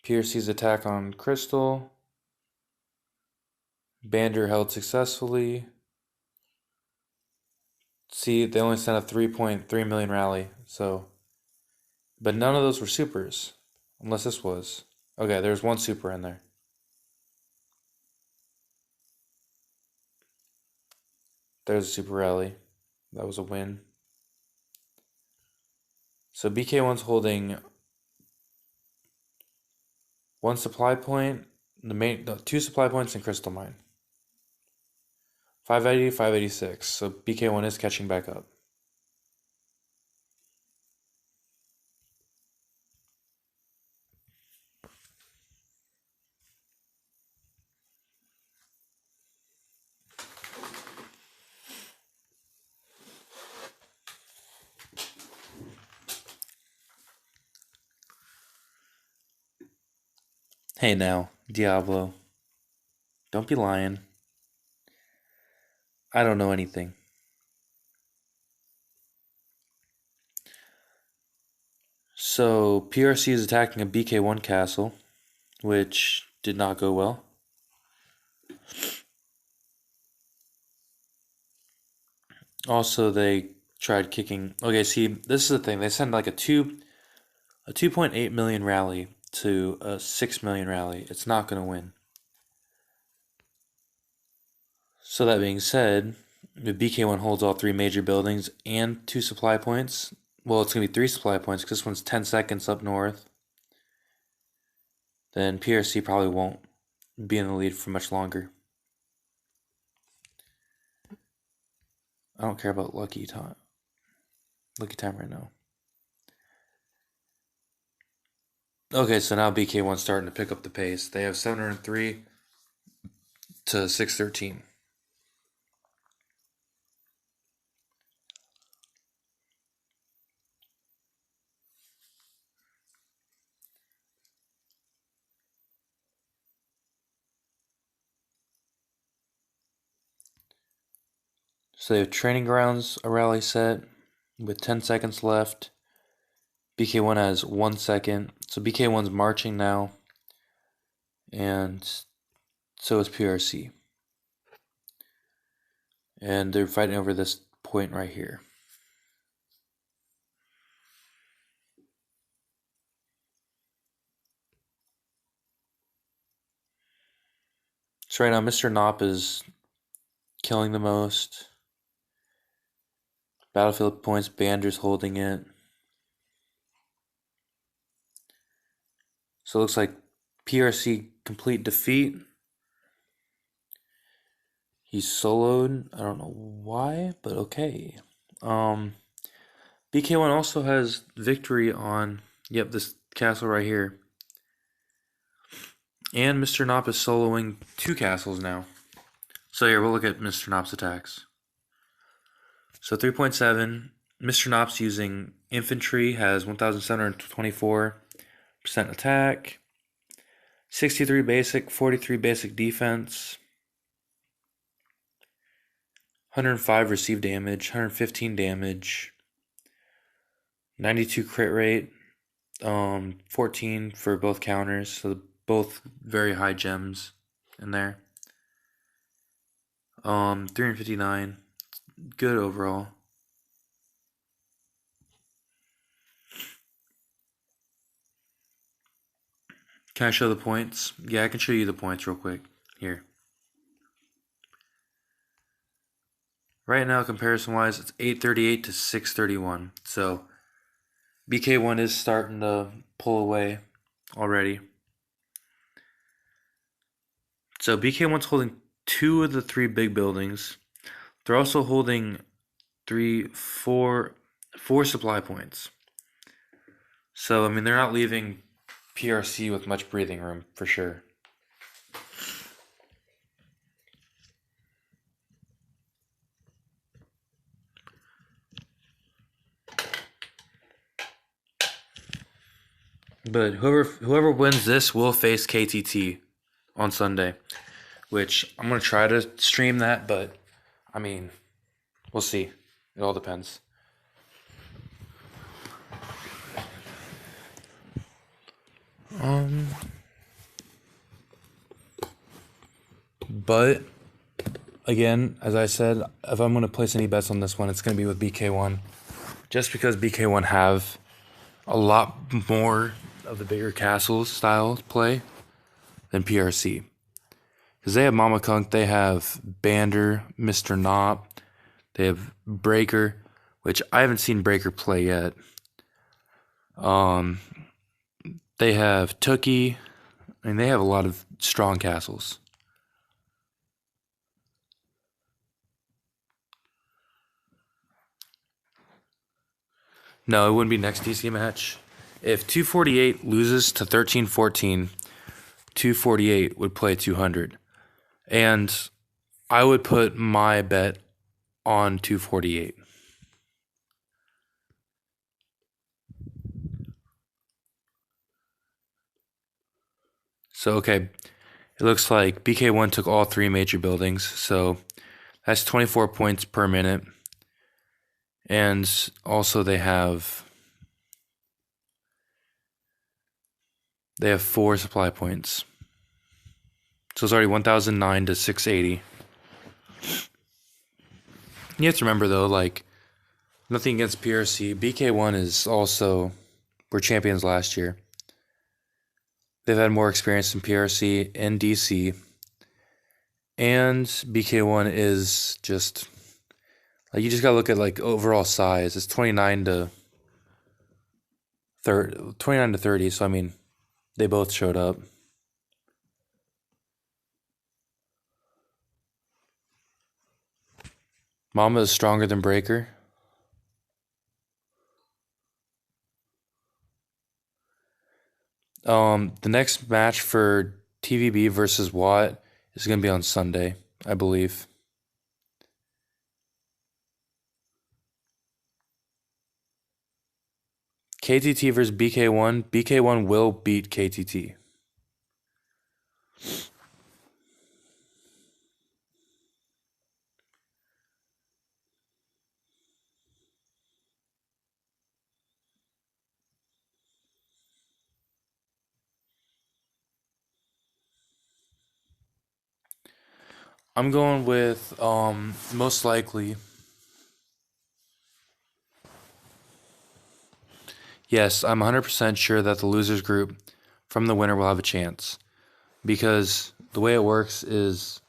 PRC's attack on Crystal. Bander held successfully. See, they only sent a 3.3 million rally. So, but none of those were supers. Unless this was. Okay, there's one super in there. There's a super rally. That was a win. So BK1's holding one supply point, two supply points in Crystal Mine. 580, 586. So BK1 is catching back up. Hey now, Diablo. Don't be lying. I don't know anything. So, PRC is attacking a BK1 castle, which did not go well. Also, they tried kicking. Okay, see, this is the thing. They send like a 2.8 million rally to a 6 million rally. It's not going to win. So that being said, if BK1 holds all three major buildings and two supply points, well, it's going to be three supply points because this one's 10 seconds up north, then PRC probably won't be in the lead for much longer. I don't care about lucky time. Lucky time right now. Okay, so now BK1's starting to pick up the pace. They have 703 to 613. So they have training grounds, a rally set with 10 seconds left. BK1 has 1 second. So BK1's marching now. And so is PRC. And they're fighting over this point right here. So right now, Mr. Knopp is killing the most. Battlefield points, Bander's holding it. So it looks like PRC complete defeat. He's soloed. I don't know why, but okay. BK1 also has victory on, yep, this castle right here. And Mr. Knopp is soloing two castles now. So here, we'll look at Mr. Knopp's attacks. So 3.7, Mr. Knopp's using infantry, has 1,724% attack, 63 basic, 43 basic defense, 105 received damage, 115 damage, 92 crit rate, 14 for both counters, so both very high gems in there. 359, good overall. Can I show the points? Yeah, I can show you the points real quick. Here. Right now, comparison-wise, it's 838 to 631. So BK1 is starting to pull away already. So BK1's holding two of the three big buildings. They're also holding four supply points. So, I mean, they're not leaving PRC with much breathing room, for sure. But whoever wins this will face KTT on Sunday, which I'm going to try to stream that, but, I mean, we'll see. It all depends. But again, as I said, if I'm going to place any bets on this one, it's going to be with BK1. Just because BK1 have a lot more of the bigger castles style play than PRC. Because they have Mama Kunk, they have Bander, Mr. Knopp, they have Breaker, which I haven't seen Breaker play yet. They have Tookie. I mean, they have a lot of strong castles. No, it wouldn't be next DC match. If 248 loses to 1314, 248 would play 200. And I would put my bet on 248. So, okay, it looks like BK1 took all three major buildings, so that's 24 points per minute. And also they have 4 supply points. So it's already 1009 to 680. You have to remember though, like, nothing against PRC. BK1 is also were champions last year. They've had more experience in PRC and DC. And BK1 is just like you just gotta look at like overall size. It's 29 to 30. So I mean, they both showed up. Mama is stronger than Breaker. The next match for TVB versus Watt is gonna be on Sunday, I believe. KTT versus BK1. BK1 will beat KTT. I'm going with most likely. Yes, I'm 100% sure that the losers group from the winner will have a chance. Because the way it works is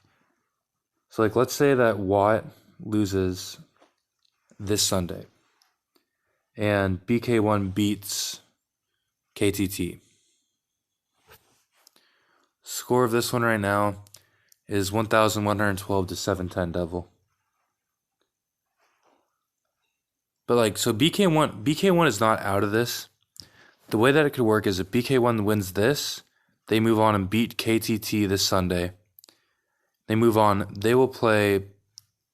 so like let's say that Watt loses this Sunday and BK1 beats KTT. Score of this one right now is 1112 to 710 Devil. But like so BK1 is not out of this. The way that it could work is if BK1 wins this, they move on and beat KTT this Sunday. They move on. They will play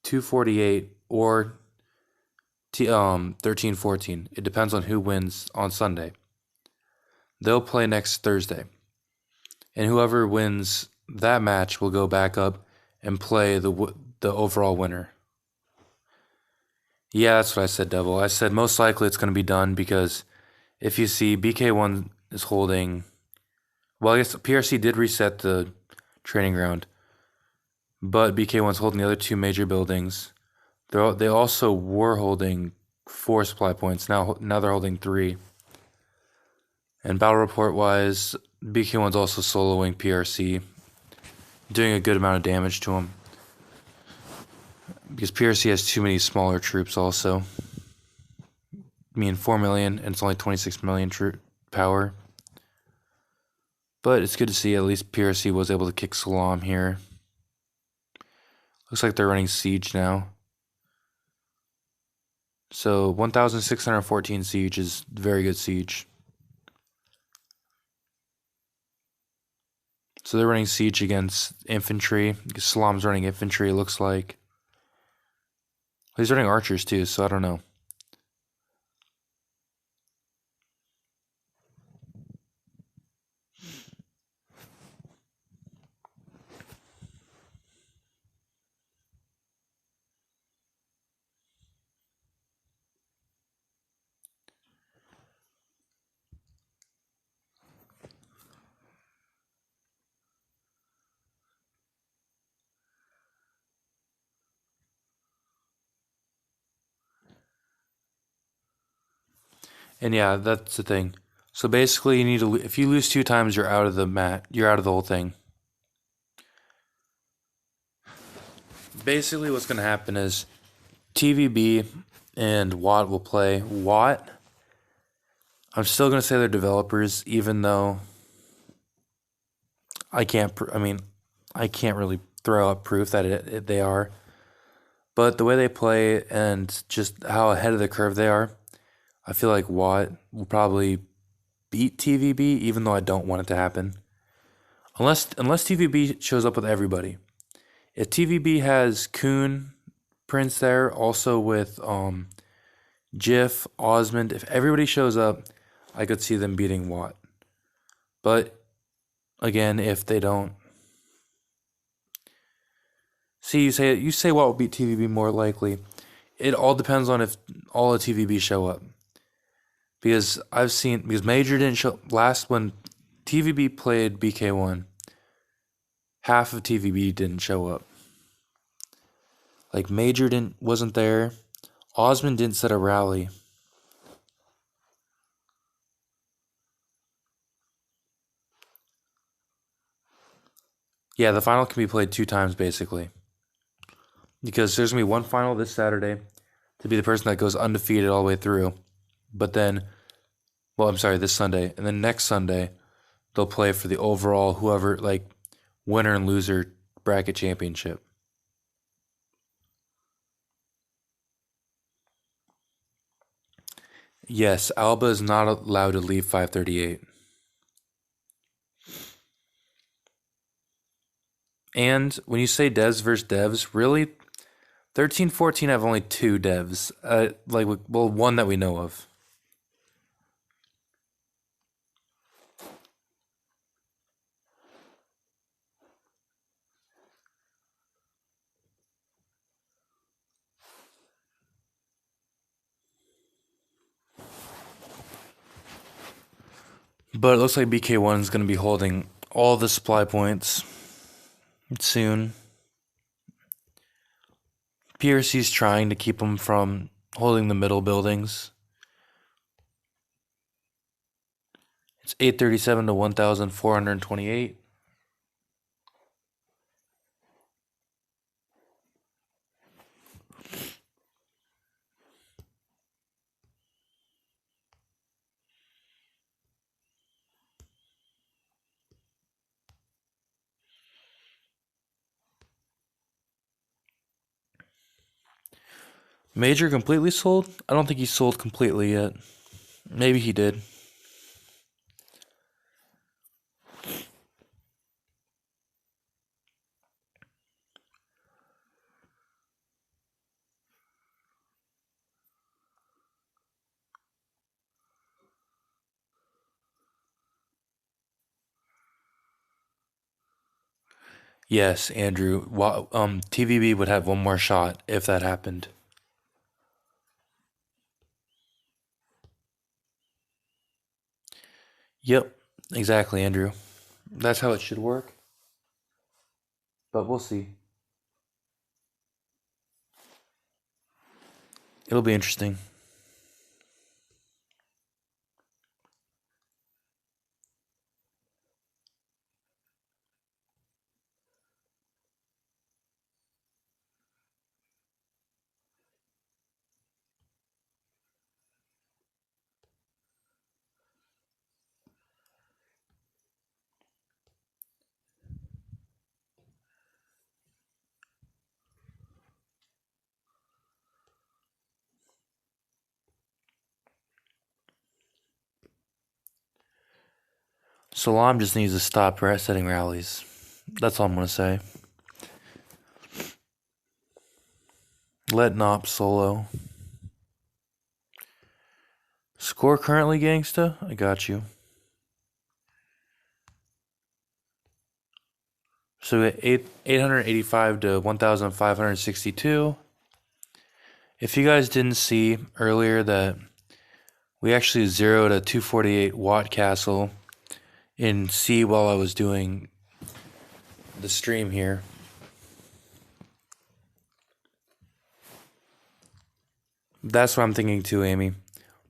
248 or 13-14. It depends on who wins on Sunday. They'll play next Thursday. And whoever wins that match will go back up and play the overall winner. Yeah, that's what I said, Devil. I said most likely it's going to be done because if you see BK1 is holding, well, I guess PRC did reset the training ground, but BK1's holding the other two major buildings. They also were holding 4 supply points. Now they're holding 3. And battle report wise, BK1's also soloing PRC, doing a good amount of damage to him. Because PRC has too many smaller troops also. I mean, 4 million, and it's only 26 million power. But it's good to see at least PRC was able to kick Salam here. Looks like they're running Siege now. So 1,614 Siege is very good Siege. So they're running Siege against infantry. Salam's running infantry, it looks like. He's running archers too, so I don't know. And yeah, that's the thing. So basically, you need to if you lose 2 times, you're out of the mat. You're out of the whole thing. Basically, what's going to happen is TVB and Watt will play. Watt, I'm still going to say they're developers, even though I can't. I can't really throw out proof that they are. But the way they play and just how ahead of the curve they are, I feel like Watt will probably beat TVB, even though I don't want it to happen. Unless TVB shows up with everybody. If TVB has Kuhn, Prince there, also with Jiff, Osmond, if everybody shows up, I could see them beating Watt. But again if they don't. See, you say what will beat TVB more likely. It all depends on if all the TVB show up. Because Major didn't show last when TVB played BK1. Half of TVB didn't show up. Like Major wasn't there. Osmond didn't set a rally. Yeah, the final can be played 2 times basically. Because there's gonna be one final this Saturday to be the person that goes undefeated all the way through. But then, well, I'm sorry, this Sunday. And then next Sunday, they'll play for the overall whoever, like, winner and loser bracket championship. Yes, Alba is not allowed to leave 538. And when you say devs versus devs, really? 13-14 have only 2 devs. One that we know of. But it looks like BK1 is going to be holding all the supply points soon. PRC is trying to keep them from holding the middle buildings. It's 837 to 1,428. Major completely sold? I don't think he sold completely yet. Maybe he did. Yes, Andrew. TVB would have one more shot if that happened. Yep, exactly, Andrew. That's how it should work. But we'll see. It'll be interesting. Salam just needs to stop setting rallies. That's all I'm going to say. Let Nop solo. Score currently, gangsta? I got you. So we got 885 to 1,562. If you guys didn't see earlier that we actually zeroed a 248 watt castle in C while I was doing the stream here. That's what I'm thinking too, Amy.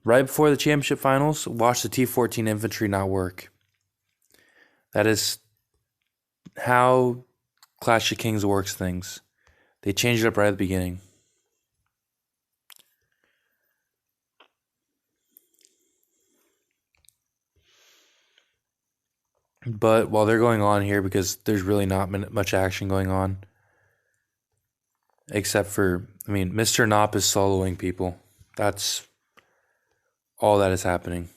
Right before the championship finals, watch the T14 infantry not work. That is how Clash of Kings works things. They change it up right at the beginning. But while they're going on here, because there's really not much action going on, except for, Mr. Nop is soloing people. That's all that is happening.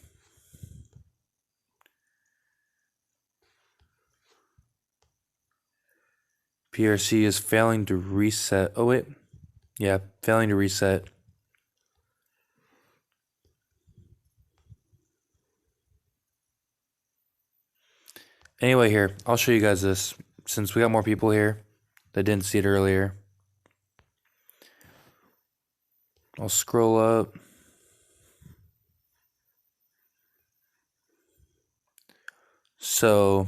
PRC is failing to reset. Oh, wait. Yeah, failing to reset. Anyway, here, I'll show you guys this. Since we got more people here that didn't see it earlier, I'll scroll up. So,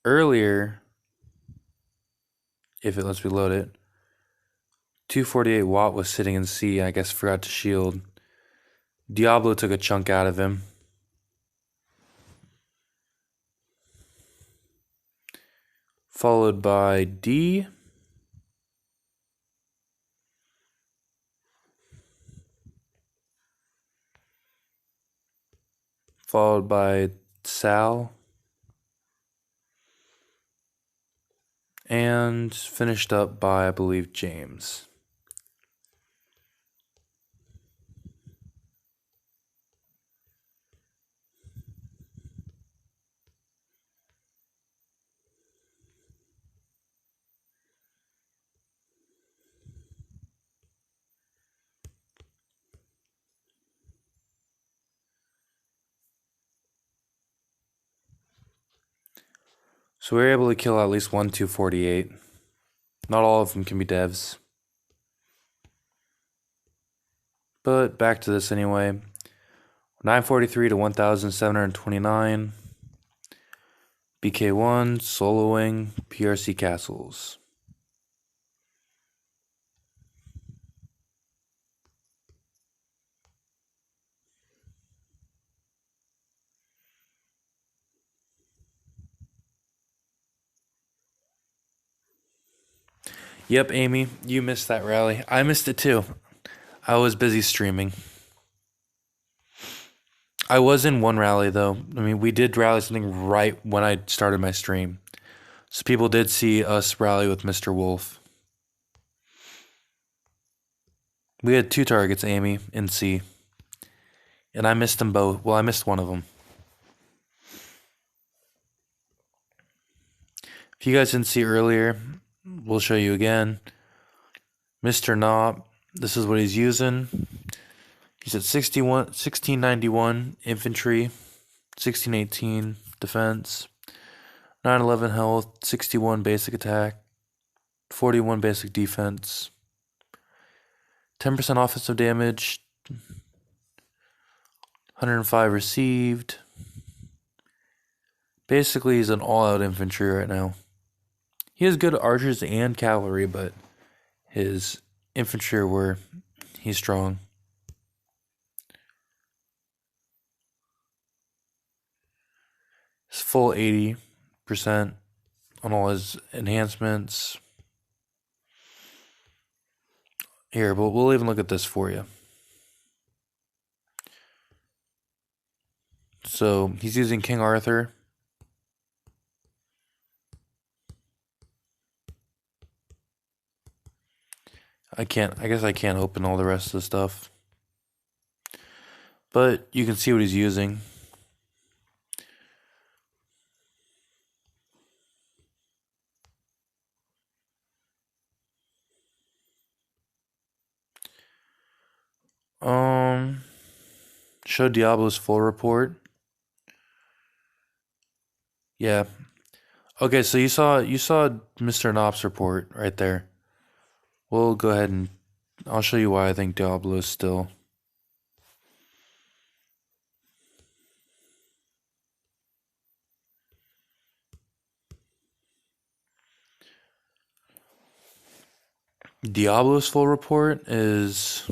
earlier, if it lets me load it, 248 Watt was sitting in C. I guess forgot to shield. Diablo took a chunk out of him. Followed by D. Followed by Sal. And finished up by, I believe, James. So we were able to kill at least one 248. Not all of them can be devs. But back to this anyway. 943 to 1,729. BK1, soloing, PRC castles. Yep, Amy, you missed that rally. I missed it too. I was busy streaming. I was in one rally though. I mean, we did rally something right when I started my stream. So people did see us rally with Mr. Wolf. We had 2 targets, Amy, in C. And I missed them both. Well, I missed one of them. If you guys didn't see earlier, we'll show you again. Mr. Knob, this is what he's using. He's at 1691 infantry, 1618 defense, 911 health, 61 basic attack, 41 basic defense, 10% offensive damage, 105 received. Basically, he's an all-out infantry right now. He has good archers and cavalry, but his infantry he's strong. He's full 80% on all his enhancements. Here, but we'll even look at this for you. So he's using King Arthur. I guess I can't open all the rest of the stuff. But you can see what he's using. Show Diablo's full report. Yeah. Okay, so you saw Mr. Knopf's report right there. We'll go ahead and I'll show you why I think Diablo is still. Diablo's full report is.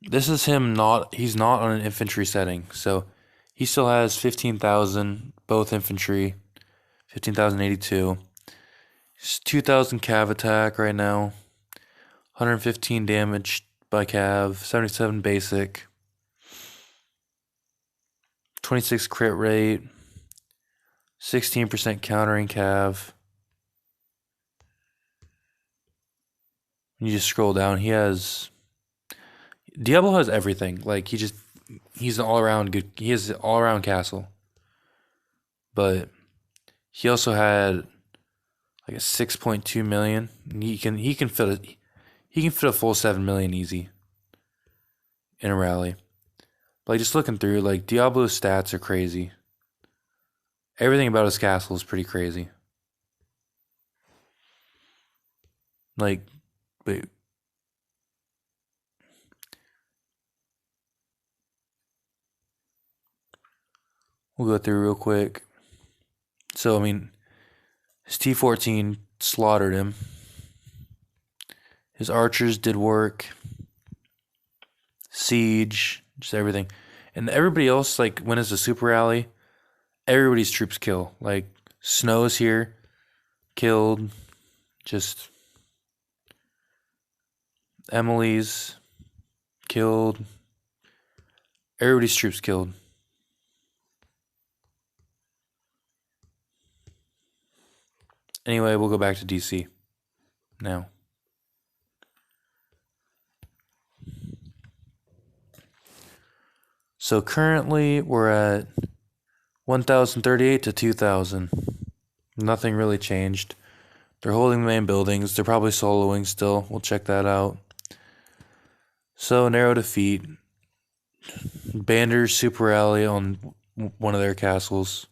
This is him he's not on an infantry setting, so he still has 15,000, both infantry, 15,082. He's 2,000 cav attack right now, 115 damage by cav, 77 basic, 26 crit rate, 16% countering cav. When you just scroll down, Diablo has everything. Like he's an all-around good. He has an all-around castle, but he also had like a 6.2 million. He can fit a full 7 million easy in a rally. But like just looking through, like Diablo's stats are crazy. Everything about his castle is pretty crazy. Like, wait, we'll go through real quick. So I mean, his T14 slaughtered him. His archers did work. Siege, just everything. And everybody else, like, when it's a super rally, everybody's troops kill. Like, Snow's here, killed. Just Emily's killed. Everybody's troops killed. Anyway, we'll go back to DC now. So currently we're at 1,038 to 2,000. Nothing really changed. They're holding the main buildings. They're probably soloing still. We'll check that out. So narrow defeat. Bander's super rally on one of their castles.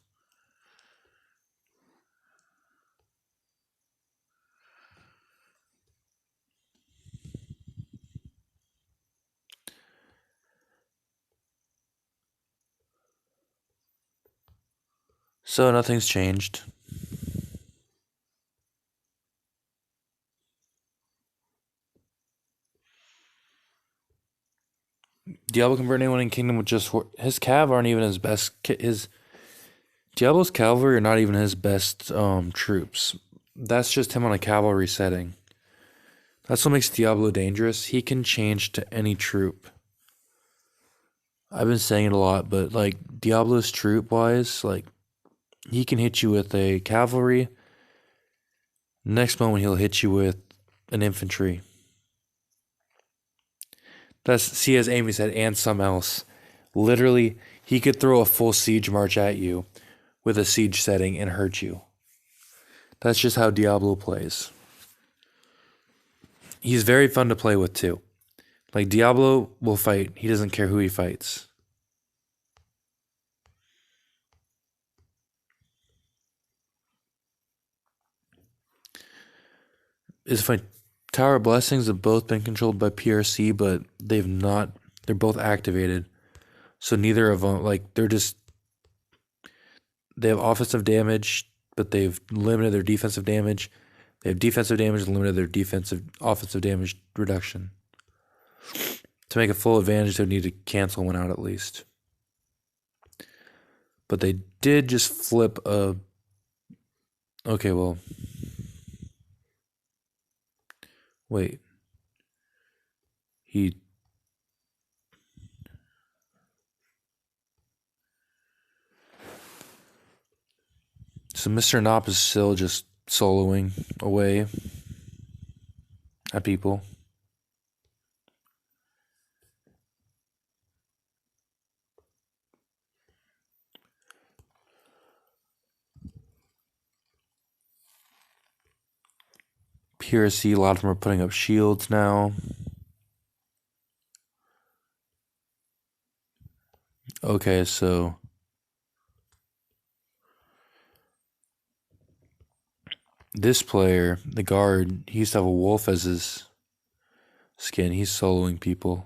So nothing's changed. Diablo can burn anyone in Kingdom with just his cav aren't even his best. His Diablo's cavalry are not even his best troops. That's just him on a cavalry setting. That's what makes Diablo dangerous. He can change to any troop. I've been saying it a lot, but like Diablo's troop wise, like he can hit you with a cavalry. Next moment he'll hit you with an infantry. That's see as Amy said, and some else. Literally, he could throw a full siege march at you with a siege setting and hurt you. That's just how Diablo plays. He's very fun to play with too. Like Diablo will fight. He doesn't care who he fights. It's funny. Tower of Blessings have both been controlled by PRC, but they've not. They're both activated. So neither of them, like, they have offensive damage, but they've limited their defensive damage. They have defensive damage and limited their offensive damage reduction. To make a full advantage, they would need to cancel one out at least. But they did just flip a. Okay, well. Wait. He. So Mr. Nop is still just soloing away at people. PRC, a lot of them are putting up shields now. Okay, so this player, the guard, he used to have a wolf as his skin. He's soloing people.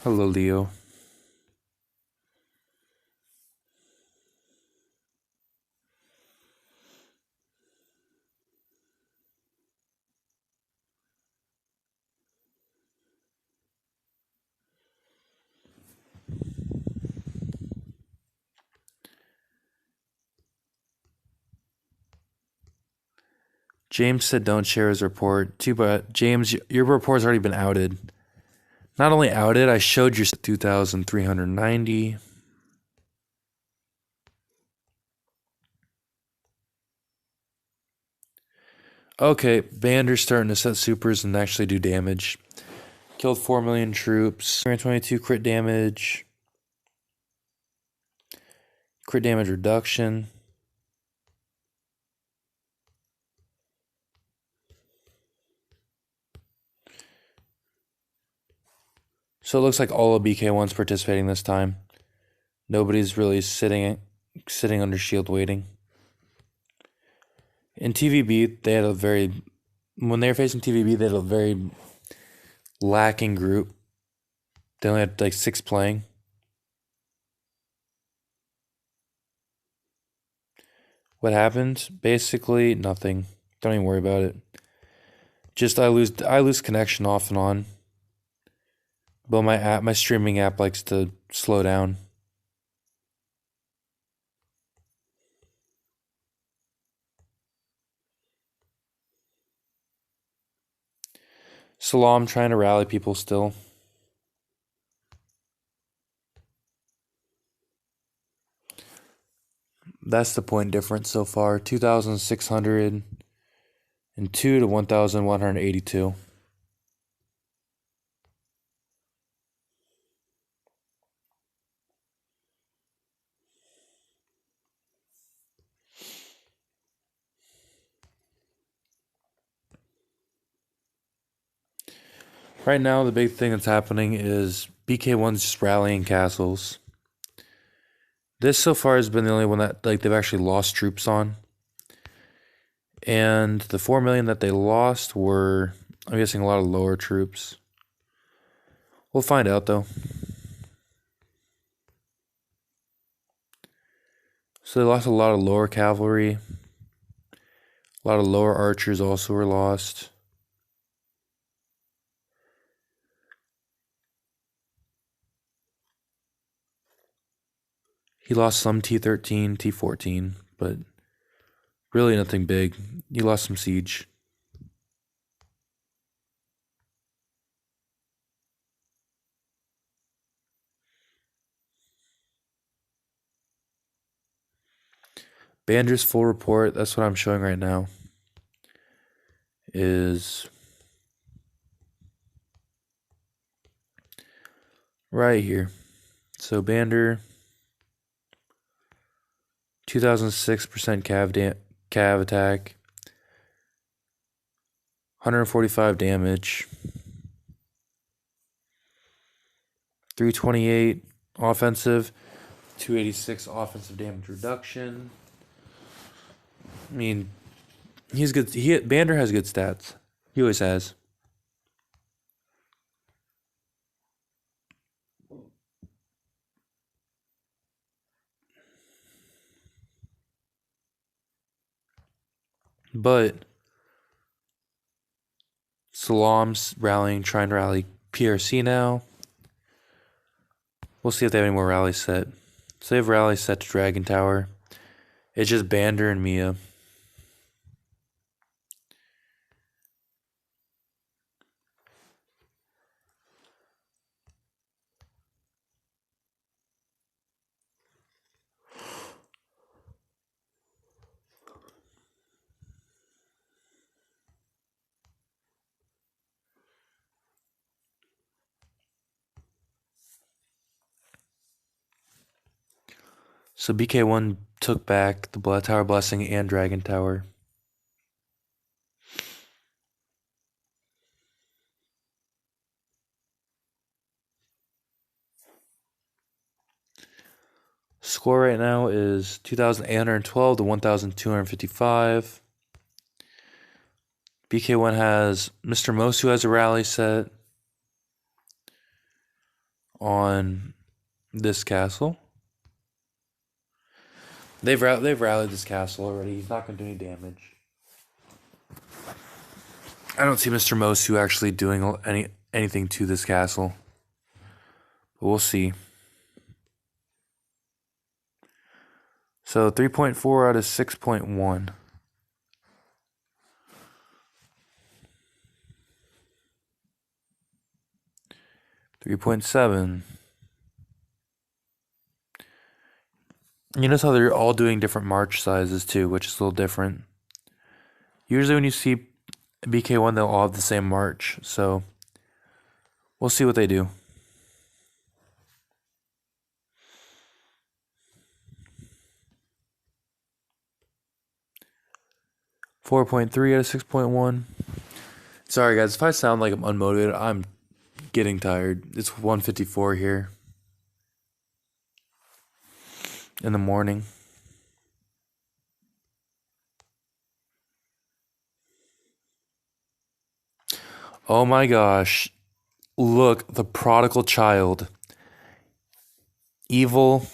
Hello, Leo. James said don't share his report. Too bad. James, your report's already been outed. Not only outed, I showed you 2,390. Okay, Bander's starting to set supers and actually do damage. Killed 4 million troops. 322 crit damage. Crit damage reduction. So it looks like all of BK1's participating this time. Nobody's really sitting under shield waiting. In TVB, when they were facing TVB, they had a very lacking group. They only had like 6 playing. What happened? Basically nothing. Don't even worry about it. Just I lose connection off and on. But my streaming app likes to slow down. Salam trying to rally people still. That's the point difference so far. 2,602 to 1,182. Right now, the big thing that's happening is BK1's just rallying castles. This so far has been the only one that they've actually lost troops on. And the 4 million that they lost were, I'm guessing, a lot of lower troops. We'll find out though. So they lost a lot of lower cavalry. A lot of lower archers also were lost. He lost some T13, T14, but really nothing big. He lost some siege. Bander's full report, that's what I'm showing right now, is right here. So Bander, 2006% cav attack, 145 damage, 328 offensive, 286 offensive damage reduction. I mean, he's good. Bander has good stats. He always has. But Salam's rallying, trying to rally PRC now. We'll see if they have any more rallies set. So they have rallies set to Dragon Tower. It's just Bander and Mia. So BK1 took back the Tower Blessing and Dragon Tower. Score right now is 2,812 to 1,255. BK1 has Mr. Mosu has a rally set on this castle. They've rallied this castle already. He's not going to do any damage. I don't see Mr. Mosu actually doing anything to this castle. But we'll see. So 3.4 out of 6.1. 3.7. You notice how they're all doing different march sizes too, which is a little different. Usually when you see BK1, they'll all have the same march, so we'll see what they do. .3 out of 6.1. Sorry guys, if I sound like I'm unmotivated, I'm getting tired. It's 1:54 here in the morning. Oh my gosh. Look, the prodigal child. Evil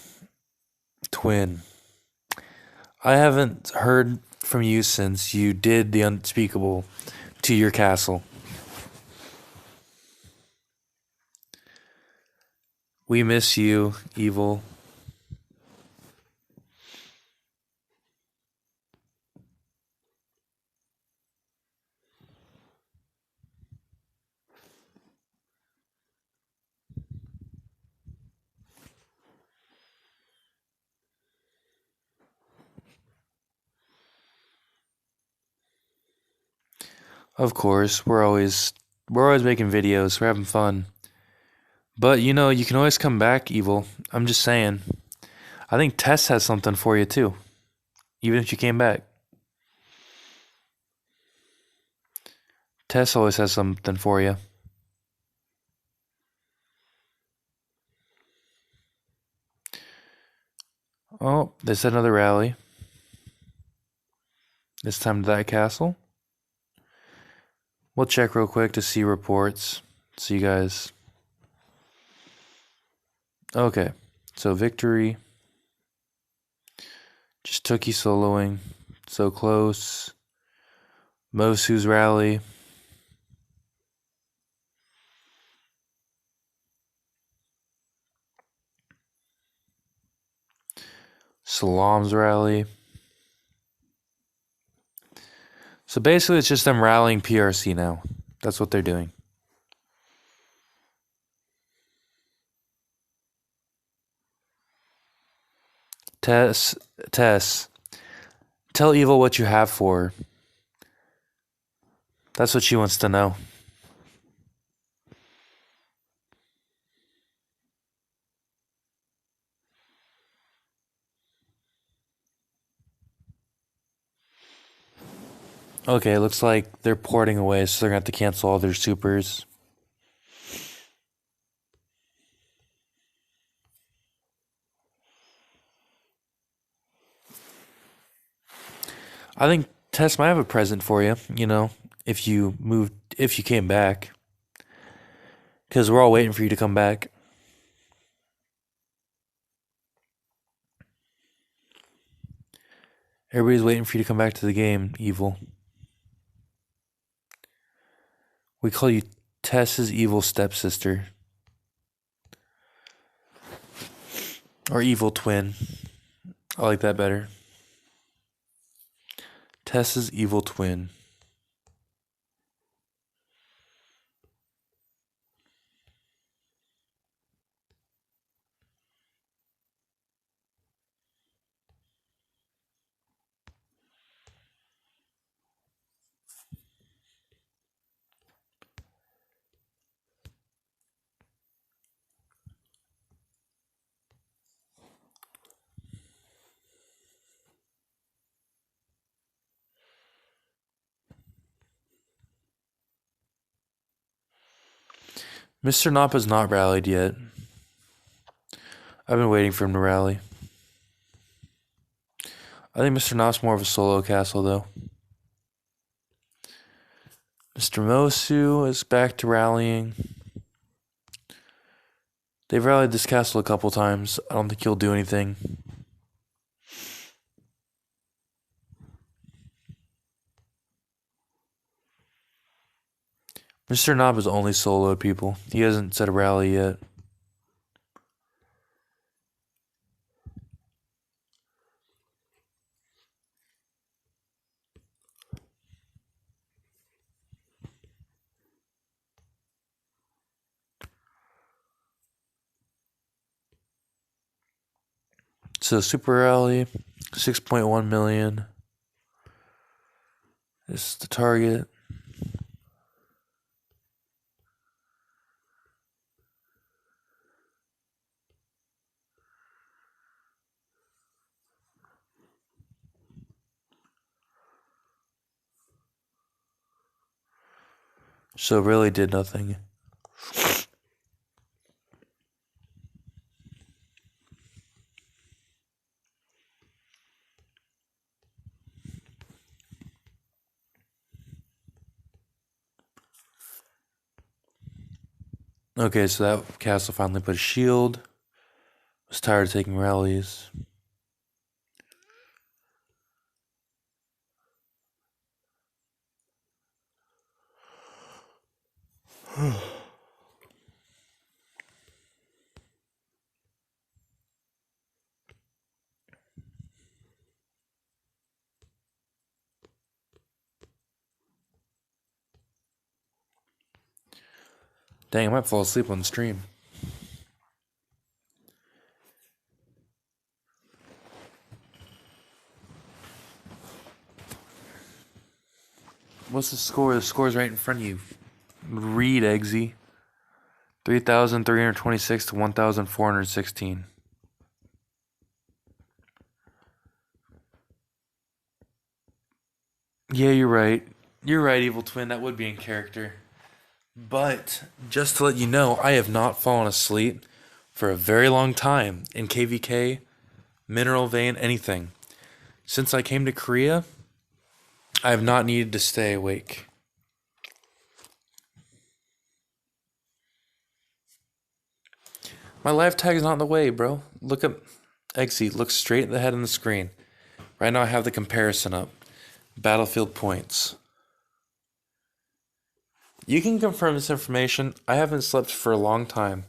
twin. I haven't heard from you since you did the unspeakable to your castle. We miss you, Evil. Of course, we're always making videos. We're having fun. But you know, you can always come back, Evil. I'm just saying. I think Tess has something for you too. Even if you came back. Tess always has something for you. Oh, they said another rally. This time to that castle. We'll check real quick to see reports. See you guys. Okay, so victory. Just Tookie soloing. So close. Mosu's rally. Salam's rally. So basically, it's just them rallying PRC now. That's what they're doing. Tess, tell Evil what you have for her. That's what she wants to know. Okay, looks like they're porting away, so they're gonna have to cancel all their supers. I think Tess might have a present for you, you know, if you came back. Because we're all waiting for you to come back. Everybody's waiting for you to come back to the game, Evil. We call you Tess's evil stepsister. Or evil twin. I like that better. Tess's evil twin. Mr. Nappa's not rallied yet. I've been waiting for him to rally. I think Mr. Nap's more of a solo castle, though. Mr. Mosu is back to rallying. They've rallied this castle a couple times. I don't think he'll do anything. Mr. Knob is only soloed people. He hasn't said a rally yet. So Super Rally, 6.1 million. This is the target. So really did nothing. Okay, so that castle finally put a shield. Was tired of taking rallies. Dang, I might fall asleep on the stream. What's the score? The score's right in front of you. Read, Eggsy. 3,326 to 1,416. Yeah, you're right. You're right, Evil Twin. That would be in character. But just to let you know, I have not fallen asleep for a very long time in KVK, Mineral Vein, anything. Since I came to Korea, I have not needed to stay awake. My live tag is not in the way, bro. Look up Eggsy. Look straight ahead on the screen. Right now I have the comparison up. Battlefield points. You can confirm this information. I haven't slept for a long time.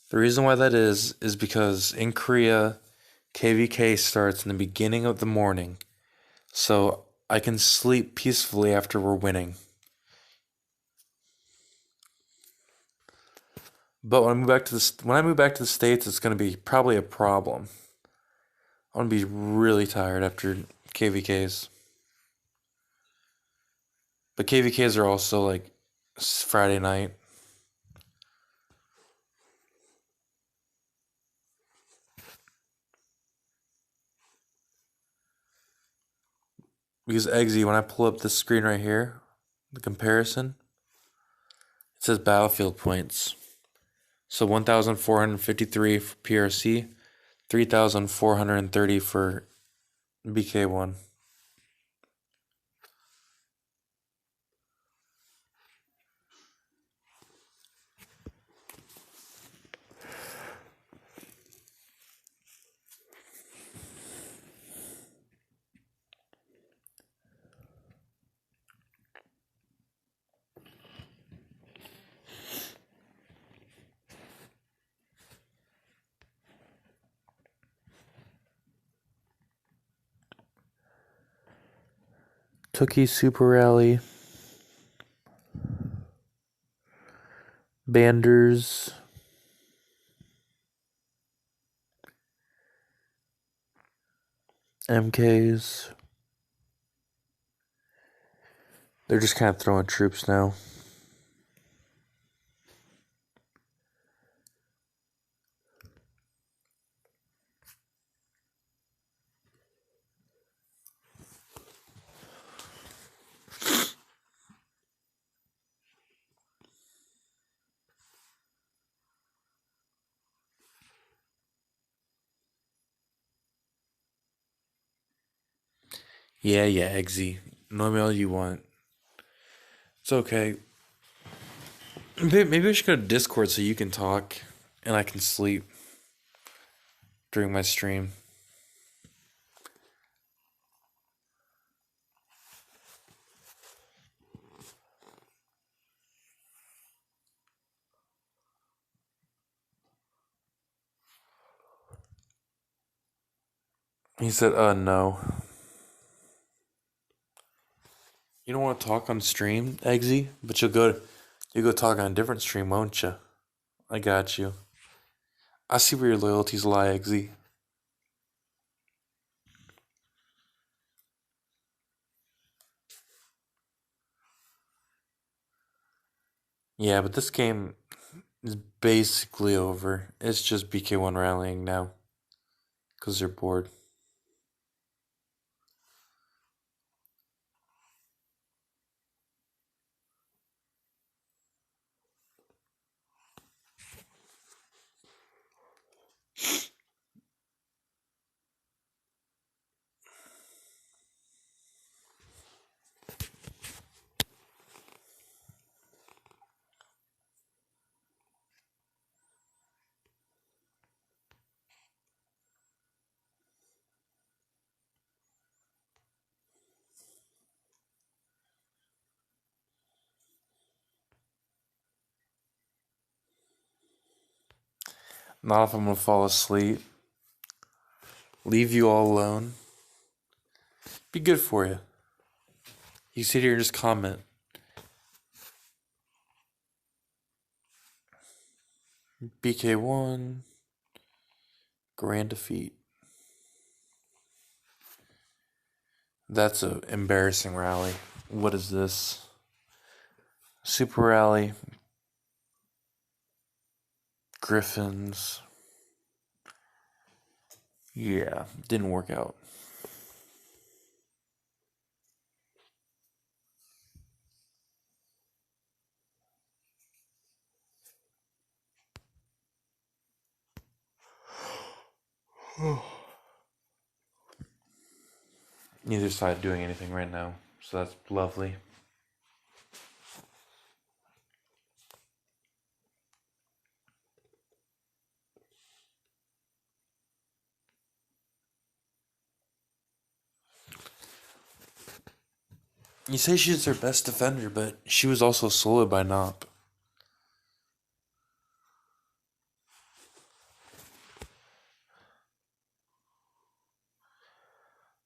The reason why that is because in Korea, KVK starts in the beginning of the morning. So I can sleep peacefully after we're winning. But when I move back to the States, it's going to be probably a problem. I'm going to be really tired after KVKs. But KVKs are also like Friday night. Because Eggsy, when I pull up this screen right here, the comparison, it says battlefield points. So 1,453 for PRC, 3,430 for BK1. Tookie Super Rally. Banders. MKs. They're just kind of throwing troops now. Yeah, Eggsy. No mail you want. It's okay. Maybe we should go to Discord so you can talk and I can sleep during my stream. He said, no. You don't want to talk on stream, Eggsy? But you'll go talk on a different stream, won't you? I got you. I see where your loyalties lie, Eggsy. Yeah, but this game is basically over. It's just BK1 rallying now because they're bored. Not if I'm gonna fall asleep. Leave you all alone. Be good for you. You sit here and just comment. BK1, grand defeat. That's a embarrassing rally. What is this? Super rally. Griffins. Yeah, didn't work out. Neither side doing anything right now, so that's lovely. You say she's their best defender, but she was also soloed by Nop.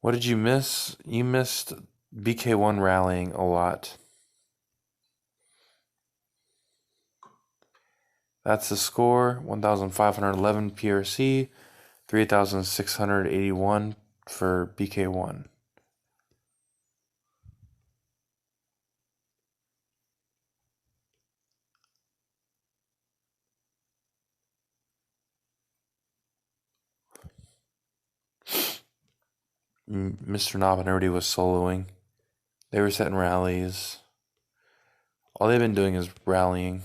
What did you miss? You missed BK1 rallying a lot. That's the score: 1,511 PRC, 3,681 for BK1. Mr. Knob and everybody was soloing. They were setting rallies. All they've been doing is rallying.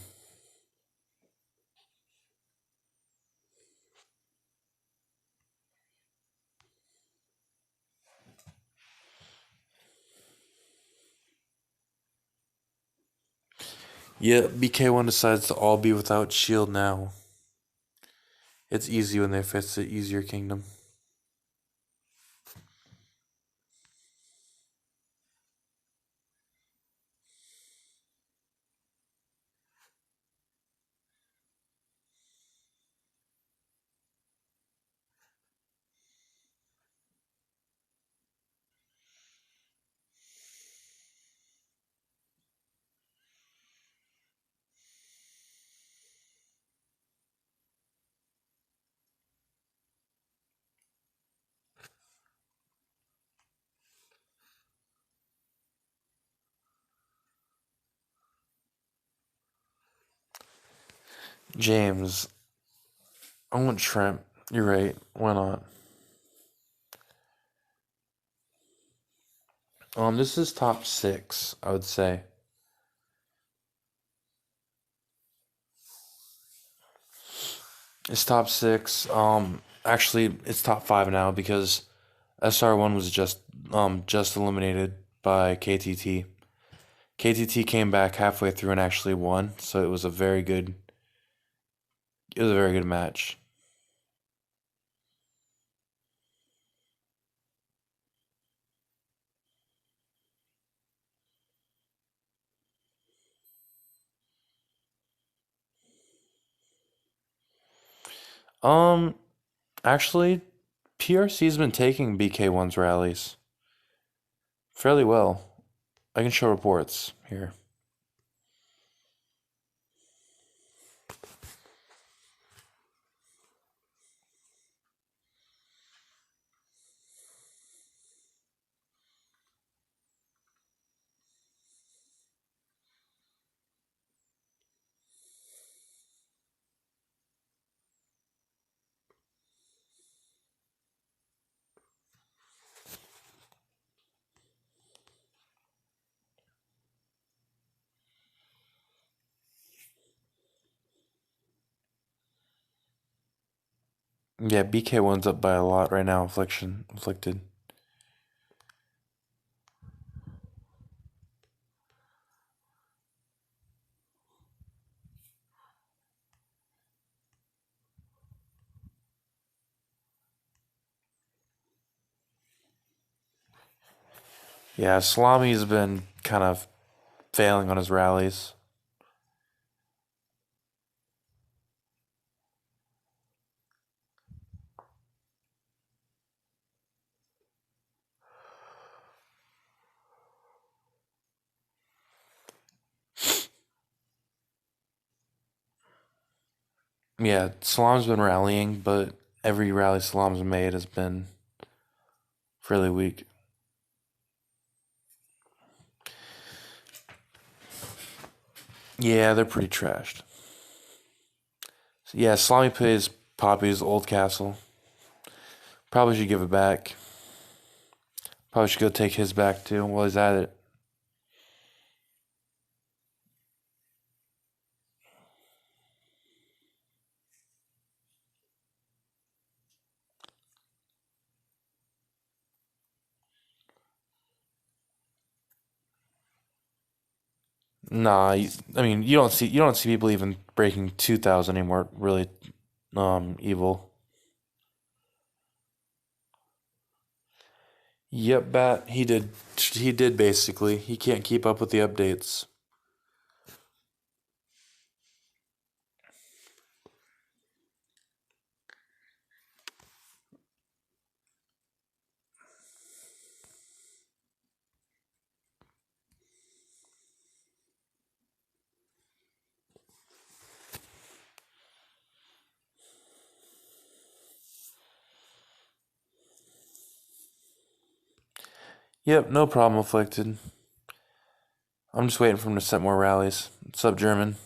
Yeah, BK1 decides to all be without shield now. It's easy when they face the easier kingdom. James, I want shrimp. You're right. Why not? This is top 6, I would say. It's top 6. Actually, it's top 5 now because SR1 was just eliminated by KTT. KTT came back halfway through and actually won, so it was a very good. It was a very good match. Um, Actually, PRC's been taking BK1's rallies fairly well. I can show reports here. Yeah, BK1's up by a lot right now. Afflicted. Yeah, Salami's been kind of failing on his rallies. Yeah, Salam's been rallying, but every rally Salam's made has been fairly weak. Yeah, they're pretty trashed. Yeah, Salami plays Poppy's old castle. Probably should give it back. Probably should go take his back too while he's at it. Nah, I mean you don't see people even breaking 2,000 anymore. Really, evil. Yep, bat. He did. He did basically. He can't keep up with the updates. Yep, no problem, afflicted. I'm just waiting for him to set more rallies. What's up, German?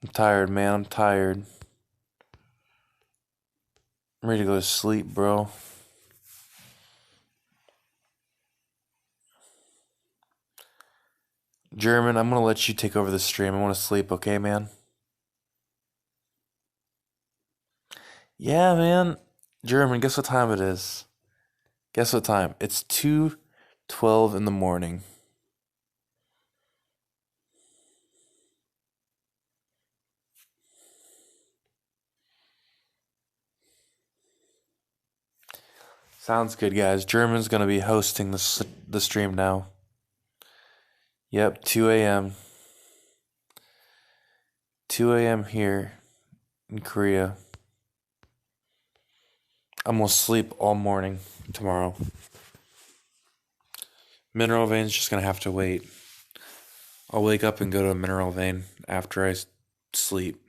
I'm tired, man. I'm tired. I'm ready to go to sleep, bro. German, I'm gonna let you take over the stream. I want to sleep, okay, man? Yeah, man. German, guess what time it is? Guess what time? It's 2:12 in the morning. Sounds good, guys. German's gonna be hosting the stream now. Yep, 2 a.m. 2 a.m. here in Korea. I'm gonna sleep all morning tomorrow. Mineral vein's just gonna have to wait. I'll wake up and go to a mineral vein after I sleep.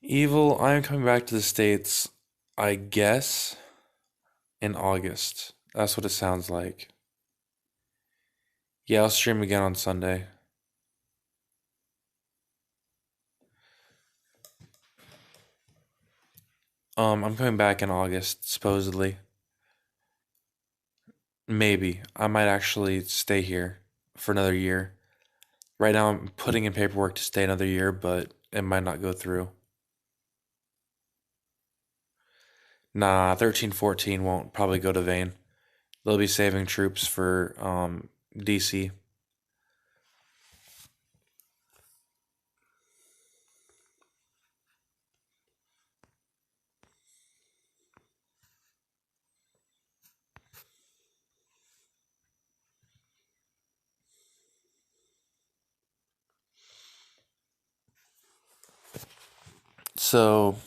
Evil, I'm coming back to the States, I guess, in August. That's what it sounds like. Yeah, I'll stream again on Sunday. I'm coming back in August, supposedly. Maybe. I might actually stay here for another year. Right now, I'm putting in paperwork to stay another year, but it might not go through. Nah, 1314 won't probably go to Vane. They'll be saving troops for DC. So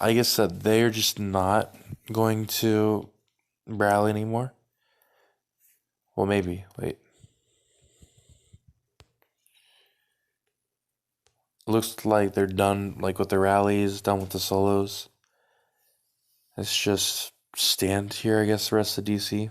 I guess that they're just not going to rally anymore. Well, maybe. Wait. Looks like they're done, like with the rallies, done with the solos. Let's just stand here, I guess, the rest of DC.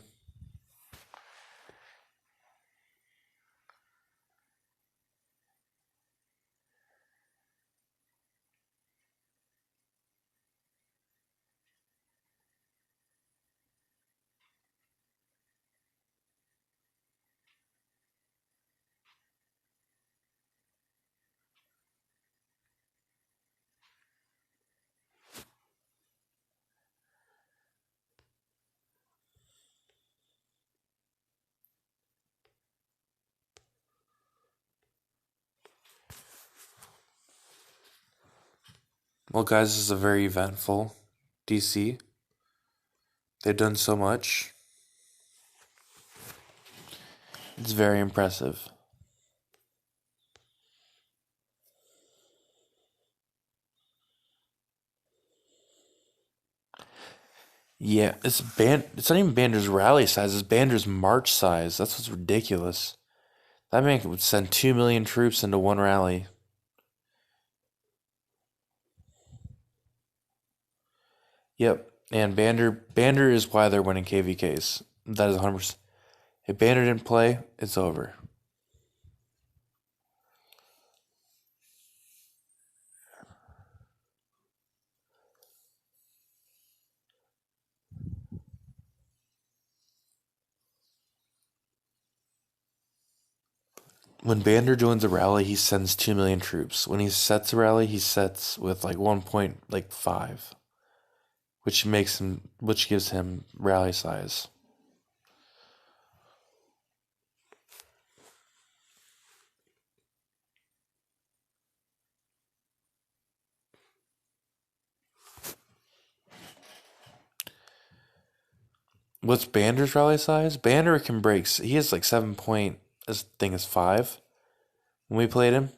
Well, guys, this is a very eventful DC. They've done so much. It's very impressive. Yeah, it's not even Bander's rally size, it's Bander's march size. That's what's ridiculous. That man would send 2 million troops into one rally. Yep. And Bander is why they're winning KVKs. That is 100%. If Bander didn't play, it's over. When Bander joins a rally, he sends 2 million troops. When he sets a rally, he sets with like 1.5, which gives him rally size. What's Bander's rally size? Bander can break. He has like 7 point. This thing is 5. When we played him,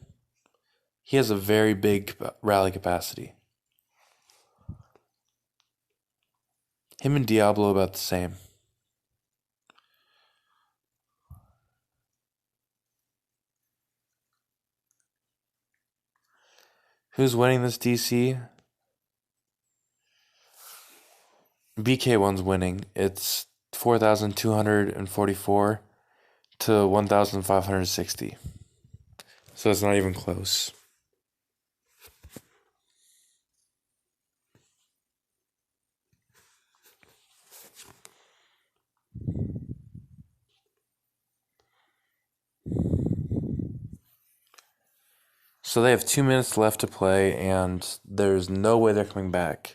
he has a very big rally capacity. Him and Diablo about the same. Who's winning this DC? BK1's winning. It's 4,244 to 1,560. So it's not even close. So they have 2 minutes left to play, and there's no way they're coming back.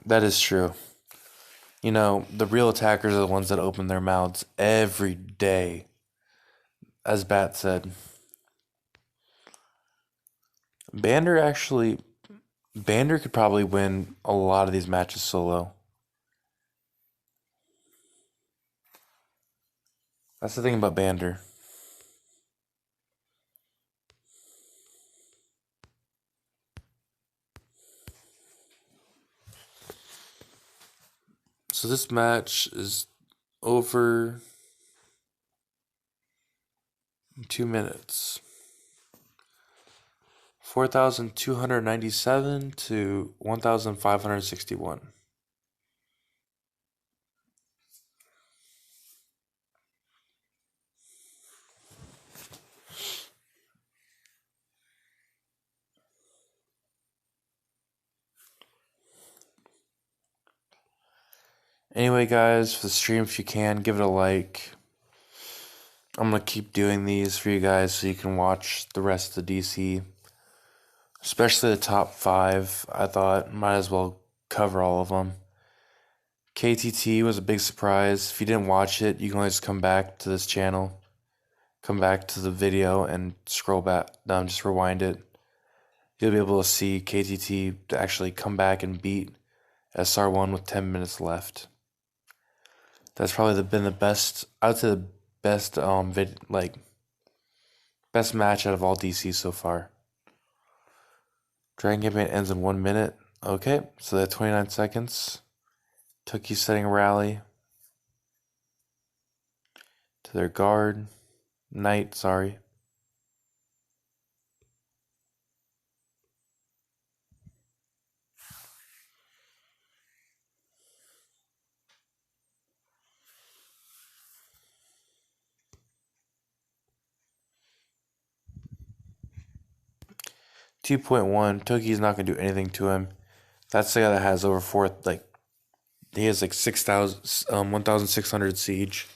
That is true. You know, the real attackers are the ones that open their mouths every day. As Bat said, Bander actually, Bander could probably win a lot of these matches solo. That's the thing about Bander. So this match is over in 2 minutes. 4,297 to 1,561. Anyway, guys, for the stream, if you can, give it a like. I'm going to keep doing these for you guys so you can watch the rest of the DC. Especially the top 5, I thought might as well cover all of them. KTT was a big surprise. If you didn't watch it, you can always come back to this channel. Come back to the video and scroll back down, just rewind it. You'll be able to see KTT actually come back and beat SR1 with 10 minutes left. That's probably been the best. I would say the best best match out of all DC so far. Dragon campaign ends in 1 minute. Okay, so that's 29 seconds. Tookie setting a rally to their guard. Knight, sorry. .1, Tookie's not gonna do anything to him. That's the guy that has over he has like 1,600 siege.